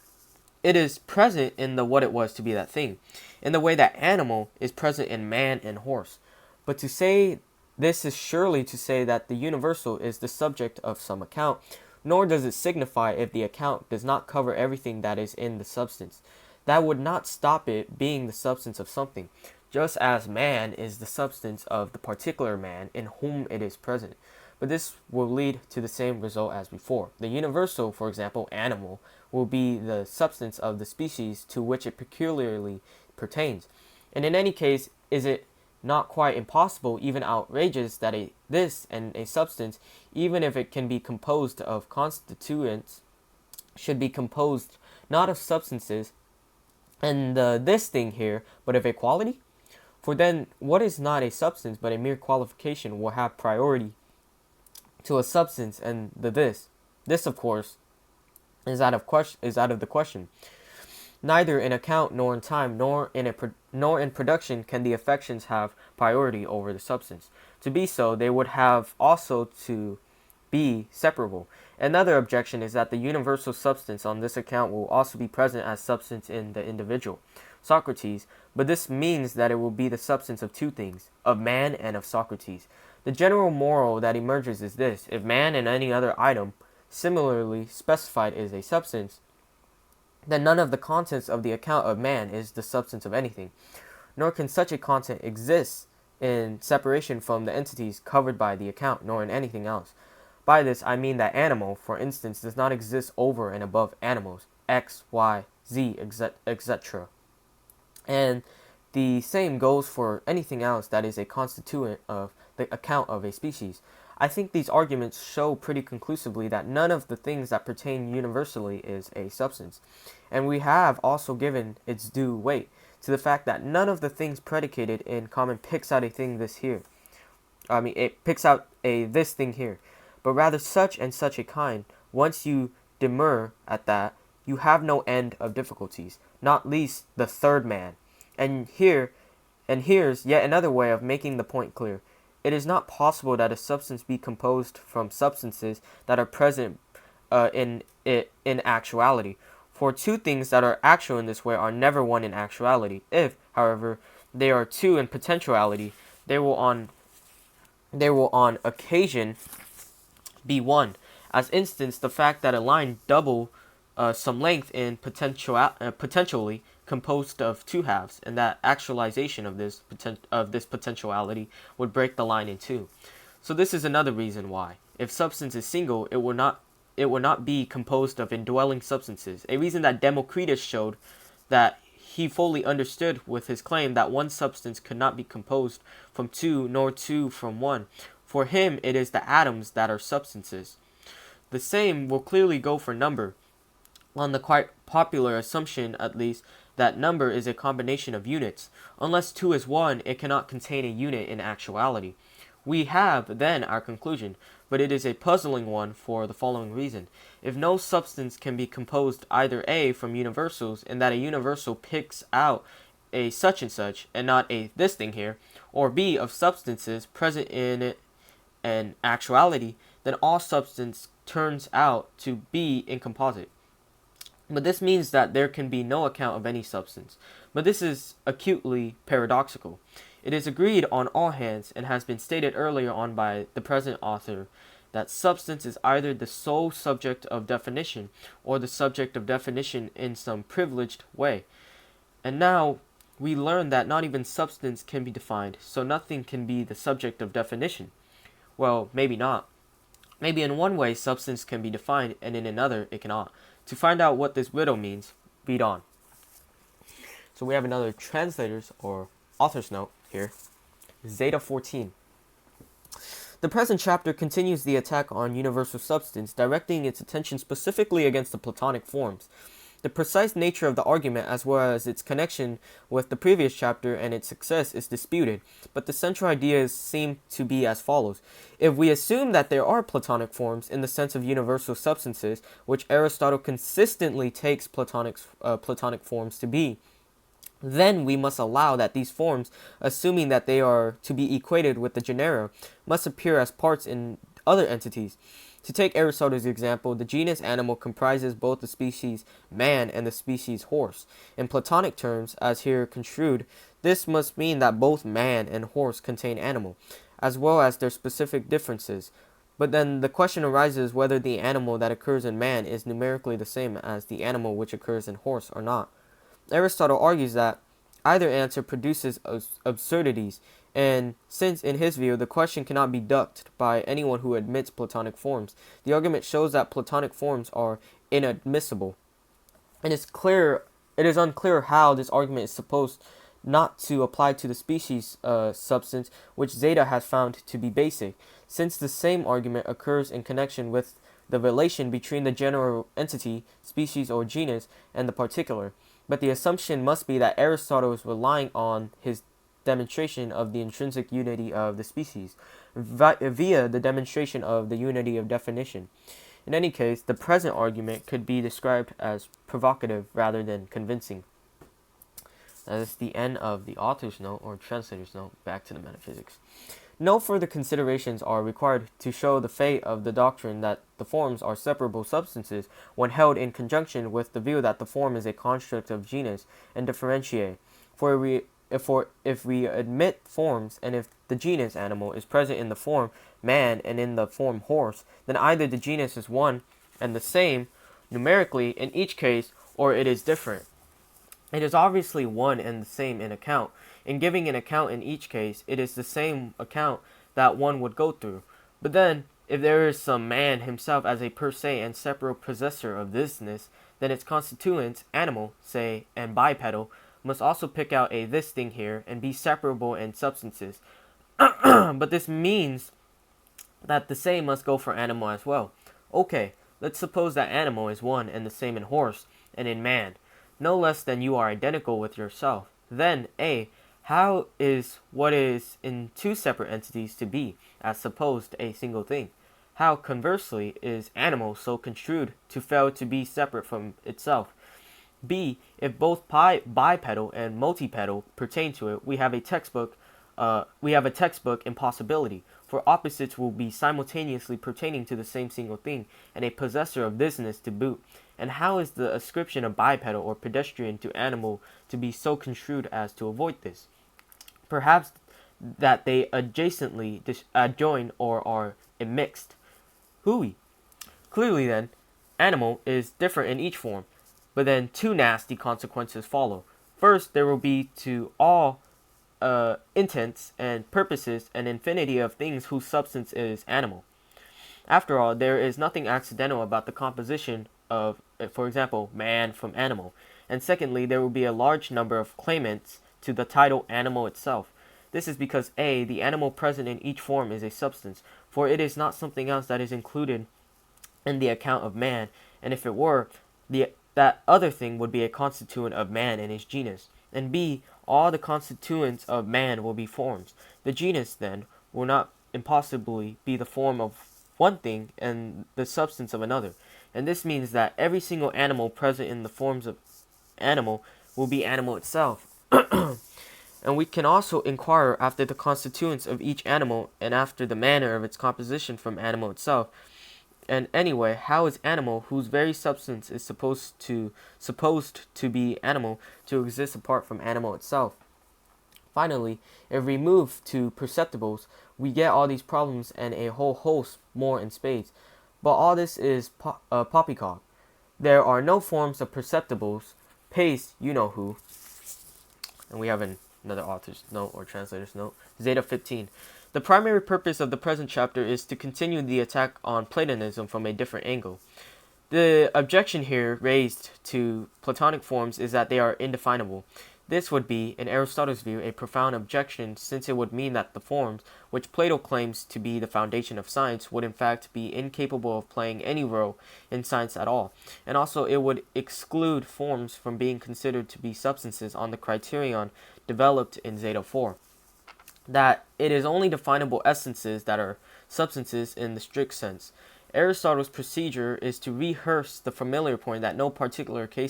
it is present in the what it was to be that thing, in the way that animal is present in man and horse. But to say this is surely to say that the universal is the subject of some account, nor does it signify if the account does not cover everything that is in the substance. That would not stop it being the substance of something, just as man is the substance of the particular man in whom it is present. But this will lead to the same result as before. The universal, for example, animal, will be the substance of the species to which it peculiarly pertains. And in any case, is it not quite impossible, even outrageous, that this and a substance, even if it can be composed of constituents, should be composed not of substances, and this thing here, but of a quality? For then, what is not a substance but a mere qualification will have priority to a substance and the this. This, of course, is out of the question. Neither in account nor in time nor in production can the affections have priority over the substance. To be so, they would have also to be separable. Another objection is that the universal substance on this account will also be present as substance in the individual. Socrates, but this means that it will be the substance of two things, of man and of Socrates. The general moral that emerges is this: if man and any other item similarly specified is a substance, then none of the contents of the account of man is the substance of anything, nor can such a content exist in separation from the entities covered by the account, nor in anything else. By this I mean that animal, for instance, does not exist over and above animals, X, Y, Z, etc. And the same goes for anything else that is a constituent of the account of a species. I think these arguments show pretty conclusively that none of the things that pertain universally is a substance. And we have also given its due weight to the fact that none of the things predicated in common picks out a thing this here. It picks out a this thing here, but rather such and such a kind. Once you demur at that, you have no end of difficulties, not least the third man. And here's yet another way of making the point clear. It is not possible that a substance be composed from substances that are present in actuality. For two things that are actual in this way are never one in actuality. If, however, they are two in potentiality, they will on occasion be one. As instance, the fact that a line double some length in potentially composed of two halves, and that actualization of this potentiality would break the line in two. So this is another reason why, if substance is single, it will not be composed of indwelling substances. A reason that Democritus showed that he fully understood with his claim that one substance could not be composed from two, nor two from one. For him, it is the atoms that are substances. The same will clearly go for number, on the quite popular assumption, at least, that number is a combination of units. Unless 2 is 1, it cannot contain a unit in actuality. We have, then, our conclusion, but it is a puzzling one for the following reason. If no substance can be composed either A, from universals, and that a universal picks out a such and not a this thing here, or B, of substances present in it and actuality, then all substance turns out to be incomposite. But this means that there can be no account of any substance. But this is acutely paradoxical. It is agreed on all hands, and has been stated earlier on by the present author, that substance is either the sole subject of definition, or the subject of definition in some privileged way. And now we learn that not even substance can be defined, so nothing can be the subject of definition. Well, maybe not. Maybe in one way substance can be defined, and in another it cannot. To find out what this riddle means, read on. So we have another translator's or author's note here. Zeta 14. The present chapter continues the attack on universal substance, directing its attention specifically against the Platonic forms. The precise nature of the argument, as well as its connection with the previous chapter and its success, is disputed, but the central ideas seem to be as follows. If we assume that there are Platonic forms in the sense of universal substances, which Aristotle consistently takes Platonic forms to be, then we must allow that these forms, assuming that they are to be equated with the genera, must appear as parts in other entities. To take Aristotle's example, the genus animal comprises both the species man and the species horse. In Platonic terms, as here construed, this must mean that both man and horse contain animal, as well as their specific differences. But then the question arises whether the animal that occurs in man is numerically the same as the animal which occurs in horse or not. Aristotle argues that either answer produces absurdities, and since, in his view, the question cannot be ducked by anyone who admits Platonic forms, the argument shows that Platonic forms are inadmissible. And it is unclear how this argument is supposed not to apply to the species substance, which Zeta has found to be basic, since the same argument occurs in connection with the relation between the general entity, species or genus, and the particular. But the assumption must be that Aristotle is relying on his demonstration of the intrinsic unity of the species via the demonstration of the unity of definition. In any case, the present argument could be described as provocative rather than convincing. That is the end of the author's note or translator's note. Back to the metaphysics. No further considerations are required to show the fate of the doctrine that the forms are separable substances when held in conjunction with the view that the form is a construct of genus and differentiae. If we admit forms, and if the genus animal is present in the form man and in the form horse, then either the genus is one and the same numerically in each case, or it is different. It is obviously one and the same in account. In giving an account in each case, it is the same account that one would go through. But then, if there is some man himself as a per se and separate possessor of thisness, then its constituents, animal, say, and bipedal, must also pick out a this thing here and be separable in substances. But this means that the same must go for animal as well. Okay, let's suppose that animal is one and the same in horse and in man, no less than you are identical with yourself. Then, A, how is what is in two separate entities to be, as supposed a single thing? How, conversely, is animal so construed to fail to be separate from itself? B, if both bipedal and multipedal pertain to it, we have a textbook impossibility, for opposites will be simultaneously pertaining to the same single thing, and a possessor of thisness to boot. And how is the ascription of bipedal or pedestrian to animal to be so construed as to avoid this? Perhaps that they adjacently adjoin or are immixed. Hooey. Clearly then, animal is different in each form, but then two nasty consequences follow. First, there will be to all intents and purposes an infinity of things whose substance is animal. After all, there is nothing accidental about the composition of, for example, man from animal. And secondly, there will be a large number of claimants to the title animal itself. This is because A, the animal present in each form is a substance, for it is not something else that is included in the account of man, and if it were, that other thing would be a constituent of man and his genus. And B, all the constituents of man will be forms. The genus, then, will not impossibly be the form of one thing and the substance of another. And this means that every single animal present in the forms of animal will be animal itself. And we can also inquire after the constituents of each animal and after the manner of its composition from animal itself. And anyway, how is animal, whose very substance is supposed to be animal, to exist apart from animal itself? Finally, if we move to perceptibles, we get all these problems and a whole host more in spades. But all this is poppycock. There are no forms of perceptibles. Pace, you know who. And we have another author's note or translator's note. Zeta 15. The primary purpose of the present chapter is to continue the attack on Platonism from a different angle. The objection here raised to Platonic forms is that they are indefinable. This would be, in Aristotle's view, a profound objection, since it would mean that the forms, which Plato claims to be the foundation of science, would in fact be incapable of playing any role in science at all. And also it would exclude forms from being considered to be substances on the criterion developed in Zeta 4. That it is only definable essences that are substances in the strict sense. Aristotle's procedure is to rehearse the familiar point that no particular can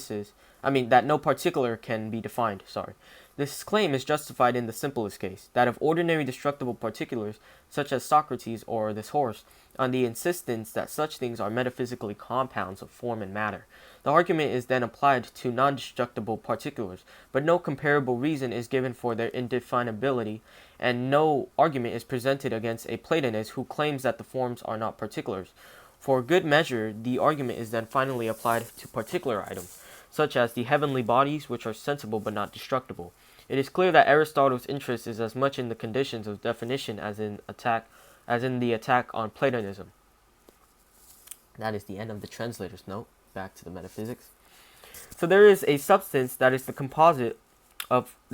be defined. This claim is justified in the simplest case, that of ordinary destructible particulars, such as Socrates or this horse, on the insistence that such things are metaphysically compounds of form and matter. The argument is then applied to non-destructible particulars, but no comparable reason is given for their indefinability, and no argument is presented against a Platonist who claims that the forms are not particulars. For good measure, the argument is then finally applied to particular items, such as the heavenly bodies, which are sensible but not destructible. It is clear that Aristotle's interest is as much in the conditions of definition as in the attack on Platonism. That is the end of the translator's note. Back to the metaphysics. So there is a substance that is the composite object,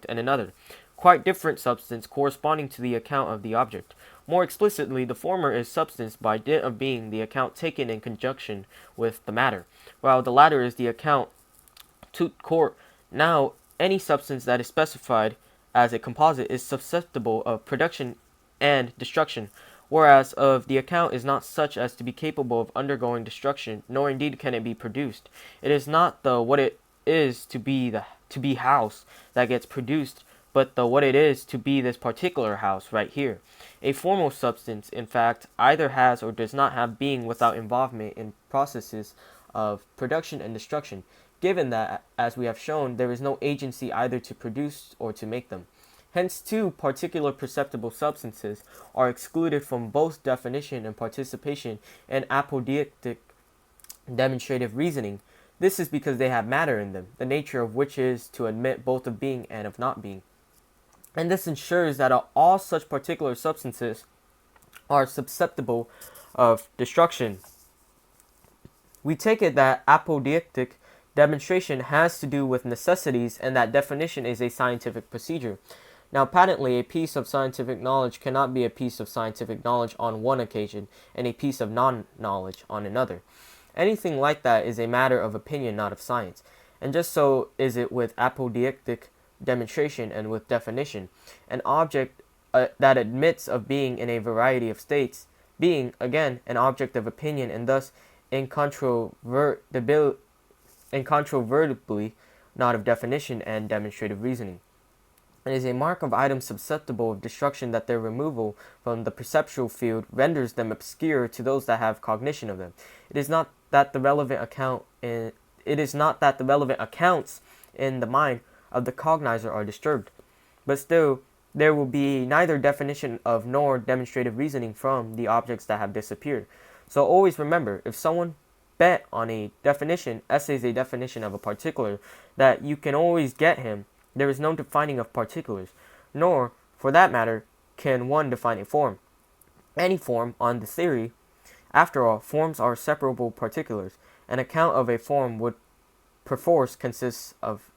and another, quite different substance corresponding to the account of the object. More explicitly, the former is substance by dint of being the account taken in conjunction with the matter, while the latter is the account tout court. Now, any substance that is specified as a composite is susceptible of production and destruction, whereas of the account is not such as to be capable of undergoing destruction, nor indeed can it be produced. It is not the what it is to be house that gets produced, but the what it is to be this particular house right here. A formal substance, in fact, either has or does not have being without involvement in processes of production and destruction, given that, as we have shown, there is no agency either to produce or to make them. Hence, two particular perceptible substances are excluded from both definition and participation in apodeictic demonstrative reasoning. This is because they have matter in them, the nature of which is to admit both of being and of not being. And this ensures that all such particular substances are susceptible of destruction. We take it that apodeictic demonstration has to do with necessities and that definition is a scientific procedure. Now, patently, a piece of scientific knowledge cannot be a piece of scientific knowledge on one occasion and a piece of non-knowledge on another. Anything like that is a matter of opinion, not of science. And just so is it with apodeictic demonstration and with definition. An object that admits of being in a variety of states, being, again, an object of opinion and thus incontrovertibly not of definition and demonstrative reasoning. It is a mark of items susceptible of destruction that their removal from the perceptual field renders them obscure to those that have cognition of them. It is not that the relevant accounts in the mind of the cognizer are disturbed, but still there will be neither definition of nor demonstrative reasoning from the objects that have disappeared. So always remember, if someone bet on a definition, essays a definition of a particular, that you can always get him. There is no defining of particulars, nor, for that matter, can one define a form. Any form, on the theory, after all, forms are separable particulars. An account of a form would perforce consist of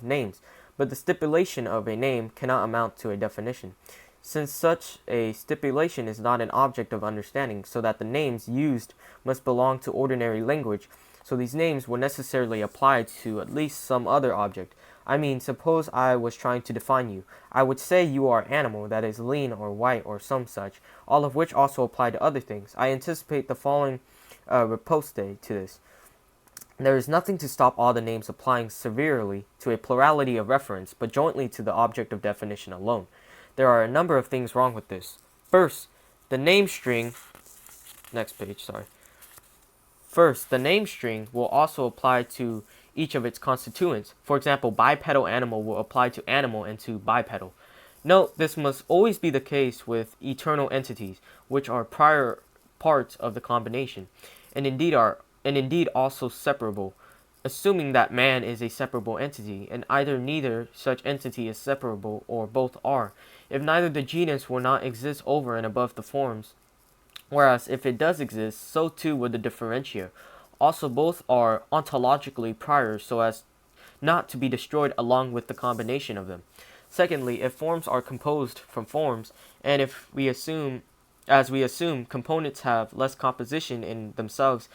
names, but the stipulation of a name cannot amount to a definition, since such a stipulation is not an object of understanding, so that the names used must belong to ordinary language, so these names will necessarily apply to at least some other object. I mean, suppose I was trying to define you. I would say you are animal, that is lean or white or some such, all of which also apply to other things. I anticipate the following riposte to this. There is nothing to stop all the names applying severely to a plurality of reference, but jointly to the object of definition alone. There are a number of things wrong with this. First, the name string will also apply to each of its constituents. For example, bipedal animal will apply to animal and to bipedal. Note, this must always be the case with eternal entities, which are prior parts of the combination, and indeed also separable, assuming that man is a separable entity, and either neither such entity is separable or both are. If neither, the genus will not exist over and above the forms, whereas if it does exist, so too would the differentia. Also, both are ontologically prior so as not to be destroyed along with the combination of them. Secondly, if forms are composed from forms, and if we assume components have less composition in themselves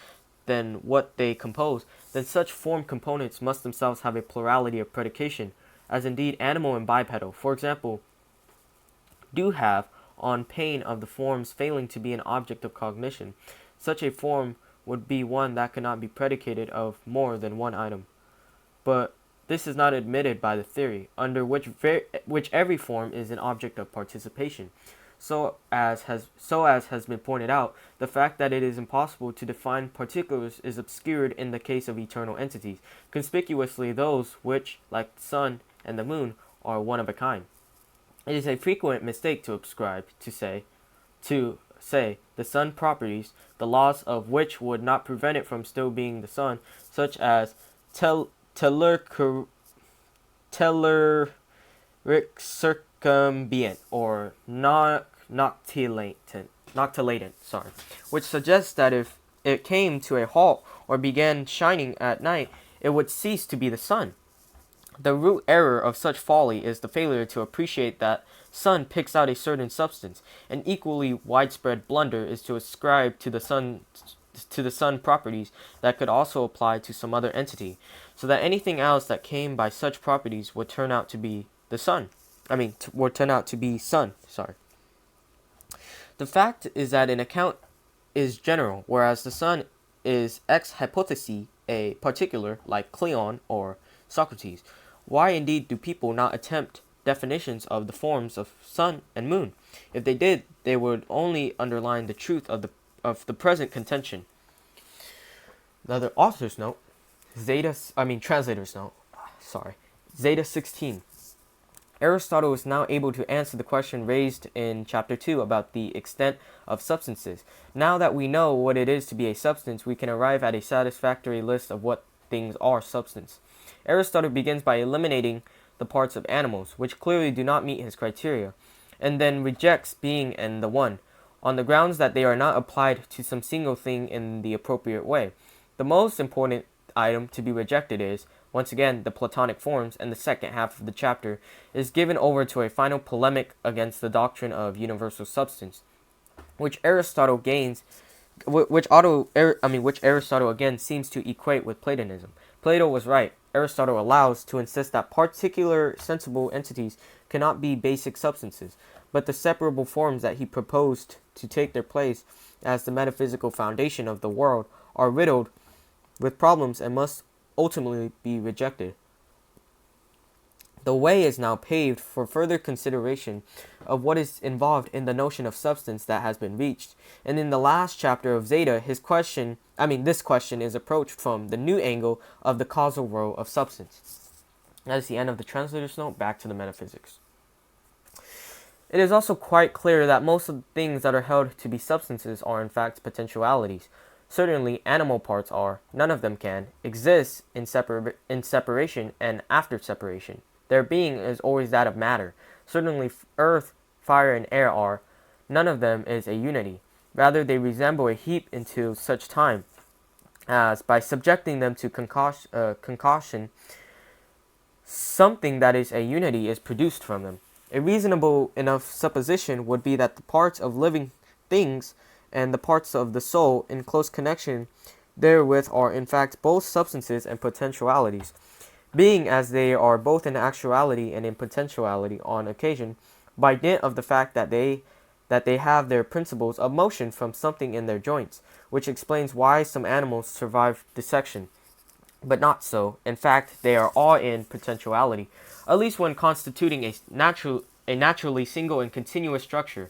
than what they compose, then such form components must themselves have a plurality of predication, as indeed animal and bipedal, for example, do have, on pain of the forms failing to be an object of cognition. Such a form would be one that cannot be predicated of more than one item. But this is not admitted by the theory, under which every form is an object of participation. So as has been pointed out, the fact that it is impossible to define particulars is obscured in the case of eternal entities, conspicuously those which, like the sun and the moon, are one of a kind. It is a frequent mistake to say the sun properties, the laws of which would not prevent it from still being the sun, such as telluric circumambient or noctilatent, which suggests that if it came to a halt or began shining at night, it would cease to be the sun. The root error of such folly is the failure to appreciate that sun picks out a certain substance. An equally widespread blunder is to ascribe to the sun properties that could also apply to some other entity, so that anything else that came by such properties would turn out to be the sun. Would turn out to be sun. The fact is that an account is general, whereas the sun is ex hypothesi a particular, like Cleon or Socrates. Why indeed do people not attempt definitions of the forms of sun and moon. If they did, they would only underline the truth of the present contention. Another author's note, translator's note, sorry, Zeta 16. Aristotle is now able to answer the question raised in chapter 2 about the extent of substances. Now that we know what it is to be a substance, we can arrive at a satisfactory list of what things are substance. Aristotle begins by eliminating the parts of animals, which clearly do not meet his criteria, and then rejects being and the one, on the grounds that they are not applied to some single thing in the appropriate way. The most important item to be rejected is, once again, the Platonic forms, and the second half of the chapter is given over to a final polemic against the doctrine of universal substance, which Aristotle again seems to equate with Platonism. Plato was right. Aristotle allows to insist that particular sensible entities cannot be basic substances, but the separable forms that he proposed to take their place as the metaphysical foundation of the world are riddled with problems and must ultimately be rejected. The way is now paved for further consideration of what is involved in the notion of substance that has been reached. And in the last chapter of Zeta, this question is approached from the new angle of the causal role of substance. That is the end of the translator's note. Back to the metaphysics. It is also quite clear that most of the things that are held to be substances are in fact potentialities. Certainly, animal parts are, none of them can, exist in separation and after separation. Their being is always that of matter. Certainly, earth, fire, and air are, none of them is a unity. Rather, they resemble a heap until such time as, by subjecting them to concoction, something that is a unity is produced from them. A reasonable enough supposition would be that the parts of living things and the parts of the soul in close connection therewith are in fact both substances and potentialities, being as they are both in actuality and in potentiality on occasion, by dint of the fact that they have their principles of motion from something in their joints, which explains why some animals survive dissection, but not so. In fact, they are all in potentiality, at least when constituting a naturally single and continuous structure.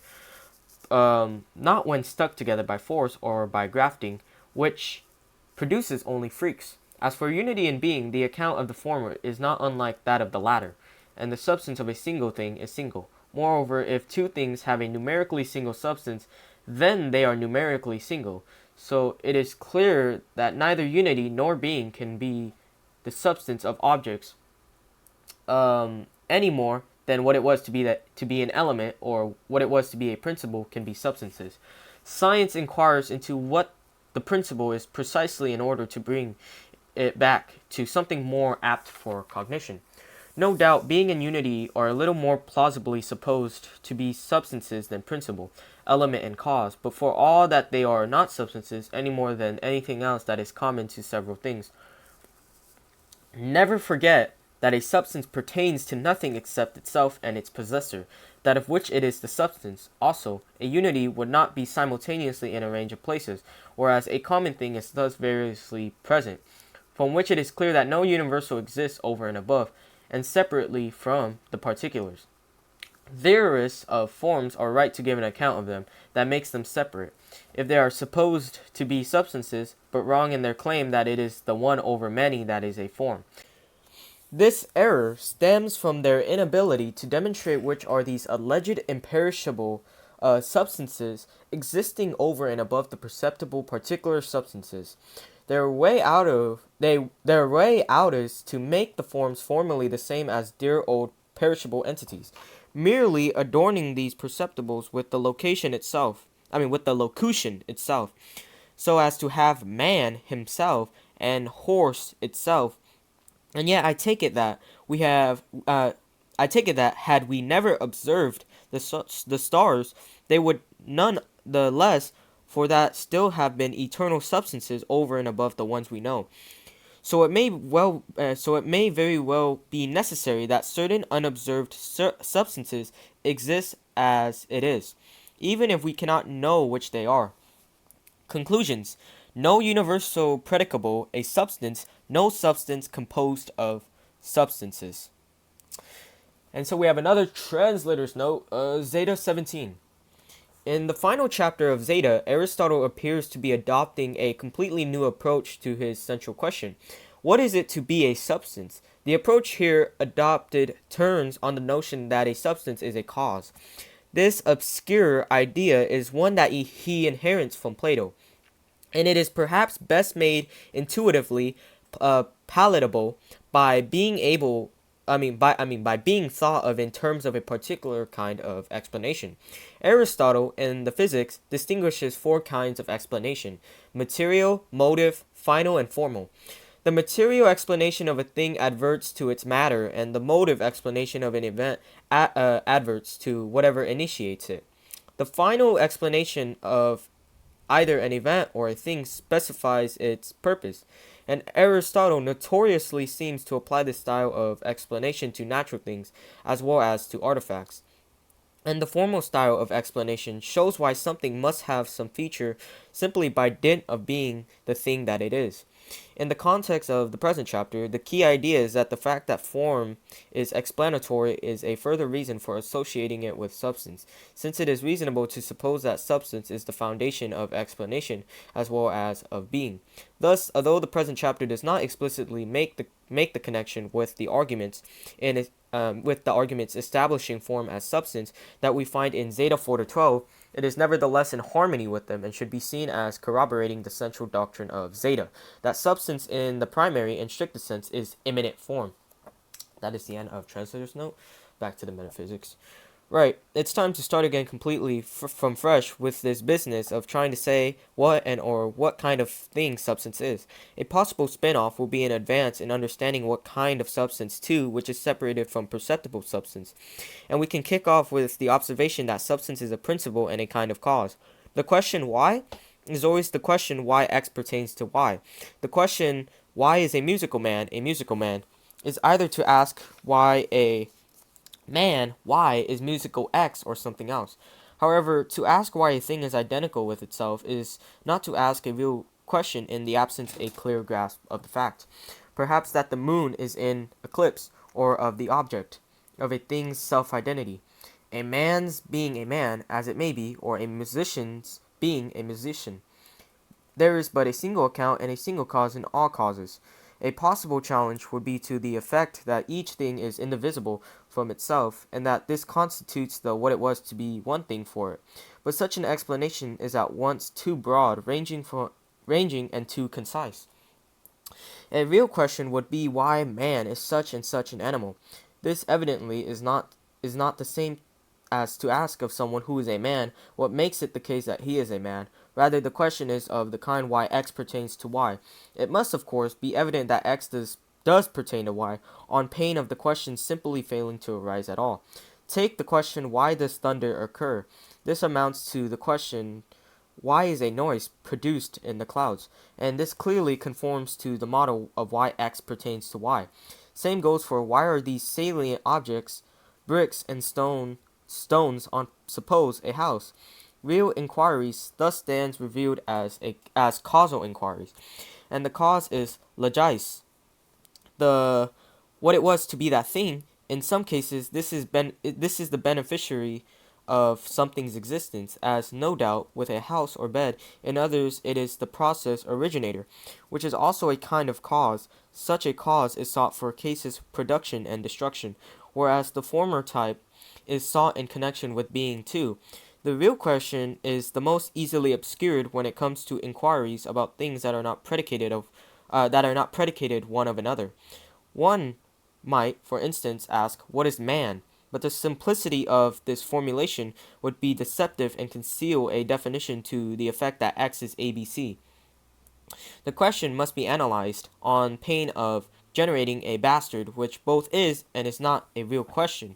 Not when stuck together by force or by grafting, which produces only freaks. As for unity in being, the account of the former is not unlike that of the latter, and the substance of a single thing is single. Moreover, if two things have a numerically single substance, then they are numerically single. So it is clear that neither unity nor being can be the substance of objects any more than what it was to be an element, or what it was to be a principle can be substances. Science inquires into what the principle is precisely in order to bring it back to something more apt for cognition. No doubt, being and unity are a little more plausibly supposed to be substances than principle, element, and cause, but for all that they are not substances any more than anything else that is common to several things. Never forget that a substance pertains to nothing except itself and its possessor, that of which it is the substance. Also, a unity would not be simultaneously in a range of places, whereas a common thing is thus variously present, from which it is clear that no universal exists over and above, and separately from the particulars. Theorists of forms are right to give an account of them that makes them separate, if they are supposed to be substances, but wrong in their claim that it is the one over many that is a form. This error stems from their inability to demonstrate which are these alleged imperishable substances existing over and above the perceptible particular substances. Their way out is to make the forms formally the same as dear old perishable entities, merely adorning these perceptibles with the locution itself, so as to have man himself and horse itself. And yet I take it that had we never observed the stars, they would none the less for that still have been eternal substances over and above the ones we know. So it may very well be necessary that certain unobserved substances exist as it is, even if we cannot know which they are. Conclusions. No universal predicable a substance, no substance composed of substances. And so we have another translator's note, Zeta 17. In the final chapter of Zeta, Aristotle appears to be adopting a completely new approach to his central question. What is it to be a substance? The approach here adopted turns on the notion that a substance is a cause. This obscure idea is one that he inherits from Plato, and it is perhaps best made intuitively palatable by being able by being thought of in terms of a particular kind of explanation. Aristotle in the Physics distinguishes four kinds of explanation: material, motive, final, and formal. The material explanation of a thing adverts to its matter, and the motive explanation of an event adverts to whatever initiates it. The final explanation of either an event or a thing specifies its purpose, and Aristotle notoriously seems to apply this style of explanation to natural things as well as to artifacts. And the formal style of explanation shows why something must have some feature simply by dint of being the thing that it is. In the context of the present chapter, the key idea is that the fact that form is explanatory is a further reason for associating it with substance, since it is reasonable to suppose that substance is the foundation of explanation as well as of being. Thus, although the present chapter does not explicitly make the connection with the arguments establishing form as substance that we find in Zeta 4 to 12, it is nevertheless in harmony with them and should be seen as corroborating the central doctrine of Zeta, that substance in the primary and strictest sense is immanent form. That is the end of translator's note. Back to the metaphysics. Right, it's time to start again completely from fresh with this business of trying to say what and or what kind of thing substance is. A possible spin-off will be an advance in understanding what kind of substance too, which is separated from perceptible substance. And we can kick off with the observation that substance is a principle and a kind of cause. The question why is always the question why X pertains to Y. The question why is a musical man is either to ask why a man, Y, is musical X or something else. However, to ask why a thing is identical with itself is not to ask a real question in the absence of a clear grasp of the fact. Perhaps that the moon is in eclipse, or of the object, of a thing's self-identity. A man's being a man, as it may be, or a musician's being a musician. There is but a single account and a single cause in all causes. A possible challenge would be to the effect that each thing is indivisible from itself, and that this constitutes the what it was to be one thing for it. But such an explanation is at once too broad, ranging and too concise. A real question would be why man is such and such an animal. This evidently is not the same as to ask of someone who is a man what makes it the case that he is a man. Rather, the question is of the kind why X pertains to Y. It must, of course, be evident that X does pertain to Y, on pain of the question simply failing to arise at all. Take the question why does thunder occur? This amounts to the question why is a noise produced in the clouds, and this clearly conforms to the model of why X pertains to Y. Same goes for why are these salient objects, bricks and stones on suppose a house. Real inquiries thus stands revealed as causal inquiries, and the cause is logis, the what it was to be that thing. In some cases, this is the beneficiary of something's existence, as no doubt with a house or bed. In others, it is the process originator, which is also a kind of cause. Such a cause is sought for cases of production and destruction, whereas the former type is sought in connection with being too. The real question is the most easily obscured when it comes to inquiries about things that are not predicated one of another. One might, for instance, ask, what is man? But the simplicity of this formulation would be deceptive and conceal a definition to the effect that X is ABC. The question must be analyzed on pain of generating a bastard, which both is and is not a real question.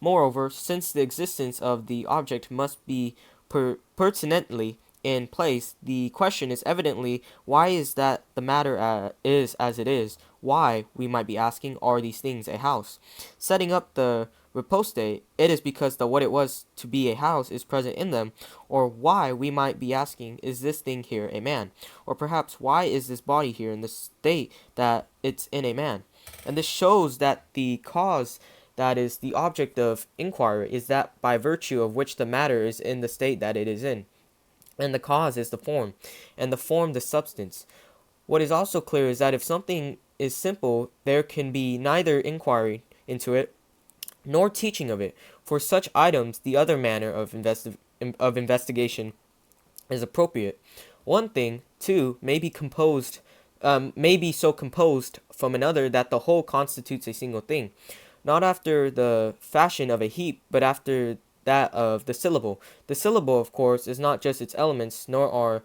Moreover, since the existence of the object must be pertinently in place, the question is evidently why is that the matter is as it is. Why, we might be asking, are these things a house? Setting up the riposte, it is because the what it was to be a house is present in them. Or why, we might be asking, is this thing here a man? Or perhaps why is this body here in the state that it's in a man? And this shows that the cause that is the object of inquiry is that by virtue of which the matter is in the state that it is in, and the cause is the form, and the form the substance. What is also clear is that if something is simple, there can be neither inquiry into it nor teaching of it. For such items, the other manner of investigation is appropriate. One thing, too, may be so composed from another that the whole constitutes a single thing, not after the fashion of a heap, but after that of the syllable. The syllable, of course, is not just its elements, nor are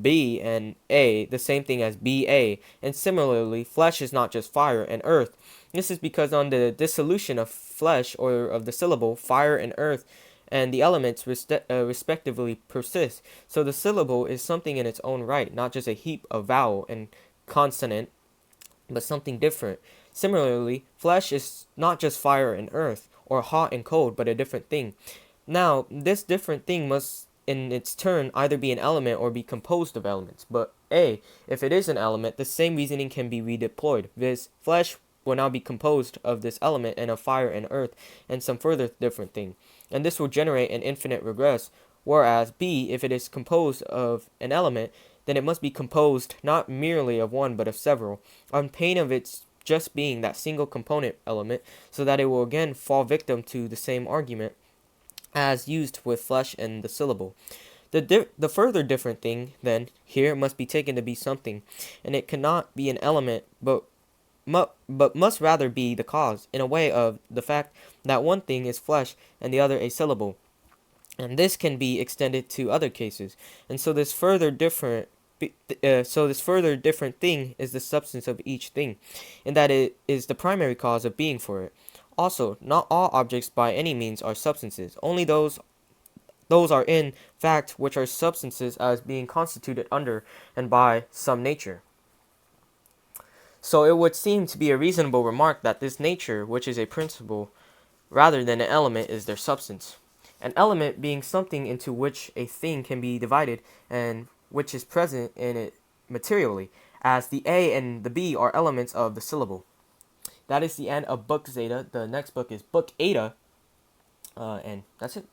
B and A the same thing as BA, and similarly, flesh is not just fire and earth. This is because on the dissolution of flesh or of the syllable, fire and earth and the elements respectively persist. So the syllable is something in its own right, not just a heap of vowel and consonant, but something different. Similarly, flesh is not just fire and earth, or hot and cold, but a different thing. Now, this different thing must in its turn either be an element or be composed of elements. But if it is an element, the same reasoning can be redeployed, viz. Flesh will now be composed of this element and of fire and earth and some further different thing, and this will generate an infinite regress, whereas B, if it is composed of an element, then it must be composed not merely of one but of several, on pain of its just being that single component element, so that it will again fall victim to the same argument as used with flesh and the syllable. The further different thing, then, here must be taken to be something, and it cannot be an element, but must rather be the cause, in a way, of the fact that one thing is flesh and the other a syllable. And this can be extended to other cases. And so this further different thing is the substance of each thing, in that it is the primary cause of being for it. Also, not all objects by any means are substances. Only those are in fact which are substances as being constituted under and by some nature. So it would seem to be a reasonable remark that this nature, which is a principle rather than an element, is their substance. An element being something into which a thing can be divided and which is present in it materially, as the A and the B are elements of the syllable. That is the end of book Zeta. The next book is book Eta, and that's it.